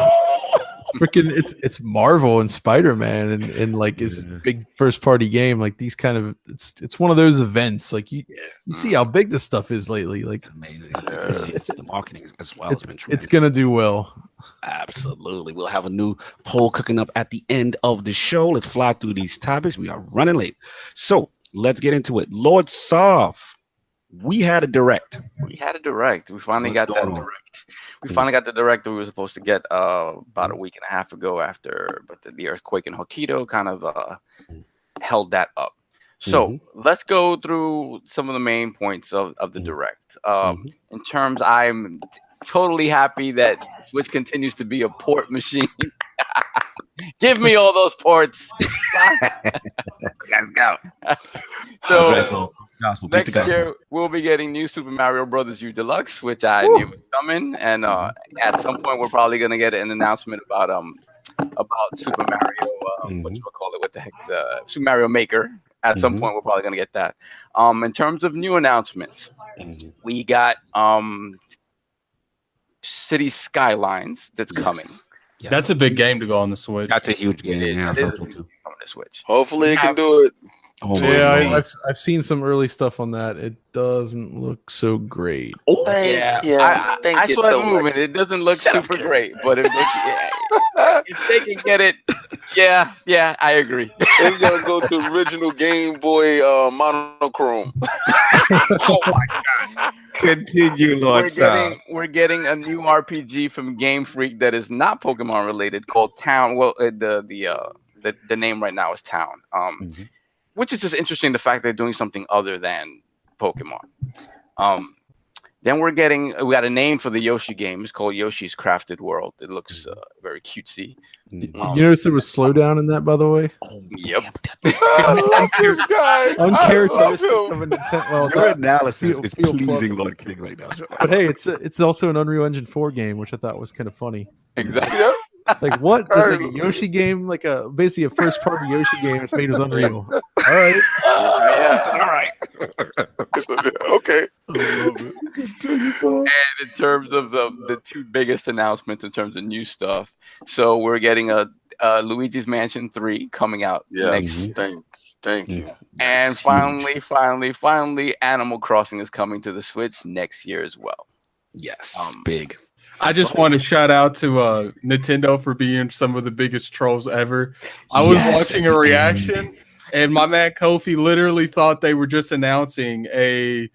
freaking it's Marvel and Spider-Man, and like it's a big first party game. Like these kind of it's one of those events. Like you see how big this stuff is lately. Like it's amazing. It's the marketing as well. It's gonna do well. Absolutely. We'll have a new poll cooking up at the end of the show. Let's fly through these topics. We are running late, so let's get into it. Lord Sov, we had a direct. We finally got that direct. We finally got the direct that we were supposed to get about a week and a half ago, but the earthquake in Hokkaido kind of held that up. So let's go through some of the main points of the direct. In terms, I'm totally happy that Switch continues to be a port machine. Give me all those ports. Let's go. So next year we'll be getting new Super Mario Brothers U Deluxe, which I knew was coming, and at some point we're probably gonna get an announcement about Super Mario, the Super Mario Maker. At some point we're probably gonna get that. In terms of new announcements, we got City Skylines that's coming. Yes. That's a big game to go on the Switch. That's a huge game. Yeah, on the Switch. Hopefully it can do it. Oh, yeah, I've seen some early stuff on that. It doesn't look so great. Oh, I saw it moving. It doesn't look super great, but it looks, if they can get it, yeah, I agree. It's gonna go to original Game Boy monochrome. oh my God! Continue, Lord. We're getting a new RPG from Game Freak that is not Pokemon related called Town. Well, the name right now is Town. Which is just interesting. The fact they're doing something other than Pokemon. Then we got a name for the Yoshi game. It's called Yoshi's Crafted World. It looks very cutesy. You notice there was slowdown in that, by the way? Yep. I love this guy. Uncharacteristic of a Nintendo. Well, your analysis is pleasing Lord King right now. But hey, it's also an Unreal Engine 4 game, which I thought was kind of funny. Exactly. Yep. Like what? There's like a Yoshi game, like basically a first party Yoshi game. It's made with Unreal. All right. All right. Okay. And in terms of the two biggest announcements in terms of new stuff, so we're getting a Luigi's Mansion 3 coming out next. Thank you. And finally, Animal Crossing is coming to the Switch next year as well. Yes, big. I just want to shout out to Nintendo for being some of the biggest trolls ever. I was watching a reaction, and my man Kofi literally thought they were just announcing him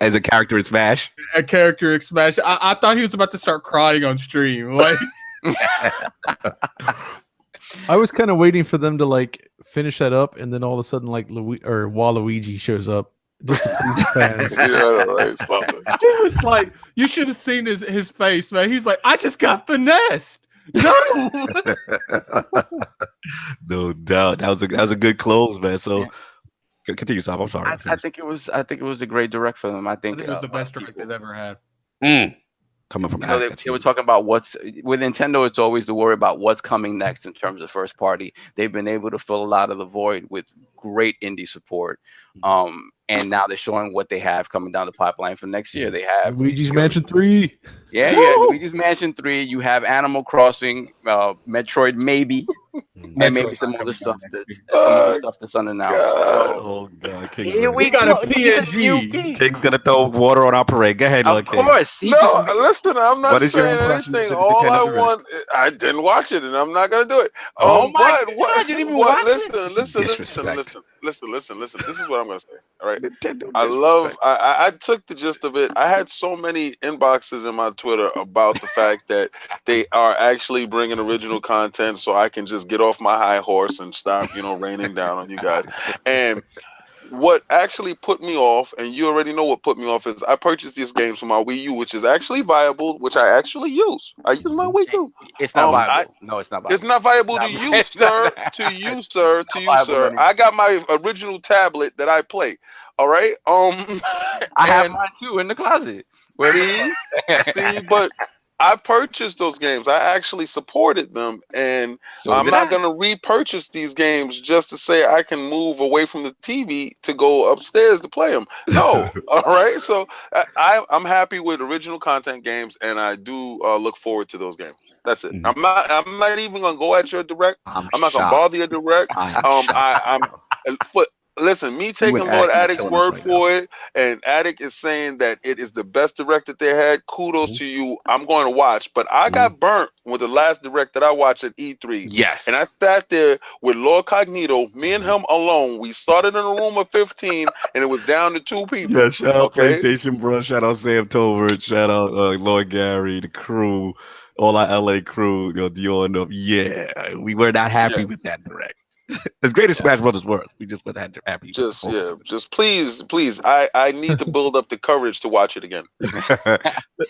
as a character in Smash. A character in Smash. I thought he was about to start crying on stream. Like, I was kind of waiting for them to like finish that up, and then all of a sudden, like Waluigi shows up. Just to please the fans. He was like, you should have seen his face, man. He's like, I just got finessed. No, no doubt. That was a good close, man. So continue, Sam. I'm sorry. I think it was a great direct for them. I think it was the best direct they've ever had. Coming from they were talking about what's with Nintendo. It's always the worry about what's coming next in terms of first party. They've been able to fill a lot of the void with great indie support. And now they're showing what they have coming down the pipeline for next year. They have Luigi's Mansion 3. Yeah, Luigi's Mansion 3. You have Animal Crossing, Metroid, maybe, and maybe some other stuff that's unannounced. Oh God, we got a PNG. King's gonna throw water on our parade. Go ahead, of course. No, listen, I'm not saying anything. All I want, I didn't watch it, and I'm not gonna do it. Oh my God, you didn't even watch it? Listen. This is what I'm gonna say. All right. I took the gist of it. I had so many inboxes in my Twitter about the fact that they are actually bringing original content, so I can just get off my high horse and stop, raining down on you guys. And what actually put me off, and you already know what put me off, is I purchased these games for my Wii U, which is actually viable, which I actually use. I use my Wii U. It's not viable. No, it's not viable. It's not viable to you, sir. To you, sir. To you, sir. I got my original tablet that I play. All right. I have mine too in the closet. See, but I purchased those games. I actually supported them, and I'm not going to repurchase these games just to say I can move away from the TV to go upstairs to play them. No, all right. So I'm happy with original content games, and I do look forward to those games. That's it. I'm not even going to go at your direct. I'm not going to bother your direct. Listen, me taking Lord Addict's word for it, and Addict is saying that it is the best direct that they had. Kudos to you. I'm going to watch, but I got burnt with the last direct that I watched at E3. Yes, and I sat there with LordCognito, me and him alone. We started in a room of 15, and it was down to 2 people. Yeah, shout out PlayStation Bro, shout out Sam Tolbert, shout out Lord Gary, the crew, all our LA crew. Dior, yeah, we were not happy with that direct. As great as Smash Brothers were, we just wasn't happy. Just please. I need to build up the courage to watch it again.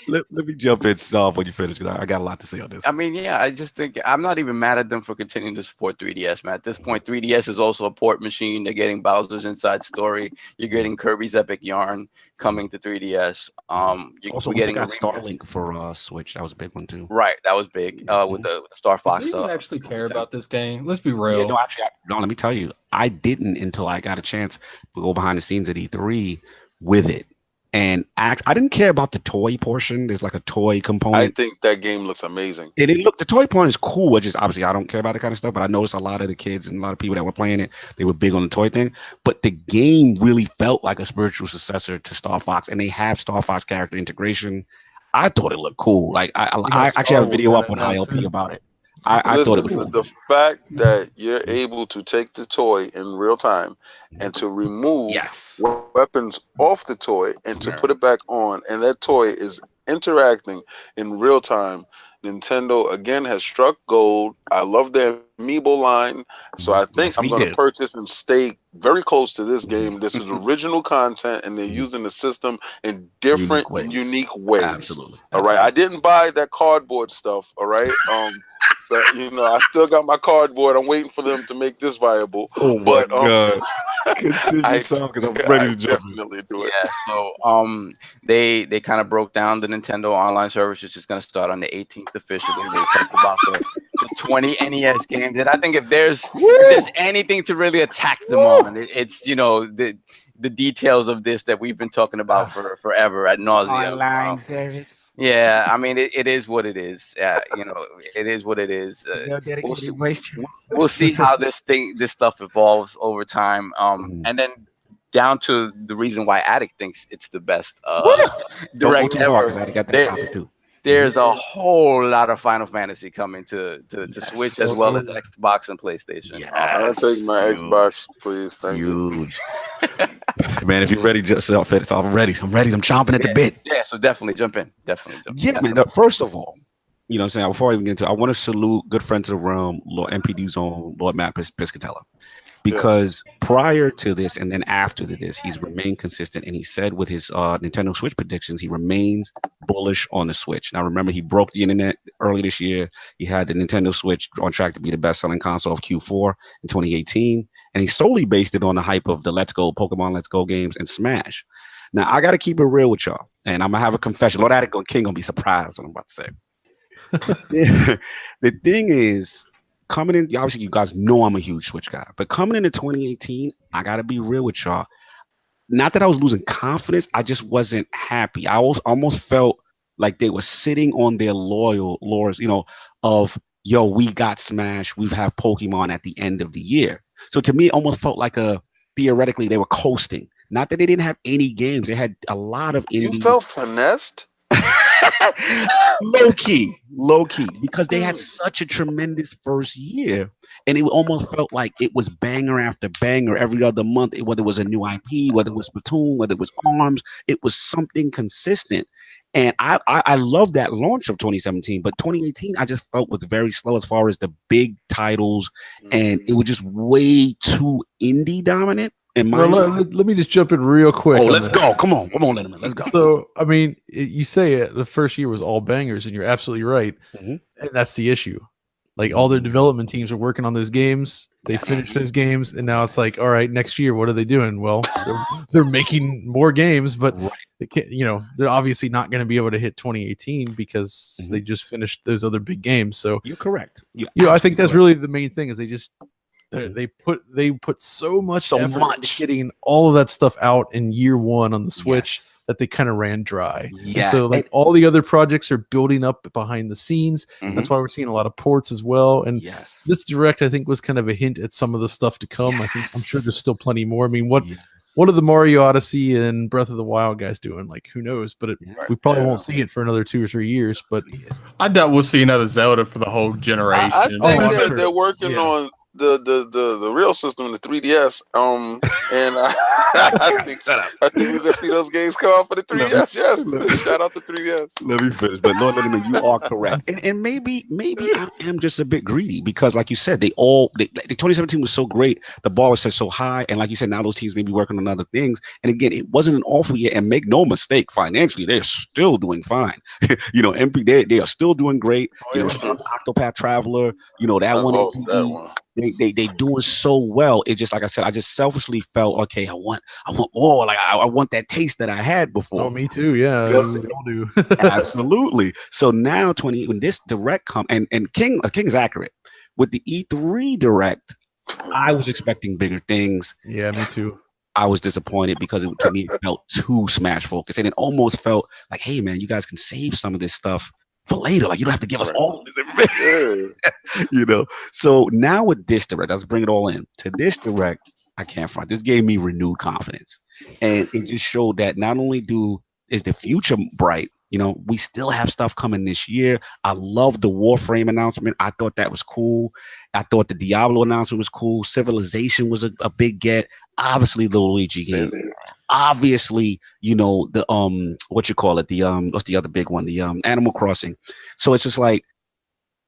let me jump in, Sav, when you finish, because I got a lot to say on this. I mean, I just think I'm not even mad at them for continuing to support 3DS, man. At this point, 3DS is also a port machine. They're getting Bowser's Inside Story. You're getting Kirby's Epic Yarn coming to 3DS. Also, we got Starlink for Switch. That was a big one too. Right, that was big with the Star Fox. Do you actually care about this game? Let's be real. Yeah, no, actually, let me tell you, I didn't until I got a chance to go behind the scenes at E3 with it. And I didn't care about the toy portion. There's like a toy component. I think that game looks amazing. And the toy part is cool. It's just obviously I don't care about that kind of stuff, but I noticed a lot of the kids and a lot of people that were playing it, they were big on the toy thing. But the game really felt like a spiritual successor to Star Fox, and they have Star Fox character integration. I thought it looked cool. Like I actually have a video up on ILP about it. I thought it was cool. The fact that you're able to take the toy in real time and to remove weapons off the toy and to put it back on, and that toy is interacting in real time. Nintendo again has struck gold. I love their amiibo line, so I think I'm going to purchase and stay very close to this game. This is original content, and they're using the system in different, unique ways. Absolutely. All right, I didn't buy that cardboard stuff. All right, but I still got my cardboard. I'm waiting for them to make this viable. Oh my god! Continue, Sam, because I'm ready to jump. Definitely do it. Yeah. So they kind of broke down the Nintendo online service, which is going to start on the 18th officially. They talked about the 20 NES games, and I think if there's anything to really attack them on, it's the details of this that we've been talking about for forever ad nauseum. Online service. Yeah, I mean it is what it is. It is what it is. We'll see how this stuff evolves over time. And then down to the reason why Addict thinks it's the best direct ever. There's a whole lot of Final Fantasy coming to Switch as well as Xbox and PlayStation. Yes. I'll take my Xbox, please. Thank you. Man, if you're ready, just it's all ready. I'm ready. I'm chomping at the bit. Yeah, so definitely jump in. Man. First of all, you know what I'm saying? Before I even get into it, I want to salute good friend to the realm, Lord MPD Zone, Lord Matt Piscatella. Because prior to this and then after this, he's remained consistent, and he said with his Nintendo Switch predictions, he remains bullish on the Switch. Now, remember, he broke the internet early this year. He had the Nintendo Switch on track to be the best-selling console of Q4 in 2018, and he solely based it on the hype of the Pokemon Let's Go games and Smash. Now, I got to keep it real with y'all, and I'm going to have a confession. Lord Addict King going to be surprised what I'm about to say. The thing is, coming in, obviously you guys know I'm a huge Switch guy, but coming into 2018, I gotta be real with y'all. Not that I was losing confidence, I just wasn't happy. I almost felt like they were sitting on their laurels, of we got Smash, we've had Pokemon at the end of the year. So to me, it almost felt like theoretically they were coasting. Not that they didn't have any games, they had a lot of indies. You felt finessed? low key, because they had such a tremendous first year, and it almost felt like it was banger after banger every other month. Whether it was a new IP, whether it was Splatoon, whether it was ARMS, it was something consistent. And I love that launch of 2017, but 2018 I just felt was very slow as far as the big titles, and it was just way too indie dominant. Let me just jump in real quick. Let's go. Come on, Linneman. Let's go. So, I mean, you say it, the first year was all bangers, and you're absolutely right. And that's the issue. Like, all their development teams are working on those games. They finished those games, and now it's like, all right, next year, what are they doing? Well, they're making more games, but they can't. They're obviously not going to be able to hit 2018 because they just finished those other big games. So you're correct. I think that's really the main thing is they put so much effort into getting all of that stuff out in year one on the Switch that they kind of ran dry. Yes. And so all the other projects are building up behind the scenes. That's why we're seeing a lot of ports as well. And this Direct, I think, was kind of a hint at some of the stuff to come. I'm sure there's still plenty more. I mean, what are the Mario Odyssey and Breath of the Wild guys doing? Like, who knows? But we probably won't see it for another 2 or 3 years. But I doubt we'll see another Zelda for the whole generation. I think they're working on the real system, the 3DS, and I think we're gonna see those games come out for the 3DS. Shout out to 3DS. Let me finish, but Lord Linneman, you are correct, and maybe I am just a bit greedy because, like you said, the 2017 was so great, the bar was set so high, and like you said, now those teams may be working on other things. And again, it wasn't an awful year, and make no mistake, financially they're still doing fine. MP they are still doing great. Octopath Traveler, that one. They doing so well. It's just like I said, I just selfishly felt okay. I want more. Like I want that taste that I had before. Oh, me too. Yeah, we all do. Absolutely. So now when this Direct come and King's accurate with the E3 Direct, I was expecting bigger things. Yeah, me too. I was disappointed because to me it felt too Smash focused, and it almost felt like, hey man, you guys can save some of this stuff for later. Like you don't have to give us all this information. You know. So now with this direct, let's bring it all in. To this direct, I can't front. This gave me renewed confidence, and it just showed that not only is the future bright. You know, we still have stuff coming this year. I love the Warframe announcement. I thought that was cool. I thought the Diablo announcement was cool. Civilization was a big get. Obviously, the Luigi game. Obviously, you know, the what you call it? The what's the other big one? The Animal Crossing. So it's just like,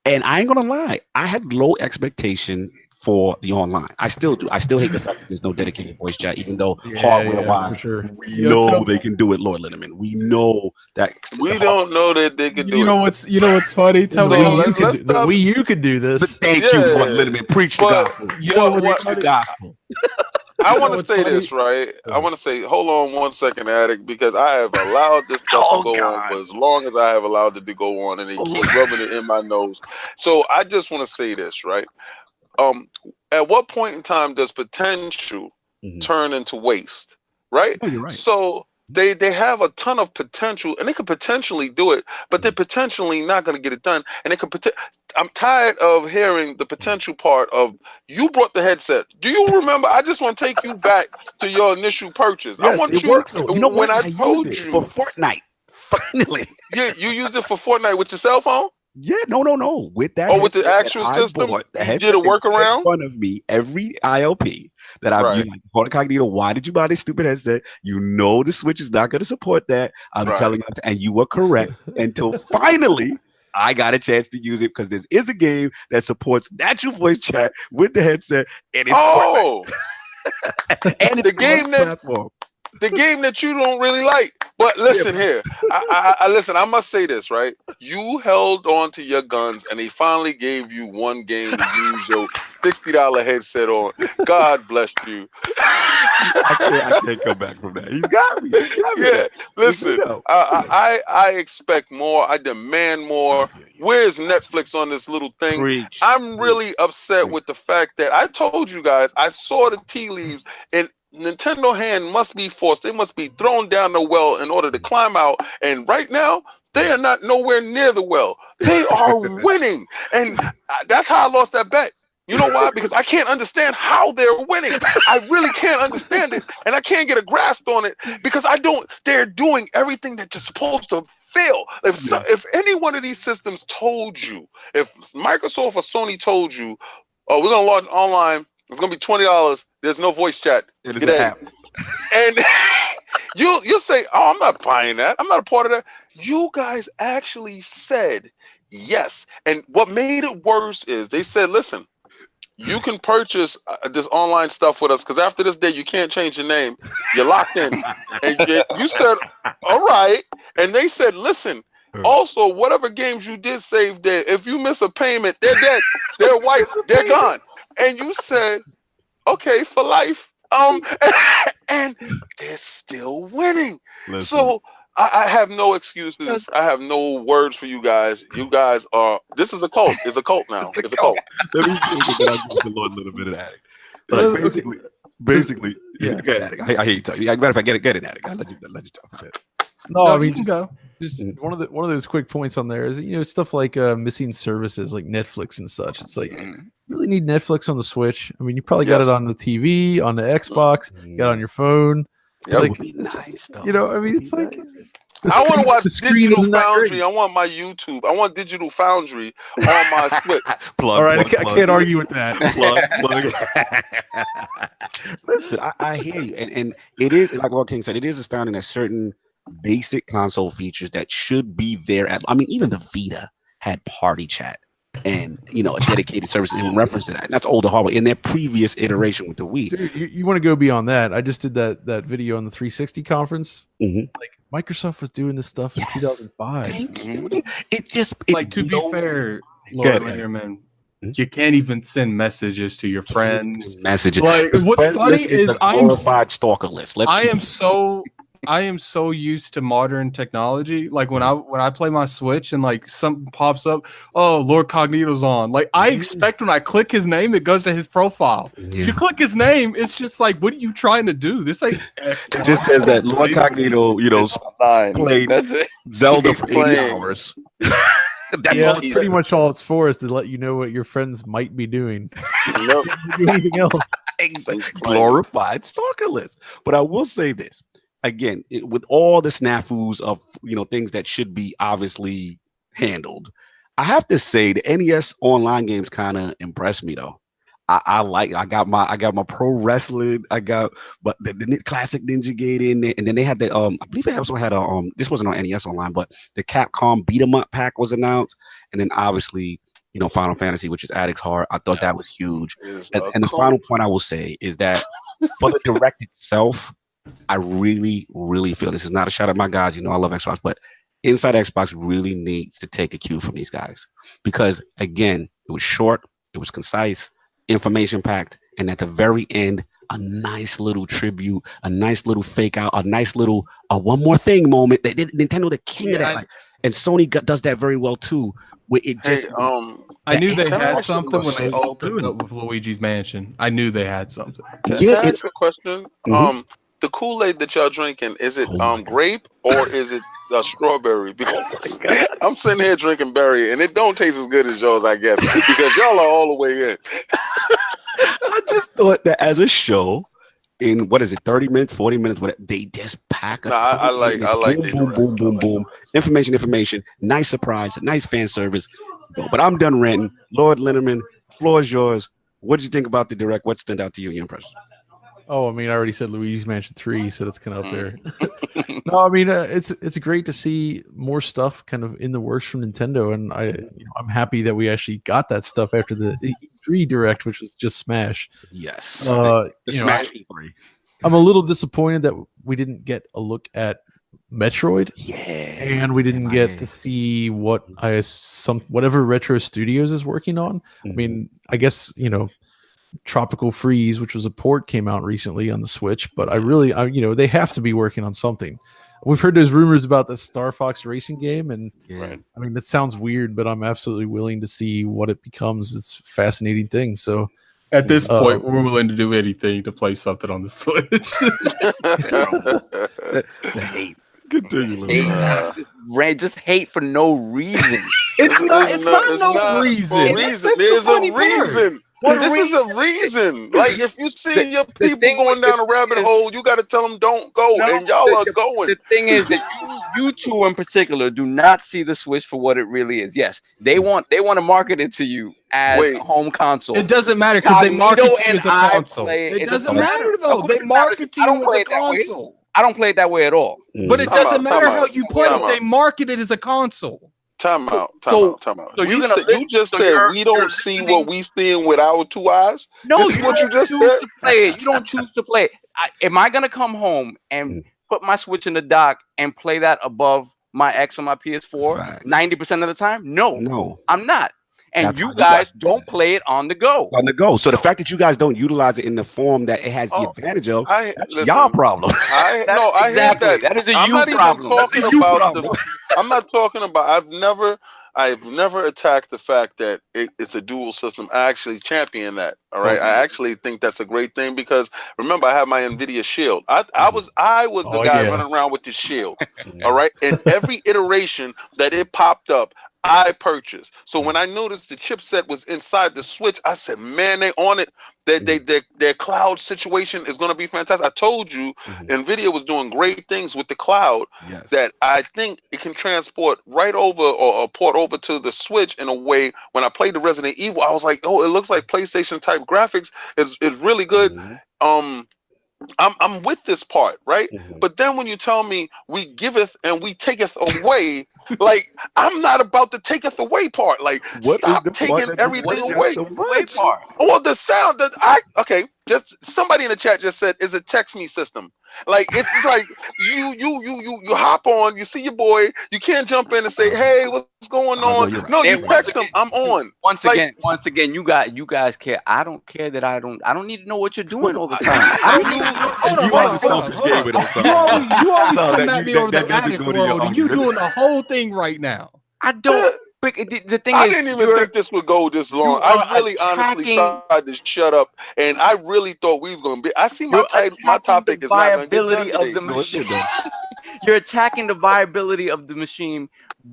and I ain't gonna lie, I had low expectation for the online. I still do. I still hate the fact that there's no dedicated voice chat, even though hardware-wise, we know they can do it, Lord Linneman. We know that. We don't know that they can do it. You know what's funny? Tell me, the Wii U could do this. But thank you, Lord Linneman. Preach the gospel. You know what's the gospel. I want to say this, right? I want to say, hold on 1 second, Addict, because I have allowed this stuff to go on for as long as I have allowed it to go on, and they keep rubbing it in my nose. So I just want to say this, right? At what point in time does potential turn into waste, right? Oh, you're right. So they have a ton of potential, and they could potentially do it, but they're potentially not going to get it done. And they could. I'm tired of hearing the potential part of you brought the headset. Do you remember? I just want to take you back to your initial purchase. Yes, I want it you. Works, you know when I told you for Fortnite, finally. Yeah, you used it for Fortnite with your cell phone. Yeah, no. With that, with the actual system, you did a workaround. In front of me, every ILP that I've used, like LordCognito, why did you buy this stupid headset? You know the Switch is not going to support that. I'm telling you, and you were correct until finally I got a chance to use it because there is a game that supports natural voice chat with the headset, and it's Fortnite. And it's the game platform. The game that you don't really like. But listen here. I listen, I must say this, right? You held on to your guns and they finally gave you one game to use your $60 headset on. God bless you. I can't come back from that. He's got me. Yeah, listen, I expect more. I demand more. Where's Netflix on this little thing? I'm really upset with the fact that I told you guys, I saw the tea leaves, and Nintendo hand must be forced. They must be thrown down the well in order to climb out. And right now, they are not nowhere near the well. They are winning. And that's how I lost that bet. You know why? Because I can't understand how they're winning. I really can't understand it. And I can't get a grasp on it because they're doing everything that you're supposed to feel. If any one of these systems told you, if Microsoft or Sony told you, oh, we're going to launch online, it's going to be $20. There's no voice chat. It is an app. And you'll say, oh, I'm not buying that. I'm not a part of that. You guys actually said yes. And what made it worse is they said, listen, you can purchase this online stuff with us because after this day, you can't change your name. You're locked in. And you said, all right. And they said, listen, also, whatever games you did save there, if you miss a payment, they're dead. They're white. They're gone. And you said, okay, for life. And they're still winning. Listen. So I have no excuses. I have no words for you guys. You guys this is a cult. It's a cult now. It's a cult. Let me get the Lord Linneman an addict. Like basically, yeah. Get Addict. I hear you talking. Matter of fact, get it, Addict. I'll let you talk a bit. No, I mean, you can go. Just one of those quick points on there is stuff like missing services like Netflix and such. It's like you really need Netflix on the Switch. I mean, you probably got it on the TV, on the Xbox, got it on your phone. Like, nice, I mean, it's like I want to watch Digital Foundry. I want my YouTube. I want Digital Foundry on my Switch. All right, I can't argue with that. Listen, I hear you, and it is like Lord King said. It is astounding that certain basic console features that should be there I mean, even the Vita had party chat and a dedicated service in reference to that. And that's older hardware in their previous iteration with the Wii. Dude, you want to go beyond that? I just did that video on the 360 conference. Like Microsoft was doing this stuff in 2005. It just to be fair, Lord Linneman, you can't even send messages to your friends. Messages. Like what's funny is I'm glorified stalker list. I am so used to modern technology. Like when I play my Switch and like something pops up, oh, LordCognito's on. Like I expect when I click his name, it goes to his profile. If you click his name, it's just like, what are you trying to do? This ain't Xbox. It just says that LordCognito, played Zelda for 80 hours. That's pretty much all it's for, is to let you know what your friends might be doing. Nope. Do anything else. Exactly. Glorified stalker list. But I will say this again, with all the snafus of things that should be obviously handled, I have to say the NES online games kind of impressed me though. I got my pro wrestling. I got the classic Ninja Gaiden, and then they had the I believe they also had a this wasn't on NES online, but the Capcom beat 'em up pack was announced, and then obviously Final Fantasy, which is Addict's Heart. I thought that was huge. And the final point I will say is that for the Direct itself, I really, really feel, this is not a shout at my guys, I love Xbox, but Inside Xbox really needs to take a cue from these guys, because again, it was short, it was concise, information packed, and at the very end, a nice little tribute, a nice little fake out, a nice little one more thing moment. They did Nintendo the king of that, and Sony does that very well too. Where it just, I knew they had something when they opened up with Luigi's Mansion. I knew they had something. Can I ask a question? The Kool-Aid that y'all drinking, is it grape or is it strawberry? Because I'm sitting here drinking berry and it don't taste as good as yours, I guess, because y'all are all the way in. I just thought that as a show, in 30 minutes, 40 minutes, whatever, they just pack. I like boom. Information. Nice surprise, nice fan service. But I'm done ranting. Lord Linneman, floor is yours. What did you think about the Direct? What stood out to you in your impression? Oh, I mean, I already said Luigi's Mansion 3, so that's kind of up there. No, I mean, it's great to see more stuff kind of in the works from Nintendo, and I'm happy that we actually got that stuff after the E3 Direct, which was just Smash. Yes, the Smash E3. I'm a little disappointed that we didn't get a look at Metroid. Yeah, and we didn't get to see what whatever Retro Studios is working on. I mean, I guess Tropical Freeze, which was a port, came out recently on the Switch, but they have to be working on something. We've heard there's rumors about the Star Fox racing game, and I mean, that sounds weird, but I'm absolutely willing to see what it becomes. It's a fascinating thing. So at this point, we're willing to do anything to play something on the Switch. The hate. Continue. Just hate for no reason. It's not no reason. There's a reason. This is a reason. Like, if you see your people going down a rabbit hole, you got to tell them don't go, and y'all are going. The thing is that you two in particular do not see the Switch for what it really is. Yes, they want to market it to you as a home console. It doesn't matter because they market it as a console. It doesn't matter though. They market to you as a console. I don't play it that way at all. But it doesn't matter how you play it. They market it as a console. Time out. So you just said we don't see what we seeing with our two eyes? No, this is what you just said? You don't choose to play it. Am I going to come home and put my Switch in the dock and play that above my X on my PS4 90% of the time? No, I'm not. And that's you guys don't play it on the go. So the fact that you guys don't utilize it in the form that it has the advantage of, that's y'all problem. I hear that. That is a you problem. I'm not talking about. I've never attacked the fact that it's a dual system. I actually champion that. All right. I actually think that's a great thing because remember, I have my NVIDIA Shield. I was the guy running around with the Shield. All right. And every iteration that it popped up, I purchased. So when I noticed the chipset was inside the Switch, I said, man, they on it. Their cloud situation is going to be fantastic. I told you NVIDIA was doing great things with the cloud that I think it can transport right over or port over to the Switch in a way. When I played the Resident Evil, I was like, oh, it looks like PlayStation type graphics. It's really good. I'm with this part, right? But then when you tell me we giveth and we taketh away, Like, I'm not about to take it away part. Like, What stop is the part taking that everything away. so much? Well, the sound that okay, just somebody in the chat just said is a text me system. Like, it's like you hop on, you see your boy, you can't jump in and say, hey, what's going on? No, you text him, I'm on. Once again, you guys care. I don't care that I don't need to know what you're doing all the time. You always come at me over the addict world, and you doing the whole thing right now. I don't. The thing I is, didn't even think this would go this long. I really honestly tried to shut up, and I really thought we was going to be. I see my topic is not going to get done the machine. You're attacking the viability of the machine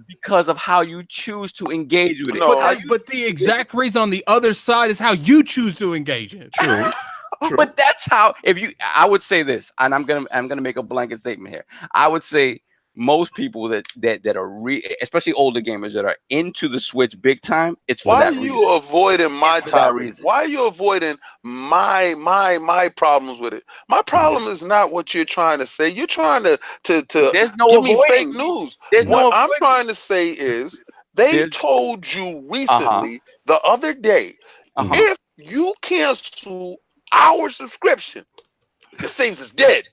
because of how you choose to engage with it. No, but the exact reason on the other side is how you choose to engage it. True. But that's how. I would say this, and I'm gonna make a blanket statement here. I would say most people that are especially older gamers that are into the Switch big time, it's for that reason. Why are you avoiding my topic? Why are you avoiding my problems with it? My problem is not what you're trying to say. You're trying to give me fake news. What I'm trying to say is they told you recently the other day, if you cancel our subscription, the saves is dead.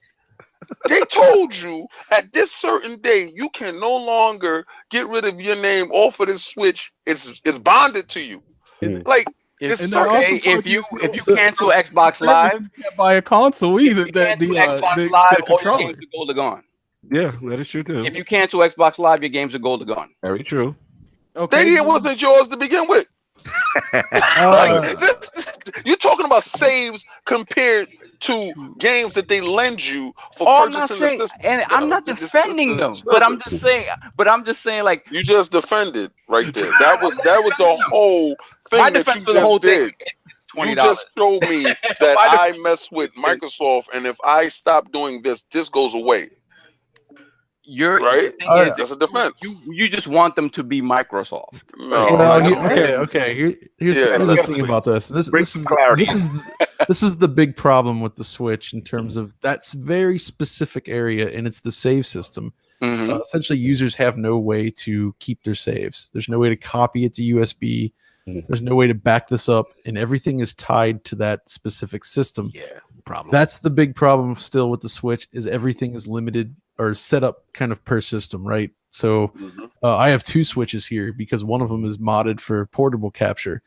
They told you at this certain day you can no longer get rid of your name off of this Switch. It's bonded to you. Like, it's okay if you cancel Xbox Live, you can't buy a console either. Xbox Live, all your games are gold are gone. Yeah, that is true too. If you cancel Xbox Live, your games are gold are gone. Very true. Okay, maybe it wasn't yours to begin with. You're talking about saves compared to games that they lend you for purchasing the system. And I'm not defending them, but I'm just saying, like, you just defended right there. That was the whole thing that you just did. You just showed me that I mess with Microsoft, and if I stop doing this goes away. That's a defense. You just want them to be Microsoft. Here's the thing about this. This is the big problem with the Switch in terms of that's very specific area, and it's the save system. Essentially, users have no way to keep their saves. There's no way to copy it to USB. There's no way to back this up, and everything is tied to that specific system. Problem. That's the big problem still with the Switch is everything is limited or set up kind of per system, right? So I have two Switches here because one of them is modded for portable capture.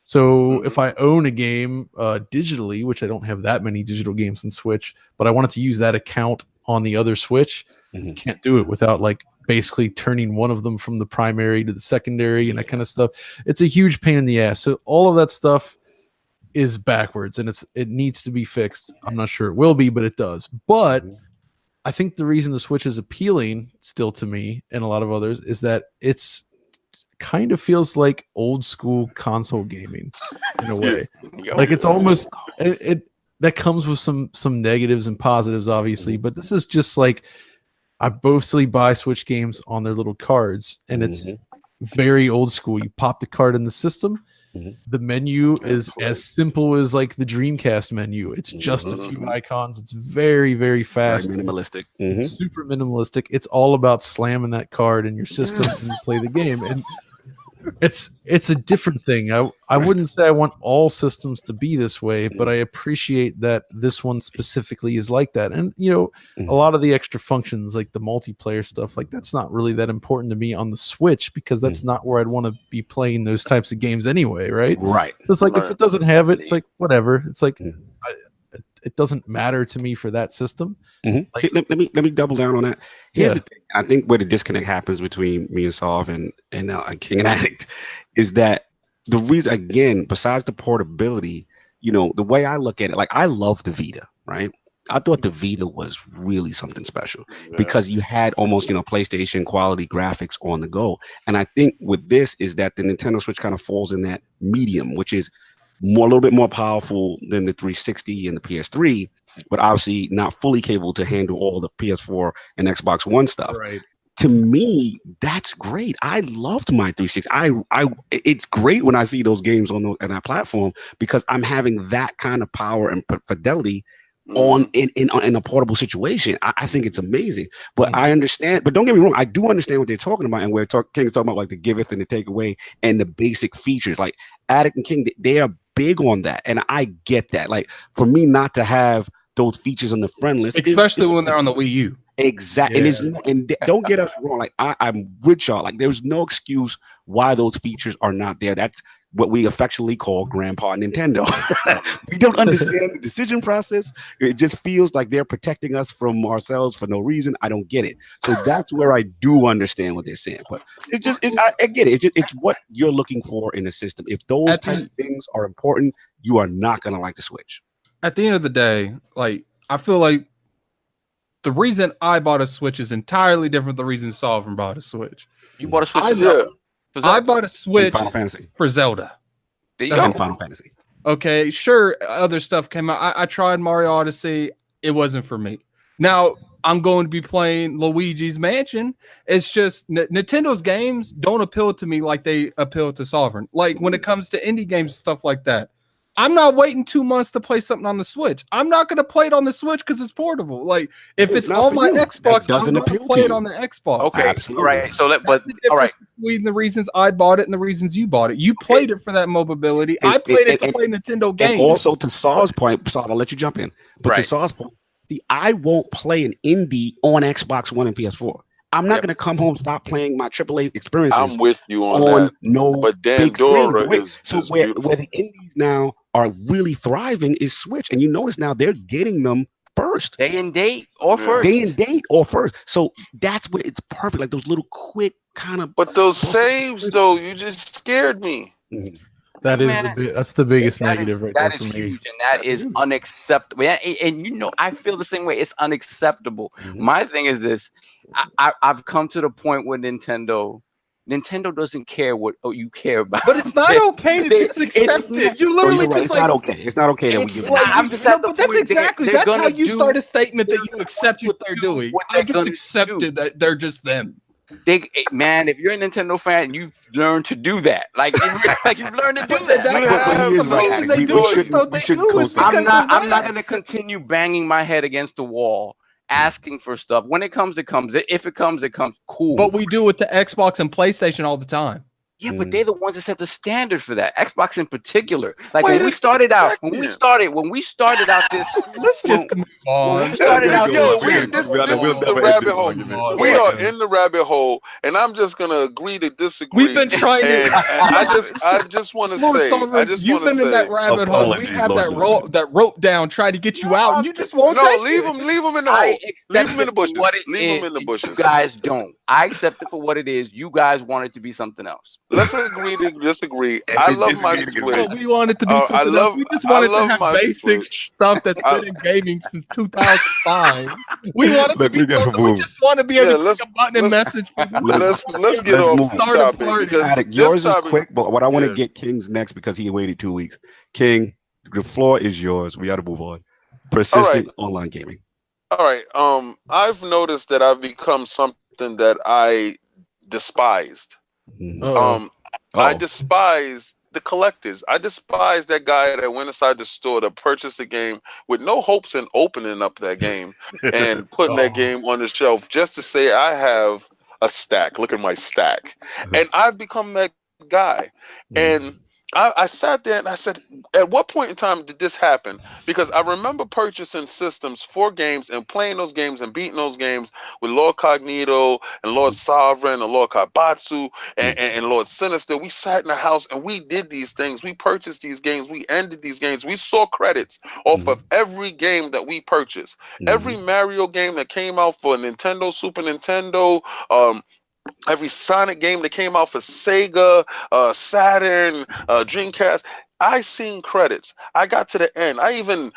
So if I own a game digitally, which I don't have that many digital games in Switch, but I wanted to use that account on the other Switch, can't do it without like basically turning one of them from the primary to the secondary and that kind of stuff. It's a huge pain in the ass. So all of that stuff is backwards and it needs to be fixed. I'm not sure it will be, but it does. But I think the reason the Switch is appealing still to me and a lot of others is that it's kind of feels like old school console gaming in a way. Like it's almost it that comes with some negatives and positives, obviously, but this is just like I mostly buy Switch games on their little cards, and it's very old school. You pop the card in the system. The menu is as simple as like the Dreamcast menu. It's just a few icons. It's very, very fast. Very minimalistic. It's super minimalistic. It's all about slamming that card in your system and you play the game. And it's a different thing. I wouldn't say I want all systems to be this way, but I appreciate that this one specifically is like that. And you know, a lot of the extra functions like the multiplayer stuff, like that's not really that important to me on the Switch because that's not where I'd want to be playing those types of games anyway, right? Right. So it's like if it doesn't have it, it's like whatever. It's like it doesn't matter to me for that system. Like, let me double down on that. Here's the thing. I think where the disconnect happens between me and Solve and King and Addict is that the reason, again, besides the portability, you know, the way I look at it, like I love the Vita, right? I thought the Vita was really something special because you had almost, you know, PlayStation quality graphics on the go. And I think with this is that the Nintendo Switch kind of falls in that medium, which is a little bit more powerful than the 360 and the PS3, but obviously not fully capable to handle all the PS4 and Xbox One stuff. Right. To me, that's great. I loved my 360. It's great when I see those games on that platform because I'm having that kind of power and fidelity on in a portable situation. I think it's amazing. But I understand, but don't get me wrong, I do understand what they're talking about, and King's talking about like the giveth and the take away and the basic features. Like Addict and King, they are big on that, and I get that. Like for me not to have those features on the friend list, especially when they're on the Wii U. Exactly. And don't get us wrong. Like I'm with y'all. Like there's no excuse why those features are not there. That's what we affectionately call Grandpa Nintendo. We don't understand the decision process. It just feels like they're protecting us from ourselves for no reason. I don't get it. So that's where I do understand what they're saying. But I get it. It's what you're looking for in a system. If those type of things are important, you are not going to like the Switch. At the end of the day, like I feel like the reason I bought a Switch is entirely different than the reason Sovereign bought a Switch. You bought a Switch? I bought a Switch Final Fantasy. For Zelda. That's Final Fantasy. Okay, sure, other stuff came out. I tried Mario Odyssey. It wasn't for me. Now, I'm going to be playing Luigi's Mansion. It's just Nintendo's games don't appeal to me like they appeal to Sovereign. Like when it comes to indie games and stuff like that. I'm not waiting 2 months to play something on the Switch. I'm not going to play it on the Switch because it's portable. Like if it's on my Xbox, I'm going to play it on the Xbox. Okay, absolutely. All right. So all right. Between the reasons I bought it and the reasons you bought it, you played it for that mobility. I played it to play Nintendo games. And also to Saw's point, Saw, I'll let you jump in. But to Saw's point, I won't play an indie on Xbox One and PS4. I'm not going to come home, stop playing my AAA experiences. I'm with you on that. No, but big screen. Where beautiful. the indies now are really thriving is Switch, and you notice now they're getting them first. Day and date or first. So that's where it's perfect. Like those little quick kind of. But those saves, though, you just scared me. Mm-hmm. That's the biggest negative right there for me. Huge, and that is unacceptable. And you know, I feel the same way. It's unacceptable. Mm-hmm. My thing is this: I've come to the point with Nintendo doesn't care what you care about. But it's not okay to just accept it. You literally just it's not okay. It's not okay that we give it. But that's exactly that's how you start a statement that you accept what they're doing. I just accepted that they're just them. Man, if you're a Nintendo fan, you learn to do that. Like you learn to do that. I'm not going to continue banging my head against the wall, asking for stuff. When it comes, it comes. If it comes, it comes. Cool. But we do it to Xbox and PlayStation all the time. Yeah, but they're the ones that set the standard for that. Xbox in particular. Like when we started out this. Let's just move on. This is the rabbit hole. We are in the rabbit hole, and I'm just gonna agree to disagree. We've been trying to. I just want to say. You've been in that rabbit hole. We have that rope down, trying to get you out, and you just won't. No, leave them in the hole. Leave them in the bushes. Leave them in the bushes. You guys don't. I accept it for what it is. You guys want it to be something else. Let's agree to disagree. I love my Switch. We want it to be something else. We just wanted to have basic stuff that's been in gaming since 2005. We want it to be we just want to be able to click a button and message people. Let's get off the topic. Yours is quick, but what I want to get King's next because he waited 2 weeks. King, the floor is yours. We got to move on. Persistent online gaming. All right. I've noticed that I've become something that I despised. I despise the collectors. I despise that guy that went inside the store to purchase a game with no hopes in opening up that game and putting that game on the shelf just to say I have a stack. Look at my stack. And I've become that guy. And I sat there and I said, at what point in time did this happen? Because I remember purchasing systems for games and playing those games and beating those games with LordCognito and Lord Sovereign and Lord Kabatsu and Lord Sinister. We sat in the house and we did these things. We purchased these games. We ended these games. We saw credits off of every game that we purchased. Every Mario game that came out for Nintendo, Super Nintendo, every Sonic game that came out for Sega, Saturn, Dreamcast, I seen credits. I got to the end. I even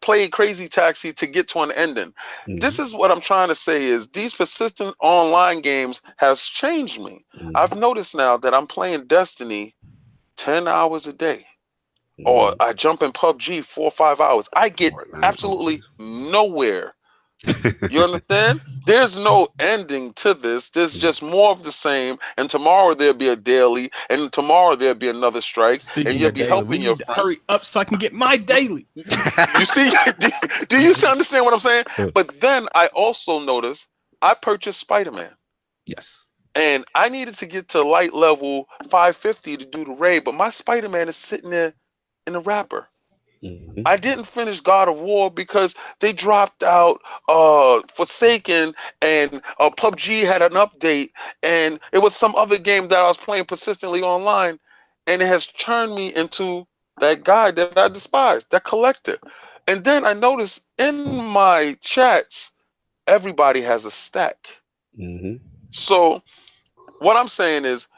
played Crazy Taxi to get to an ending. This is what I'm trying to say is these persistent online games has changed me. I've noticed now that I'm playing Destiny 10 hours a day. Or I jump in PUBG 4 or 5 hours. I get absolutely nowhere You understand? There's no ending to this. There's just more of the same. And tomorrow there'll be a daily, and tomorrow there'll be another strike, Speaking and you'll of be daily, helping we your need to friend. hurry up so I can get my daily. You see? Do you understand what I'm saying? But then I also noticed I purchased Spider-Man. Yes. And I needed to get to light level 550 to do the raid, but my Spider-Man is sitting there in the wrapper. Mm-hmm. I didn't finish God of War because they dropped out Forsaken, and PUBG had an update, and it was some other game that I was playing persistently online, and it has turned me into that guy that I despise, that collector. And then I noticed in my chats, everybody has a stack. Mm-hmm. So what I'm saying is,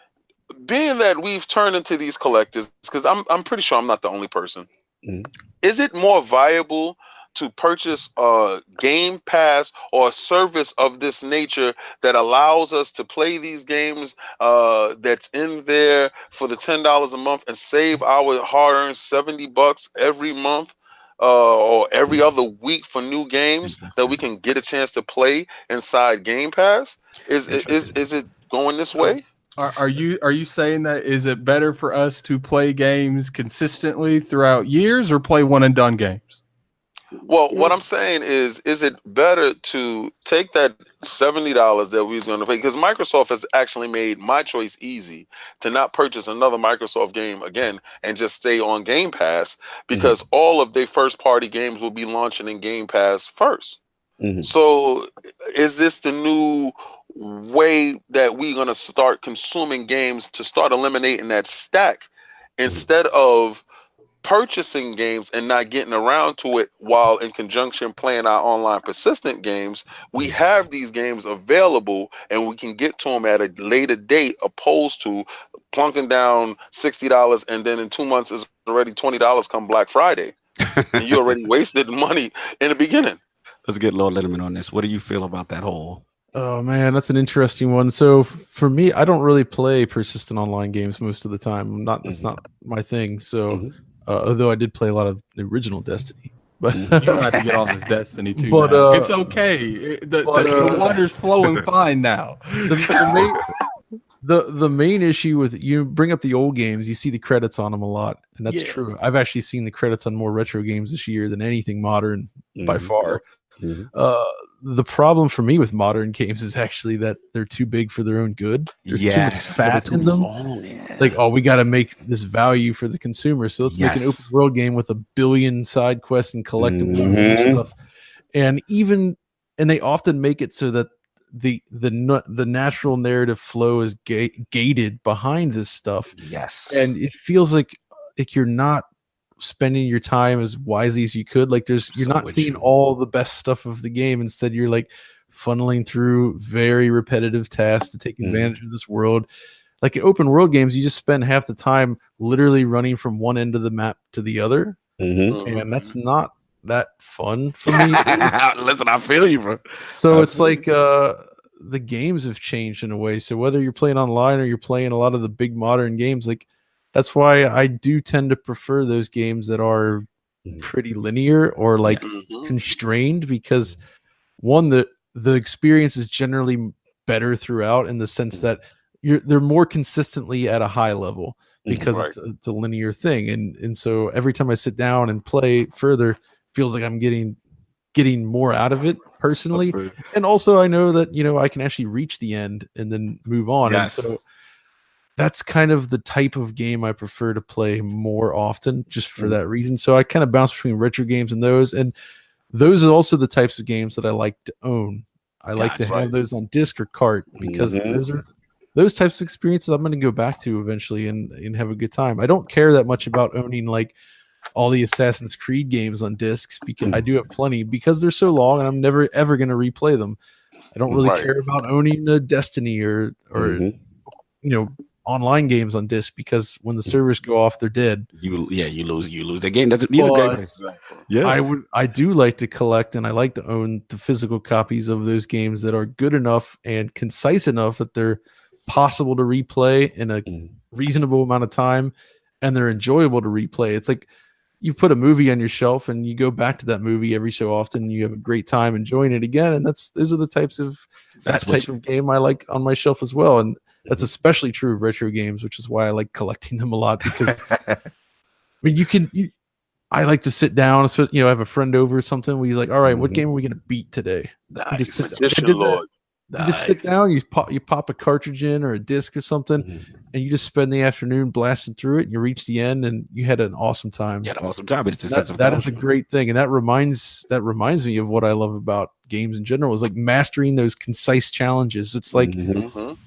being that we've turned into these collectors, because I'm pretty sure I'm not the only person. Mm-hmm. Is it more viable to purchase a Game Pass or a service of this nature that allows us to play these games that's in there for the $10 a month and save our hard-earned $70 every month or every other week for new games that we can get a chance to play inside Game Pass? Is it going this way? Are you saying that is it better for us to play games consistently throughout years or play one and done games? Well, what I'm saying is it better to take that $70 that we was going to pay? Because Microsoft has actually made my choice easy to not purchase another Microsoft game again and just stay on Game Pass, because all of their first party games will be launching in Game Pass first. Mm-hmm. So is this the new way that we're going to start consuming games to start eliminating that stack instead of purchasing games and not getting around to it while in conjunction playing our online persistent games? We have these games available and we can get to them at a later date, opposed to plunking down $60 and then in 2 months is already $20 come Black Friday and you already wasted money in the beginning. Let's get Lord Linneman on this. What do you feel about that whole? Oh man, that's an interesting one. So for me, I don't really play persistent online games most of the time. That's not my thing. So although I did play a lot of the original Destiny, but You don't have to get on this Destiny too. But, now. It's okay. The water's flowing fine now. The main issue with, you bring up the old games, you see the credits on them a lot, and that's true. I've actually seen the credits on more retro games this year than anything modern by far. The problem for me with modern games is actually that they're too big for their own good. There's too much fat in them. Like, oh, we got to make this value for the consumer, so let's make an open world game with 1 billion side quests and collectibles and stuff. And they often make it so that the natural narrative flow is gated behind this stuff. Yes, and it feels like you're not spending your time as wisely as you could. Like you're not seeing all the best stuff of the game. Instead, you're like funneling through very repetitive tasks to take advantage of this world. Like in open world games, you just spend half the time literally running from one end of the map to the other, and that's not that fun for me. Listen, I feel you, bro. So it's like the games have changed in a way. So whether you're playing online or you're playing a lot of the big modern games, like that's why I do tend to prefer those games that are pretty linear or like constrained, because one, the experience is generally better throughout in the sense that they're more consistently at a high level because it's a linear thing. And so every time I sit down and play further, feels like I'm getting more out of it personally. And also I know that, I can actually reach the end and then move on. Yes. And so that's kind of the type of game I prefer to play more often, just for that reason. So I kind of bounce between retro games and those are also the types of games that I like to own. I like to have those on disc or cart, because those are those types of experiences I'm going to go back to eventually and have a good time. I don't care that much about owning like all the Assassin's Creed games on discs, because I do have plenty, because they're so long and I'm never ever going to replay them. I don't really care about owning a Destiny or online games on disc, because when the servers go off, they're dead. You lose the game. These are great. Yeah, I do like to collect, and I like to own the physical copies of those games that are good enough and concise enough that they're possible to replay in a reasonable amount of time, and they're enjoyable to replay. It's like, you put a movie on your shelf and you go back to that movie every so often. And you have a great time enjoying it again, and those are the type of game I like on my shelf as well. And that's especially true of retro games, which is why I like collecting them a lot, because I mean, I like to sit down, I have a friend over or something where you're like, all right, what game are we going to beat today? Nice. You just sit down, you pop a cartridge in or a disc or something, and you just spend the afternoon blasting through it, and you reach the end and you had an awesome time. Yeah, an awesome time. It's that is a great thing. And that reminds me of what I love about games in general, is like mastering those concise challenges. It's like, and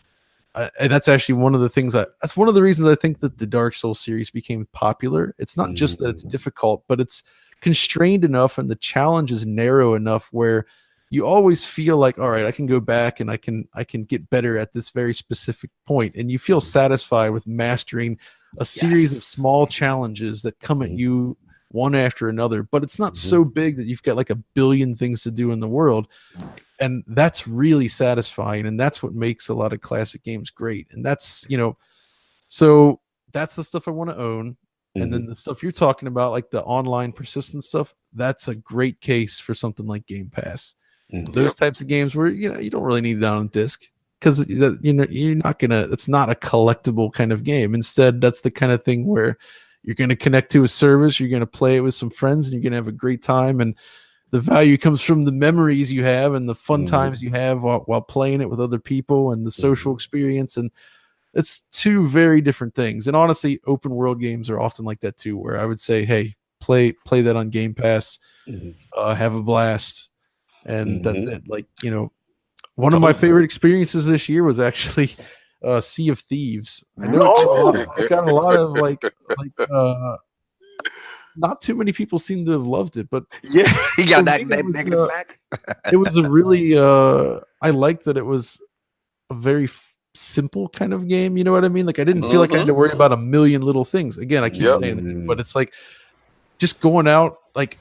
that's actually one of the things that's one of the reasons I think that the Dark Souls series became popular. It's not just that it's difficult, but it's constrained enough and the challenge is narrow enough where you always feel like, all right, I can go back and I can get better at this very specific point. And you feel satisfied with mastering a series of small challenges that come at you one after another, but it's not so big that you've got like a billion things to do in the world. And that's really satisfying, and that's what makes a lot of classic games great. And that's, so that's the stuff I want to own. And then the stuff you're talking about, like the online persistent stuff, that's a great case for something like Game Pass. Those types of games where, you don't really need it on disc, because, you're not going to, it's not a collectible kind of game. Instead, that's the kind of thing where you're going to connect to a service, you're going to play it with some friends, and you're going to have a great time. And the value comes from the memories you have and the fun times you have while playing it with other people, and the social experience. And it's two very different things. And honestly, open world games are often like that too, where I would say, hey, play that on Game Pass, have a blast. And that's it. Like, one of my favorite experiences this year was actually Sea of Thieves. I know it got a lot of like not too many people seem to have loved it, but you got that negative flag. It was a really I liked that it was a very simple kind of game. You know what I mean? Like, I didn't feel like I had to worry about a million little things. Again, I keep saying it, but it's like just going out. Like,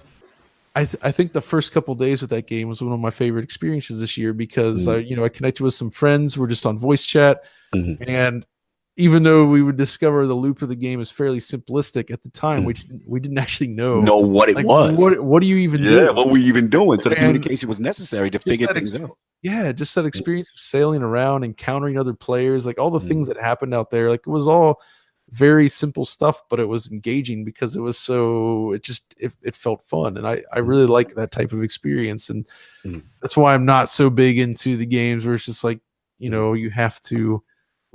I think the first couple days with that game was one of my favorite experiences this year, because I connected with some friends. We're just on voice chat, and even though we would discover the loop of the game is fairly simplistic at the time, we didn't actually know what it was. What do you even do? Yeah, what were you even doing? So the communication was necessary to figure things out. Yeah, just that experience of sailing around, encountering other players, like all the things that happened out there. Like, it was all very simple stuff, but it was engaging because it was it felt fun. And I really like that type of experience. And that's why I'm not so big into the games where it's just like, you have to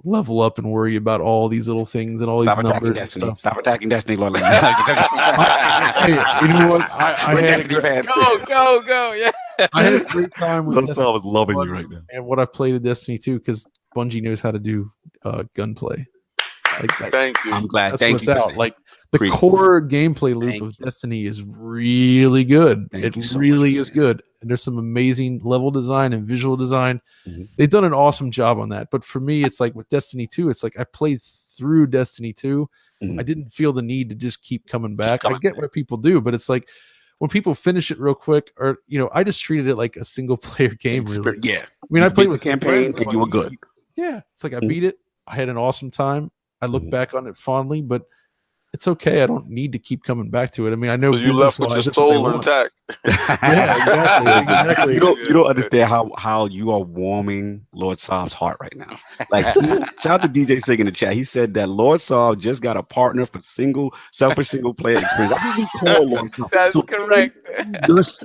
level up and worry about all these little things and all these numbers and stuff. Stop attacking Destiny, Lord Linneman. Hey, you know what? I had go. Yeah. I had a great time with Destiny. I was loving you right now. And what I've played in Destiny 2, because Bungie knows how to do gunplay. Thank you. I'm glad. That's Thank what's you. out. Like, the core gameplay loop of Destiny is really good. It really is good. And there's some amazing level design and visual design. They've done an awesome job on that. But for me, it's like with Destiny 2, it's like I played through Destiny 2. I didn't feel the need to just keep coming back. I get what people do, but it's like when people finish it real quick, or I just treated it like a single player game. Really, yeah. I mean, I played with campaign, and you were good. Yeah, it's like I beat it. I had an awesome time. I look back on it fondly, but it's okay. I don't need to keep coming back to it. I mean, I know so you left with your soul intact. Yeah, exactly. You don't understand how you are warming Lord Sov's heart right now. Like, shout out to DJ Sig in the chat. He said that Lord Sov just got a partner for selfish single player experience. I think we call Lord Sov. That's correct.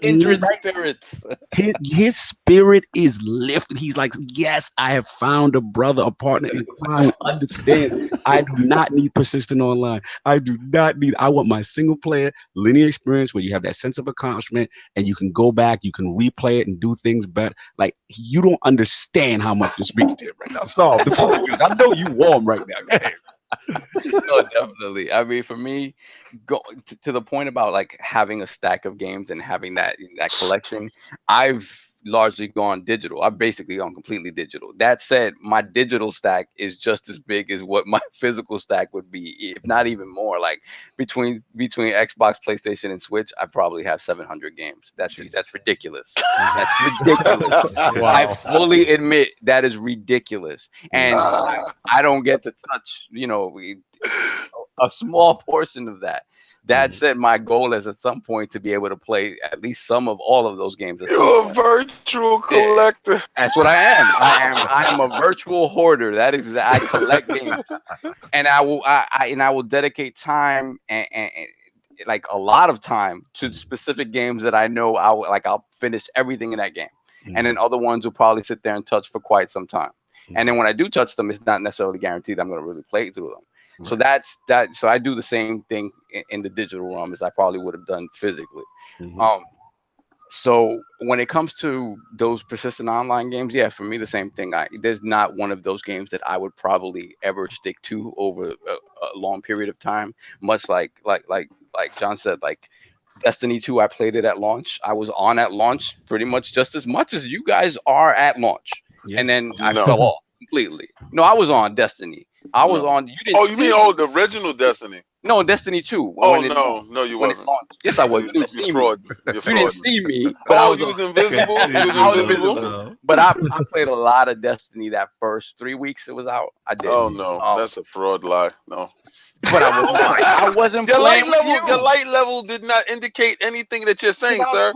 Kindred spirits. His spirit is lifted. He's like, yes, I have found a brother, a partner in crime. Understand? I do not need persistent online. I want my single player linear experience where you have that sense of accomplishment and you can go back, you can replay it and do things better. Like, you don't understand how much you're speaking to him right now. So I know you warm right now. No, definitely. I mean, for me, go to the point about like having a stack of games and having that collection, I've largely gone digital. I've basically gone completely digital. That said, my digital stack is just as big as what my physical stack would be, if not even more. Like between Xbox, PlayStation, and Switch, I probably have 700 games. That's ridiculous. That's ridiculous. Wow. I fully admit that is ridiculous, and I don't get to touch, a small portion of that. That said, my goal is at some point to be able to play at least some of all of those games. You're a virtual collector. That's what I am. I am a virtual hoarder. That is, I collect games, and I will dedicate time and like a lot of time to specific games that I know I'll finish everything in that game, and then other ones will probably sit there and touch for quite some time. And then when I do touch them, it's not necessarily guaranteed I'm going to really play through them. So that's that. So I do the same thing in the digital realm as I probably would have done physically. So when it comes to those persistent online games, yeah, for me the same thing. There's not one of those games that I would probably ever stick to over a long period of time. Much like John said, like Destiny 2, I played it at launch. I was on at launch pretty much just as much as you guys are at launch, and then I fell off completely. No, I was on Destiny. I was on. You mean the original Destiny? No, Destiny 2. No, you wasn't. Yes, I was. You didn't see me. You didn't see me. But you was invisible. I was invisible. But I played a lot of Destiny that first 3 weeks it was out. I did. Oh no, that's a fraud lie. No. But I wasn't your playing your light level did not indicate anything that you're saying, sir.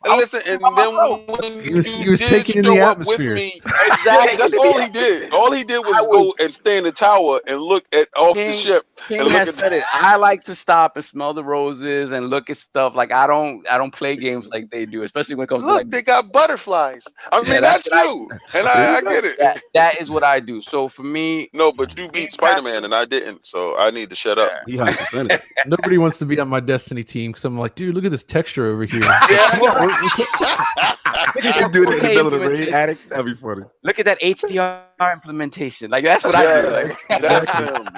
Listen, and then when he was taking in the atmosphere. Exactly. That's all he did. All he did was go and stay in the tower and look at off the ship. King has said it. I like to stop and smell the roses and look at stuff. Like I don't play games like they do, especially when it comes to like they got butterflies. I mean that's you, and I get it. That is what I do. So for me, no, but you beat Spider-Man and I didn't, so I need to shut up. 100%. Nobody wants to be on my Destiny team because I'm like, dude, look at this texture over here. Do it in the middle of the raid, Addict. That'd be funny. Look at that HDR implementation. Like that's what I do. Like, that's them.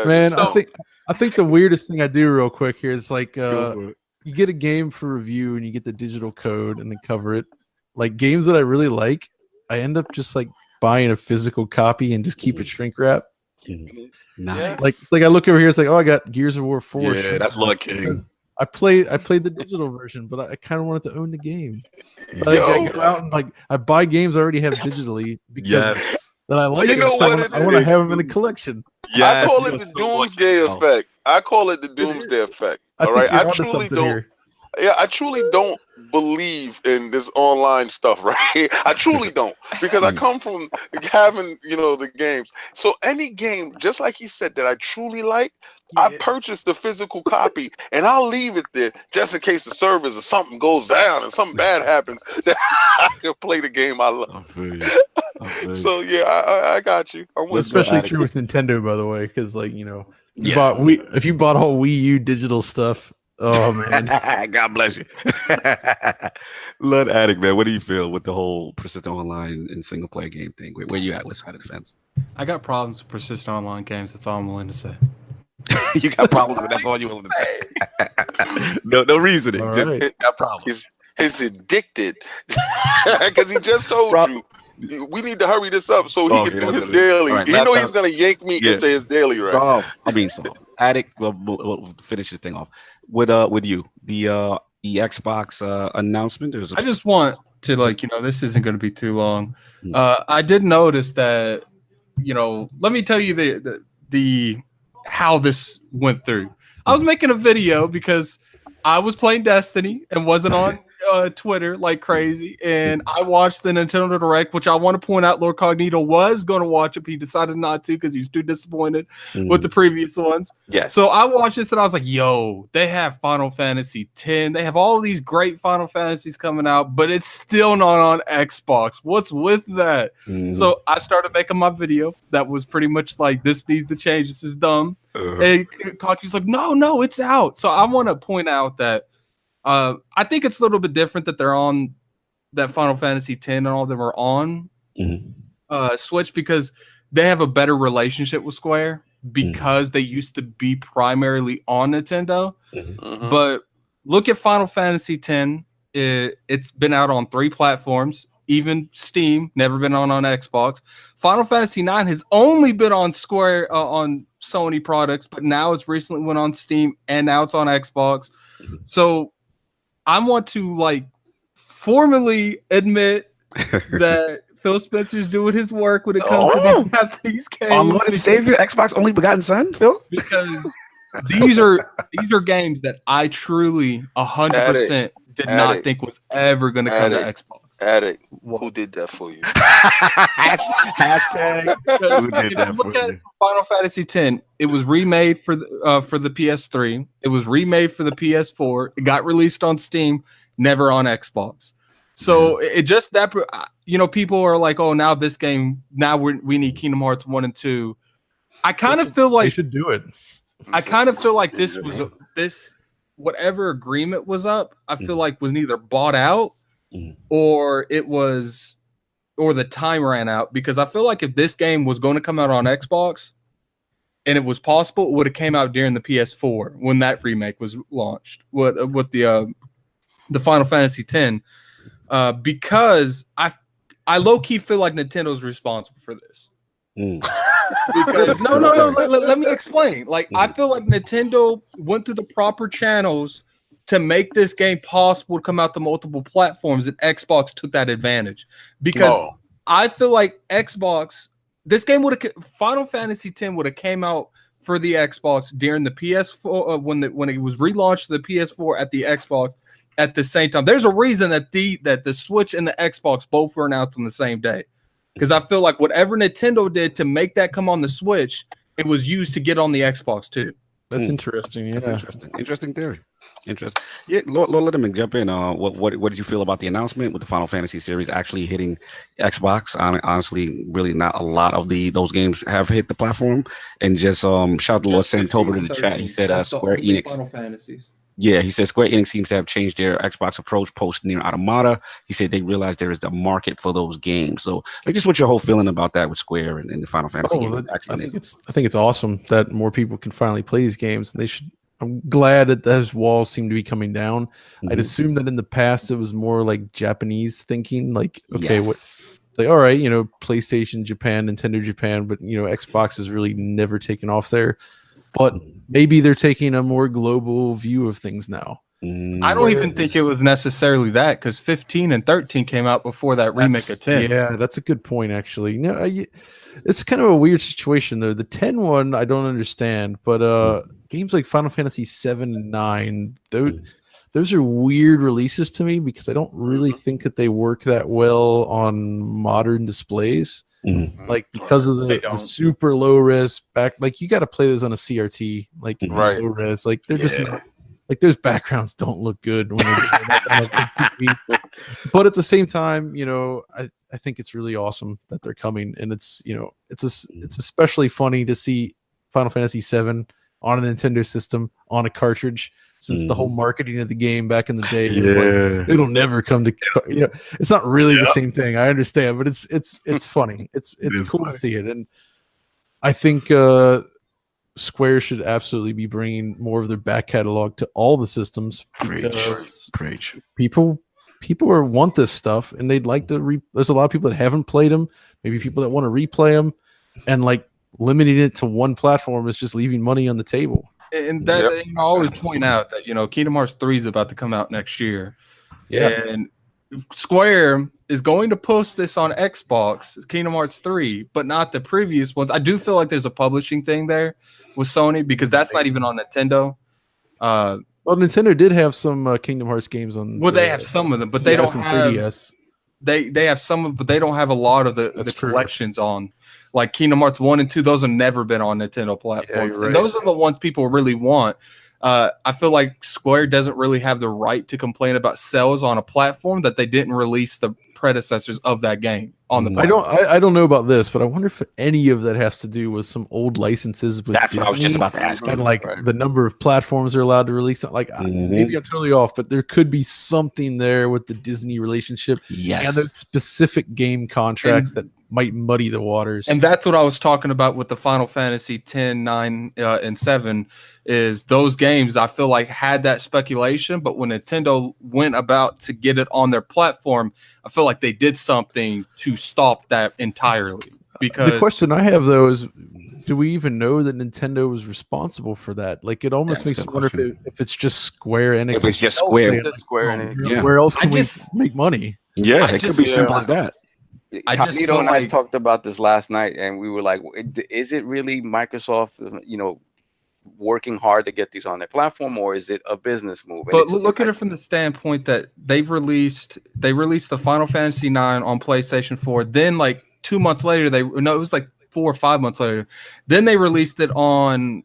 Man, I think the weirdest thing I do real quick here is like you get a game for review and you get the digital code and then cover it. Like games that I really like, I end up just like buying a physical copy and just keep it shrink wrap. Nice. Like I look over here, it's like, oh, I got Gears of War 4. Yeah, that's Lord King. I played the digital version, but I kind of wanted to own the game. But I go out and like I buy games I already have digitally because that I like. I want to have them in a collection. Yes, I call it the doomsday effect. All right, I truly don't. Here. Yeah, I truly don't believe in this online stuff, right? I truly don't, because I come from having, the games. So any game, just like he said, that I truly like, I purchase the physical copy and I'll leave it there just in case the servers or something goes down and something bad happens that I can play the game I love. So yeah, I got you. Especially true with Nintendo, by the way, because like if you bought all Wii U digital stuff. Oh man, God bless you. Lord Addict, man, what do you feel with the whole persistent online and single player game thing? Where you at? What side of the fence? I got problems with persistent online games. That's all I'm willing to say. You got problems with that's all you're willing to say. No reasoning. All just right. got problems. He's addicted because he just told you. We need to hurry this up so he can do his daily. Right, he's going to yank me into his daily, right? Addict, we'll finish this thing off. With you, the Xbox announcement. I just want to this isn't going to be too long. I did notice that, let me tell you the how this went through. I was making a video because I was playing Destiny and wasn't on Twitter like crazy, and I watched the Nintendo Direct, which I want to point out LordCognito was going to watch it, but he decided not to because he's too disappointed with the previous ones. Yes. So I watched this and I was like, yo, they have Final Fantasy X. They have all of these great Final Fantasies coming out, but it's still not on Xbox. What's with that? So I started making my video that was pretty much like, this needs to change. This is dumb. And Cocky's like, no, it's out. So I want to point out that I think it's a little bit different that they're on that Final Fantasy X and all of them are on Switch because they have a better relationship with Square because they used to be primarily on Nintendo. But look at Final Fantasy X. It's been out on 3 platforms, even Steam, never been on Xbox. Final Fantasy IX has only been on Square, on Sony products, but now it's recently went on Steam and now it's on Xbox. So I want to formally admit that Phil Spencer's doing his work when it comes to these games. Our Lord and Savior, Xbox only begotten son, Phil? Because these are games that I truly 100% did not think was ever going to come to Xbox. Addict, who did that for you? Hashtag who did that for you? Final Fantasy X, it was remade for the PS3. It was remade for the PS4. It got released on Steam, never on Xbox. So it just that, people are like, oh, now this game, now we need Kingdom Hearts 1 and 2. I kind of feel like they should do it. I kind of feel like this whatever agreement was up, I feel like was neither bought out or the time ran out, because I feel like if this game was going to come out on Xbox and it was possible, it would have came out during the PS4 when that remake was launched with the Final Fantasy X, because I low-key feel like Nintendo's responsible for this. Because no, let me explain. Like, I feel like Nintendo went through the proper channels to make this game possible to come out to multiple platforms, and Xbox took that advantage. Because I feel like Xbox, this game Final Fantasy X would have came out for the Xbox during the PS4 when it was relaunched to the PS4 at the Xbox at the same time. There's a reason that the Switch and the Xbox both were announced on the same day. Because I feel like whatever Nintendo did to make that come on the Switch, it was used to get on the Xbox too. That's interesting. Yeah, that's interesting theory. Interesting. Yeah, Lord Linneman, jump in. What did you feel about the announcement with the Final Fantasy series actually hitting Xbox? Honestly, really not a lot of those games have hit the platform. And just shout out to Lord Santover in the chat. He said Square Enix. Final Fantasies. Yeah, he said Square Enix seems to have changed their Xbox approach post Nier Automata. He said they realized there is a market for those games. So, like, just what's your whole feeling about that with Square and the Final Fantasy games? I think it's awesome that more people can finally play these games. And I'm glad that those walls seem to be coming down. I'd assume that in the past it was more like Japanese thinking, like, okay, like, all right, PlayStation Japan, Nintendo Japan, but Xbox has really never taken off there. But maybe they're taking a more global view of things now. I don't even think it was necessarily that, because 15 and 13 came out before that remake of 10. Yeah, that's a good point, actually. No, it's kind of a weird situation, though. The 10 one, I don't understand. But games like Final Fantasy 7 and 9, those are weird releases to me, because I don't really think that they work that well on modern displays. Like, because of the super low res like, you got to play those on a CRT, like low res, like they're just not, like, those backgrounds don't look good when but at the same time, I think it's really awesome that they're coming, and it's it's especially funny to see Final Fantasy 7 on a Nintendo system on a cartridge, since the whole marketing of the game back in the day was like, it'll never come to, it's not really the same thing. I understand, but it's funny. It's cool to see it. And I think Square should absolutely be bringing more of their back catalog to all the systems, because people want this stuff, and they'd like to there's a lot of people that haven't played them, maybe people that want to replay them, and like limiting it to one platform is just leaving money on the table. And that I always point out that Kingdom Hearts 3 is about to come out next year. Yeah. And Square is going to post this on Xbox, Kingdom Hearts 3, but not the previous ones. I do feel like there's a publishing thing there with Sony, because that's not even on Nintendo. Well, Nintendo did have some Kingdom Hearts games on. Well, they have some of them, but they don't have 3DS. They have some, but they don't have a lot of the collections on. Like Kingdom Hearts 1 and 2, those have never been on Nintendo platforms. And those are the ones people really want. I feel like Square doesn't really have the right to complain about sales on a platform that they didn't release the predecessors of that game on the platform. I don't know about this, but I wonder if any of that has to do with some old licenses with That's Disney, what I was just about to ask. And like the number of platforms they're allowed to release. Like, maybe I'm totally off, but there could be something there with the Disney relationship. Yes. And the specific game contracts that might muddy the waters. And that's what I was talking about with the Final Fantasy 10, 9, and 7, is those games I feel like had that speculation, but when Nintendo went about to get it on their platform, I feel like they did something to stop that entirely. Because the question I have, though, is do we even know that Nintendo was responsible for that? Like, it almost makes me wonder if it's just Square Enix. If it's just Square. Where else can we make money? Yeah, it could be simple as that. Cognito and I talked about this last night, and we were like, is it really Microsoft, working hard to get these on their platform, or is it a business move? But look at it from the standpoint that they released the Final Fantasy 9 on PlayStation 4. Then like 2 months later, it was like 4 or 5 months later. Then they released it on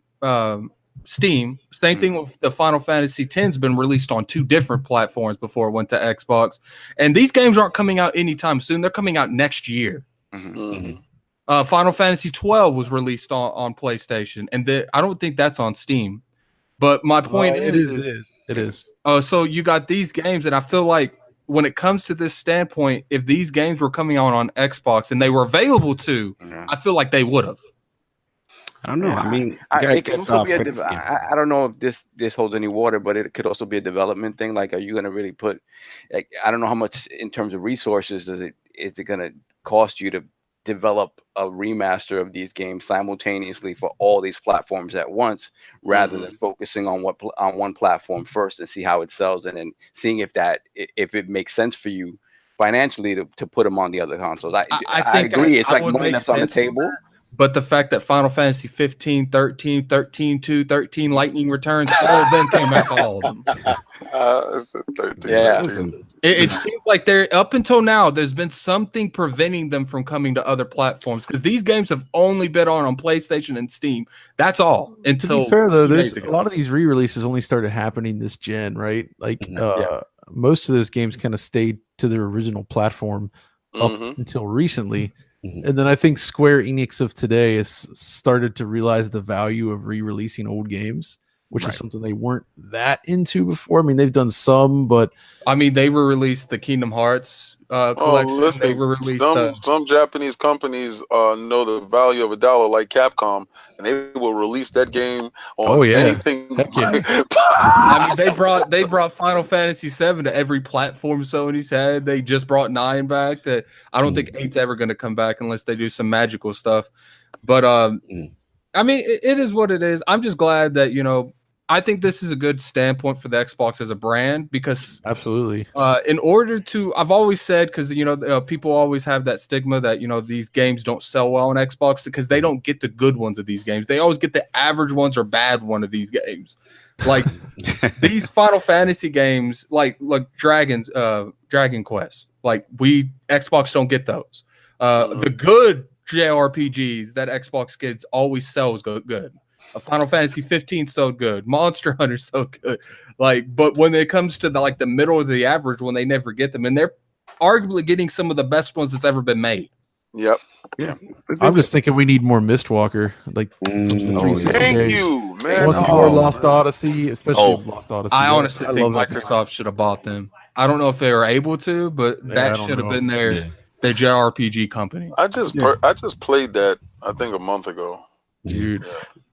Steam. Same thing with the Final Fantasy X's been released on 2 different platforms before it went to Xbox. And these games aren't coming out anytime soon. They're coming out next year. Final Fantasy 12 was released on PlayStation, and I don't think that's on Steam. But my point is it is. So you got these games, and I feel like when it comes to this standpoint, if these games were coming out on Xbox and they were available to, I feel like they would have. I don't know. I mean, it could also be I don't know if this holds any water, but it could also be a development thing. Like, are you going to really put? Like, I don't know how much in terms of resources is it going to cost you to develop a remaster of these games simultaneously for all these platforms at once, rather than focusing on one platform first and see how it sells, and then seeing if it makes sense for you financially to put them on the other consoles. I agree. It's like money that's on the table. But the fact that Final Fantasy 15, 13, 13-2, 13 Lightning Returns, all of them came out to all of them. It seems like they're up until now, there's been something preventing them from coming to other platforms, because these games have only been on PlayStation and Steam. That's all. Until to be fair, though, there's a lot of these re-releases only started happening this gen, right? Like most of those games kind of stayed to their original platform up until recently. And then I think Square Enix of today has started to realize the value of re-releasing old games, which is something they weren't that into before. I mean, they've done some, but I mean, they released the Kingdom Hearts collection. Listen, they released some Japanese companies know the value of $1, like Capcom, and they will release that game on anything. I mean, they brought Final Fantasy 7 to every platform Sony's had. They just brought 9 back. That I don't think 8's ever going to come back unless they do some magical stuff. But I mean, it is what it is. I'm just glad that, I think this is a good standpoint for the Xbox as a brand, because absolutely, in order to, I've always said, because people always have that stigma that these games don't sell well on Xbox because they don't get the good ones of these games. They always get the average ones or bad one of these games. Like these Final Fantasy games, like Dragon Quest, like Xbox don't get those. The good JRPGs that Xbox gets always sells good. Final Fantasy 15 so good, Monster Hunter so good, but when it comes to the middle of the average one, they never get them, and they're arguably getting some of the best ones that's ever been made. Yep. Yeah. I'm just thinking we need more Mistwalker, like from the 360 Thank days. you, man. More Lost Odyssey, especially Lost Odyssey. I honestly think Microsoft should have bought them. I don't know if they were able to, but that should have been their JRPG company. I just played that, I think, a month ago. Dude.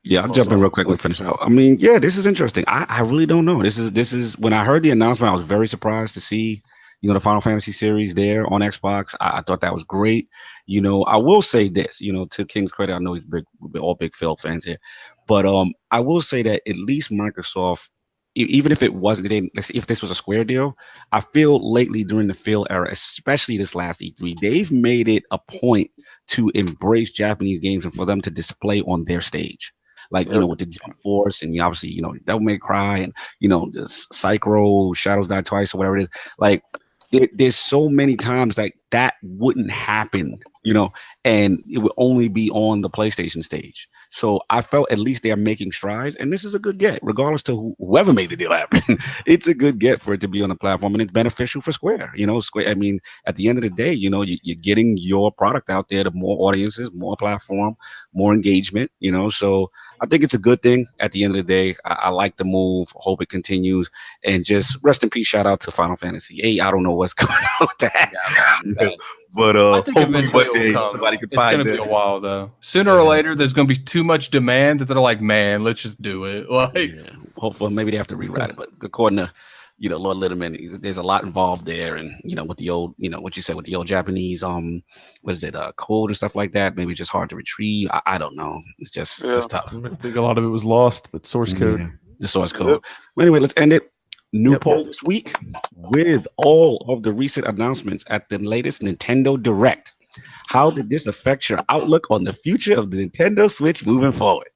Yeah, I'll jump in real quick and finish out. I mean, yeah, this is interesting. I really don't know. This is when I heard the announcement, I was very surprised to see, the Final Fantasy series there on Xbox. I thought that was great. I will say this, to King's credit, I know we're all big Phil fans here, but I will say that at least Microsoft, even if it wasn't, if this was a Square deal, I feel lately during the Phil era, especially this last E3, they've made it a point to embrace Japanese games and for them to display on their stage. Like, with the Jump Force, and obviously, Devil May Cry, and, the Psychro, Shadows Die Twice, or whatever it is. Like, there's so many times like that wouldn't happen, and it would only be on the PlayStation stage. So I felt at least they're making strides, and this is a good get, regardless to whoever made the deal happen. It's a good get for it to be on the platform, and it's beneficial for Square. Square. I mean, at the end of the day, you're getting your product out there to more audiences, more platform, more engagement. So I think it's a good thing. At the end of the day, I like the move. Hope it continues, and just rest in peace. Shout out to Final Fantasy 8. I don't know what's going on with that. But hopefully one day somebody could find it. It's going to be a while, though. Sooner or later, there's going to be too much demand that they're like, man, let's just do it. Hopefully, maybe they have to rewrite it. But according to, Lord Linneman, there's a lot involved there. And, with the old, what you said with the old Japanese, what is it, code and stuff like that, maybe just hard to retrieve. I don't know. It's just tough. I think a lot of it was lost, the source code. The source code. Well, anyway, let's end it. New poll this week with all of the recent announcements at the latest Nintendo Direct. How did this affect your outlook on the future of the Nintendo Switch moving forward?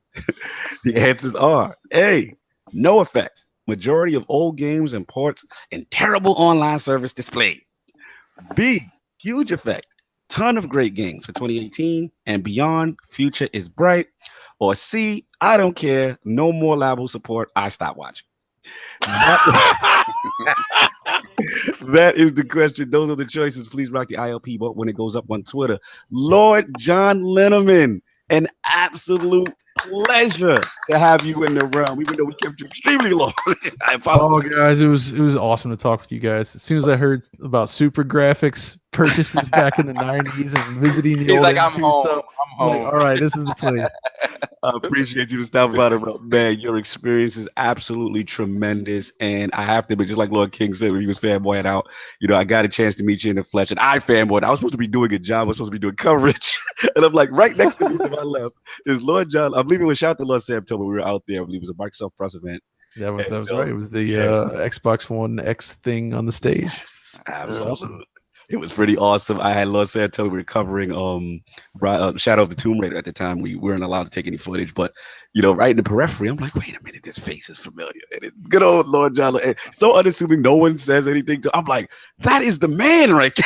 The answers are A, no effect. Majority of old games and ports and terrible online service displayed. B, huge effect. Ton of great games for 2018 and beyond. Future is bright. Or C, I don't care. No more Labo support. I stop watching. That is the question. Those are the choices. Please rock the ILP but when it goes up on Twitter. Lord John Linneman, an absolute pleasure to have you in the realm, even though we kept you extremely long. I apologize. Oh, guys, it was awesome to talk with you guys. As soon as I heard about Super Graphics purchases back in the 90s and visiting the He's old like, M2 I'm home. stuff, I'm like, home. all right, this is the place. I appreciate you to stop by the realm. Man, your experience is absolutely tremendous. And I have to be just like Lord King said when he was fanboying out, I got a chance to meet you in the flesh. And I fanboyed. I was supposed to be doing a job. I was supposed to be doing coverage. And I'm like, right next to me to my left is Lord John. I believe it was shout out to Lord Sam Tober. We were out there. I believe it was a Microsoft Press event. That was right. It was the Xbox One X thing on the stage. Yes, absolutely. Awesome. It was pretty awesome. I had Lord Santo recovering Shadow of the Tomb Raider at the time. We weren't allowed to take any footage, but right in the periphery, I'm like, wait a minute, this face is familiar. And it's good old Lord John. And so unassuming, no one says anything to. I'm like, that is the man right there.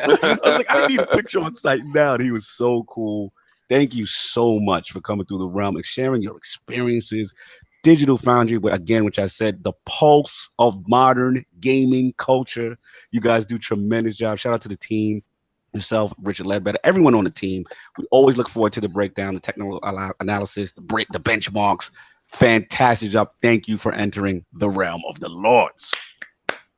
I was like, I need a picture on site now. And he was so cool. Thank you so much for coming through the realm and sharing your experiences. Digital Foundry, again, which I said, the pulse of modern gaming culture. You guys do tremendous job. Shout out to the team, yourself, Richard Ledbetter, everyone on the team. We always look forward to the breakdown, the technical analysis, the benchmarks. Fantastic job. Thank you for entering the realm of the Lords.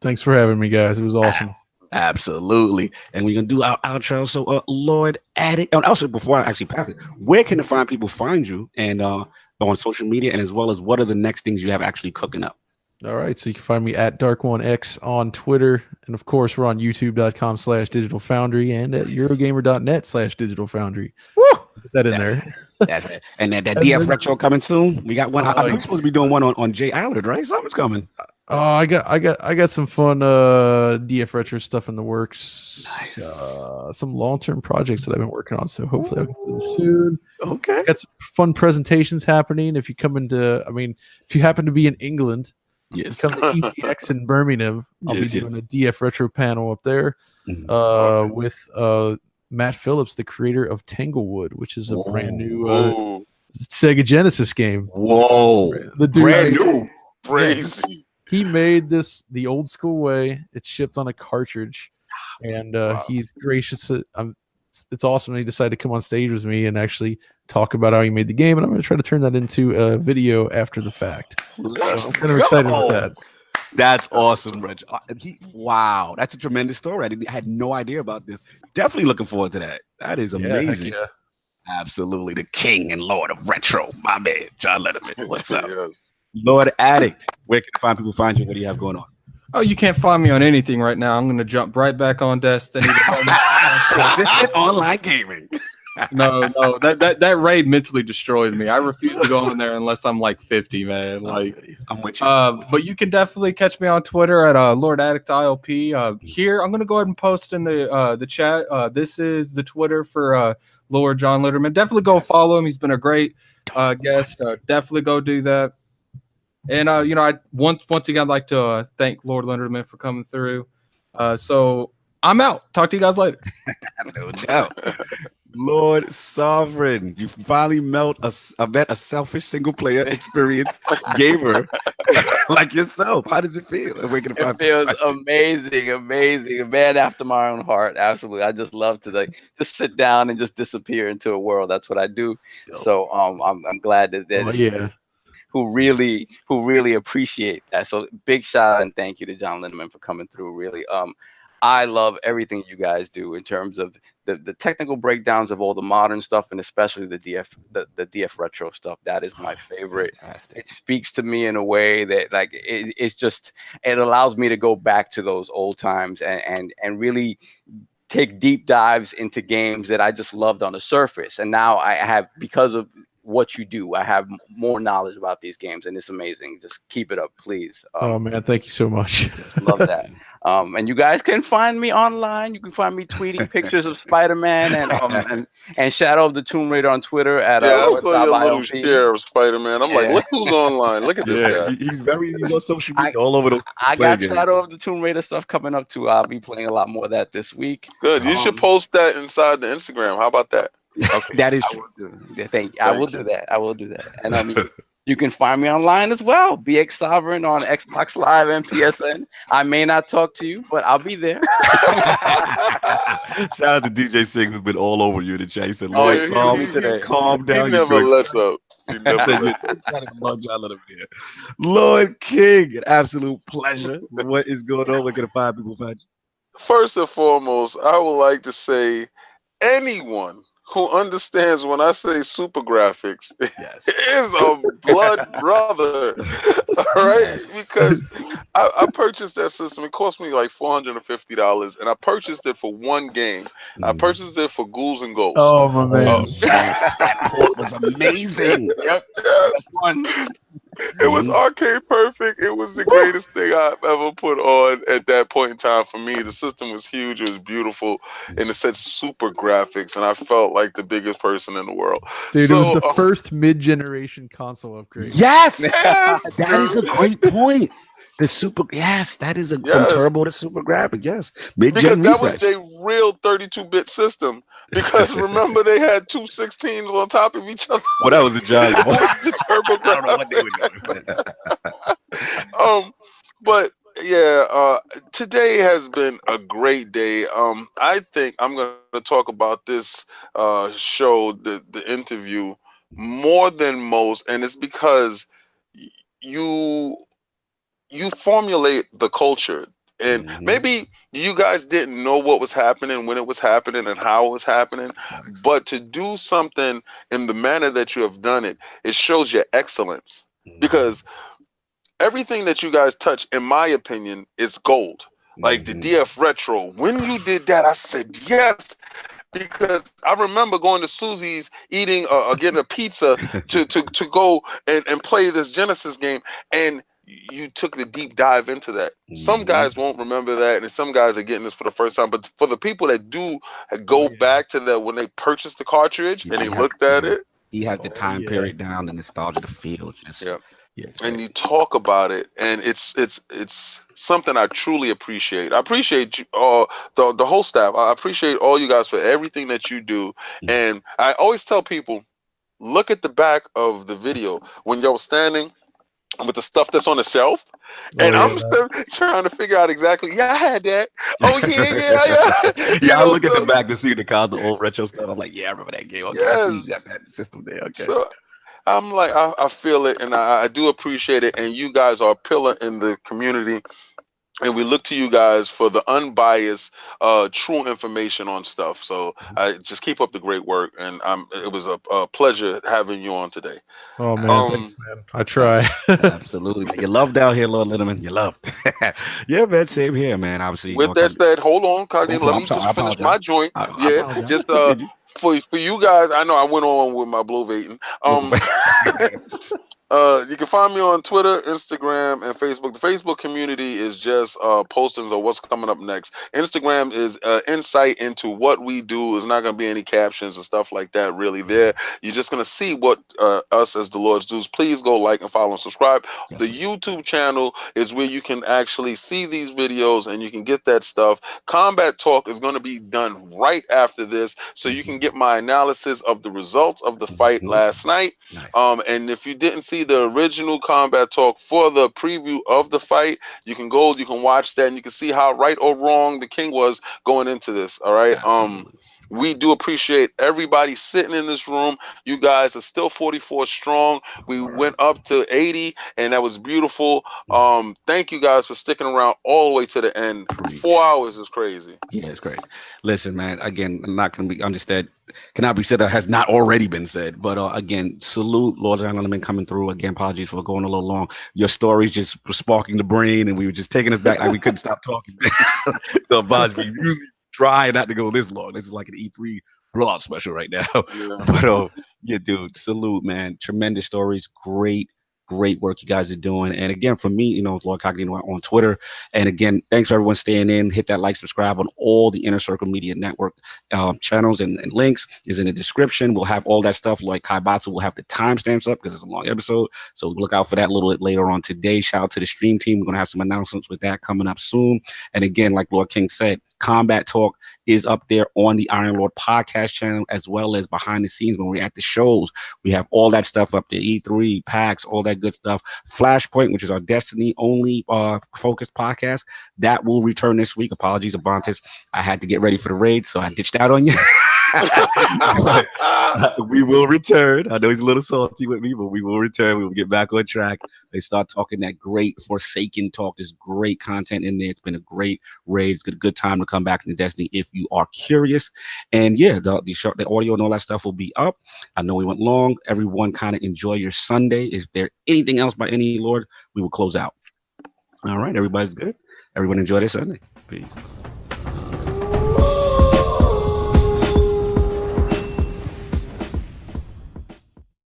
Thanks for having me, guys. It was awesome. Absolutely. And we're going to do our outro. So, Lord Addict. And also, before I actually pass it, where can the fine people find you and on social media, and as well as what are the next things you have actually cooking up? All right. So you can find me at Dark1X on Twitter. And of course, we're on youtube.com/Digital Foundry and at Eurogamer.net/Digital Foundry. Woo! Put that in there. That's it. And that DF Retro coming soon. We got one. I know we're supposed to be doing one on Jay Allard, right? Something's coming. Oh, I got some fun DF Retro stuff in the works. Nice. Some long-term projects that I've been working on. So hopefully I'll get to them soon. Okay. Got some fun presentations happening. If you come if you happen to be in England, yes, come to EPX in Birmingham. I'll be doing a DF Retro panel up there with Matt Phillips, the creator of Tanglewood, which is a brand new Sega Genesis game. Whoa. The dude brand new. Crazy. He made this the old school way. It's shipped on a cartridge, and he's gracious. It's awesome. He decided to come on stage with me and actually talk about how he made the game, and I'm going to try to turn that into a video after the fact. I'm kind of excited about that. That's awesome, Rich. Wow, that's a tremendous story. I had no idea about this. Definitely looking forward to that. That is amazing. Yeah. Absolutely, the king and lord of retro, my man, John Linneman. What's up? Yes. Lord Addict, where can people find you? What do you have going on? Oh, you can't find me on anything right now. I'm going to jump right back on Destiny. Consistent online gaming. No, that raid mentally destroyed me. I refuse to go in there unless I'm like 50, man. Like, I'm with you. But you can definitely catch me on Twitter at LordAddictILP. Here, I'm going to go ahead and post in the chat. This is the Twitter for Lord John Linneman. Definitely go follow him. He's been a great guest. Definitely go do that. And I once again I'd like to thank Lord Linneman for coming through. So I'm out. Talk to you guys later. No doubt. Lord Sovereign, you finally met a selfish single player experience gamer like yourself. How does it feel? It feels amazing, a man after my own heart. Absolutely, I just love to just sit down and just disappear into a world. That's what I do. Dope. So I'm glad that who really appreciate that. So big shout out and thank you to John Linneman for coming through. Really, I love everything you guys do in terms of the technical breakdowns of all the modern stuff, and especially the DF retro stuff. That is my favorite. Fantastic. It speaks to me in a way that it allows me to go back to those old times and really take deep dives into games that I just loved on the surface. And now I have, because of what you do. I have more knowledge about these games, and it's amazing. Just keep it up, please. Oh man, thank you so much. Love that. And you guys can find me online. You can find me tweeting pictures of Spider-Man and Shadow of the Tomb Raider on Twitter at I saw your little LordSovILP. share of Spider-Man. I'm like, look who's online. Look at this guy. He's on social media all over the. I got Shadow of the Tomb Raider stuff coming up too. I'll be playing a lot more of that this week. Good. You should post that inside the Instagram. How about that? Okay. That is true. I will do that. I will do that. And you can find me online as well. BX Sovereign on Xbox Live and PSN. I may not talk to you, but I'll be there. Shout out to DJ Sig, who's been all over you in the chat. He said, Lord, calm down. He never lets up. He never lets up. Lord King, an absolute pleasure. What is going on? Where can the five people find you? First and foremost, I would like to say anyone who understands when I say super graphics is a blood brother. All right? Because I purchased that system. It cost me like $450, and I purchased it for one game. I purchased it for Ghouls and Ghosts. Oh, my man. That port was amazing. Yep. That's one. It was arcade perfect. It was the greatest thing I've ever put on at that point in time for me. The system was huge. It was beautiful. And it said super graphics. And I felt like the biggest person in the world. Dude, it was the first mid-generation console upgrade. Yes! That is a great point. The super, that is from turbo to super graphic, because that was their real 32-bit system. Because remember, they had two 16s on top of each other. Well, that was a giant. Turbo I don't know what they were doing. But today has been a great day. I think I'm going to talk about this show, the interview, more than most, and it's because you formulate the culture, and maybe you guys didn't know what was happening when it was happening and how it was happening, but to do something in the manner that you have done it, it shows your excellence, because everything that you guys touch, in my opinion, is gold. Like the DF Retro, when you did that, I said yes. Because I remember going to Susie's, eating getting a pizza to go and play this Genesis game, and you took the deep dive into that. Some guys won't remember that, and some guys are getting this for the first time. But for the people that do go back to that when they purchased the cartridge and they looked at it, he has the time period down, the nostalgia, the feel. And you talk about it, and it's something I truly appreciate. I appreciate you all, the whole staff. I appreciate all you guys for everything that you do. And I always tell people, look at the back of the video when you're standing with the stuff that's on the shelf, and I'm still trying to figure out exactly. I had that. Oh yeah. I look at the back to see the old retro stuff. I'm like, I remember that game. Okay, yes, that system there. Okay. So I'm like, I feel it, and I do appreciate it. And you guys are a pillar in the community, and we look to you guys for the unbiased, true information on stuff. So I just keep up the great work, and it was a pleasure having you on today. Oh man, thanks, man. I try. Absolutely, man. You loved out here, Lord Linneman. You loved. Yeah, man. Same here, man. Obviously. With that said, hold on, Cognito. Let me just finish my joint. Just for you guys. I know I went on with my blovating. You can find me on Twitter, Instagram, and Facebook. The Facebook community is just postings of what's coming up next. Instagram is insight into what we do. There's not going to be any captions and stuff like that really there. You're just going to see what us as the Lords do. Please go like and follow and subscribe. The YouTube channel is where you can actually see these videos and you can get that stuff. Combat Talk is going to be done right after this, so you can get my analysis of the results of the fight last night. And if you didn't see the original Combat Talk for the preview of the fight, you can go, you can watch that, and you can see how right or wrong the king was going into this. All right. We do appreciate everybody sitting in this room. You guys are still 44 strong. We went up to 80, and that was beautiful. Thank you guys for sticking around all the way to the end. 4 hours is crazy. Yeah, it's great. Listen, man, again, I'm not going to be understood. Cannot be said that has not already been said. But again, salute Lord Linneman coming through. Again, apologies for going a little long. Your stories just were sparking the brain, and we were just taking us back. Like we couldn't stop talking. So apologies. We usually try not to go this long. This is like an E3 blowout special right now. But Yeah, dude. Salute, man. Tremendous stories. Great work you guys are doing. And again, for me, LordCognito on Twitter. And again, thanks for everyone staying in. Hit that like, subscribe on all the Inner Circle Media Network channels and links is in the description. We'll have all that stuff. Like Kaibatsu will have the timestamps up because it's a long episode. So look out for that a little bit later on today. Shout out to the stream team. We're going to have some announcements with that coming up soon. And again, like Lord King said, Combat Talk is up there on the Iron Lord podcast channel, as well as behind the scenes when we're at the shows. We have all that stuff up there, E3, PAX, all that good stuff. Flashpoint, which is our Destiny only focused podcast, that will return this week. Apologies, Abontis. I had to get ready for the raid, so I ditched out on you. We will return. I know he's a little salty with me, but we will return. We will get back on track. They start talking that great Forsaken talk. There's great content in there. It's been a great raid. It's a good time to come back into Destiny if you are curious. And yeah, the audio and all that stuff will be up. I know we went long. Everyone kind of enjoy your Sunday. Is there anything else by any Lord? We will close out. All right, everybody's good. Everyone enjoy their Sunday. Peace.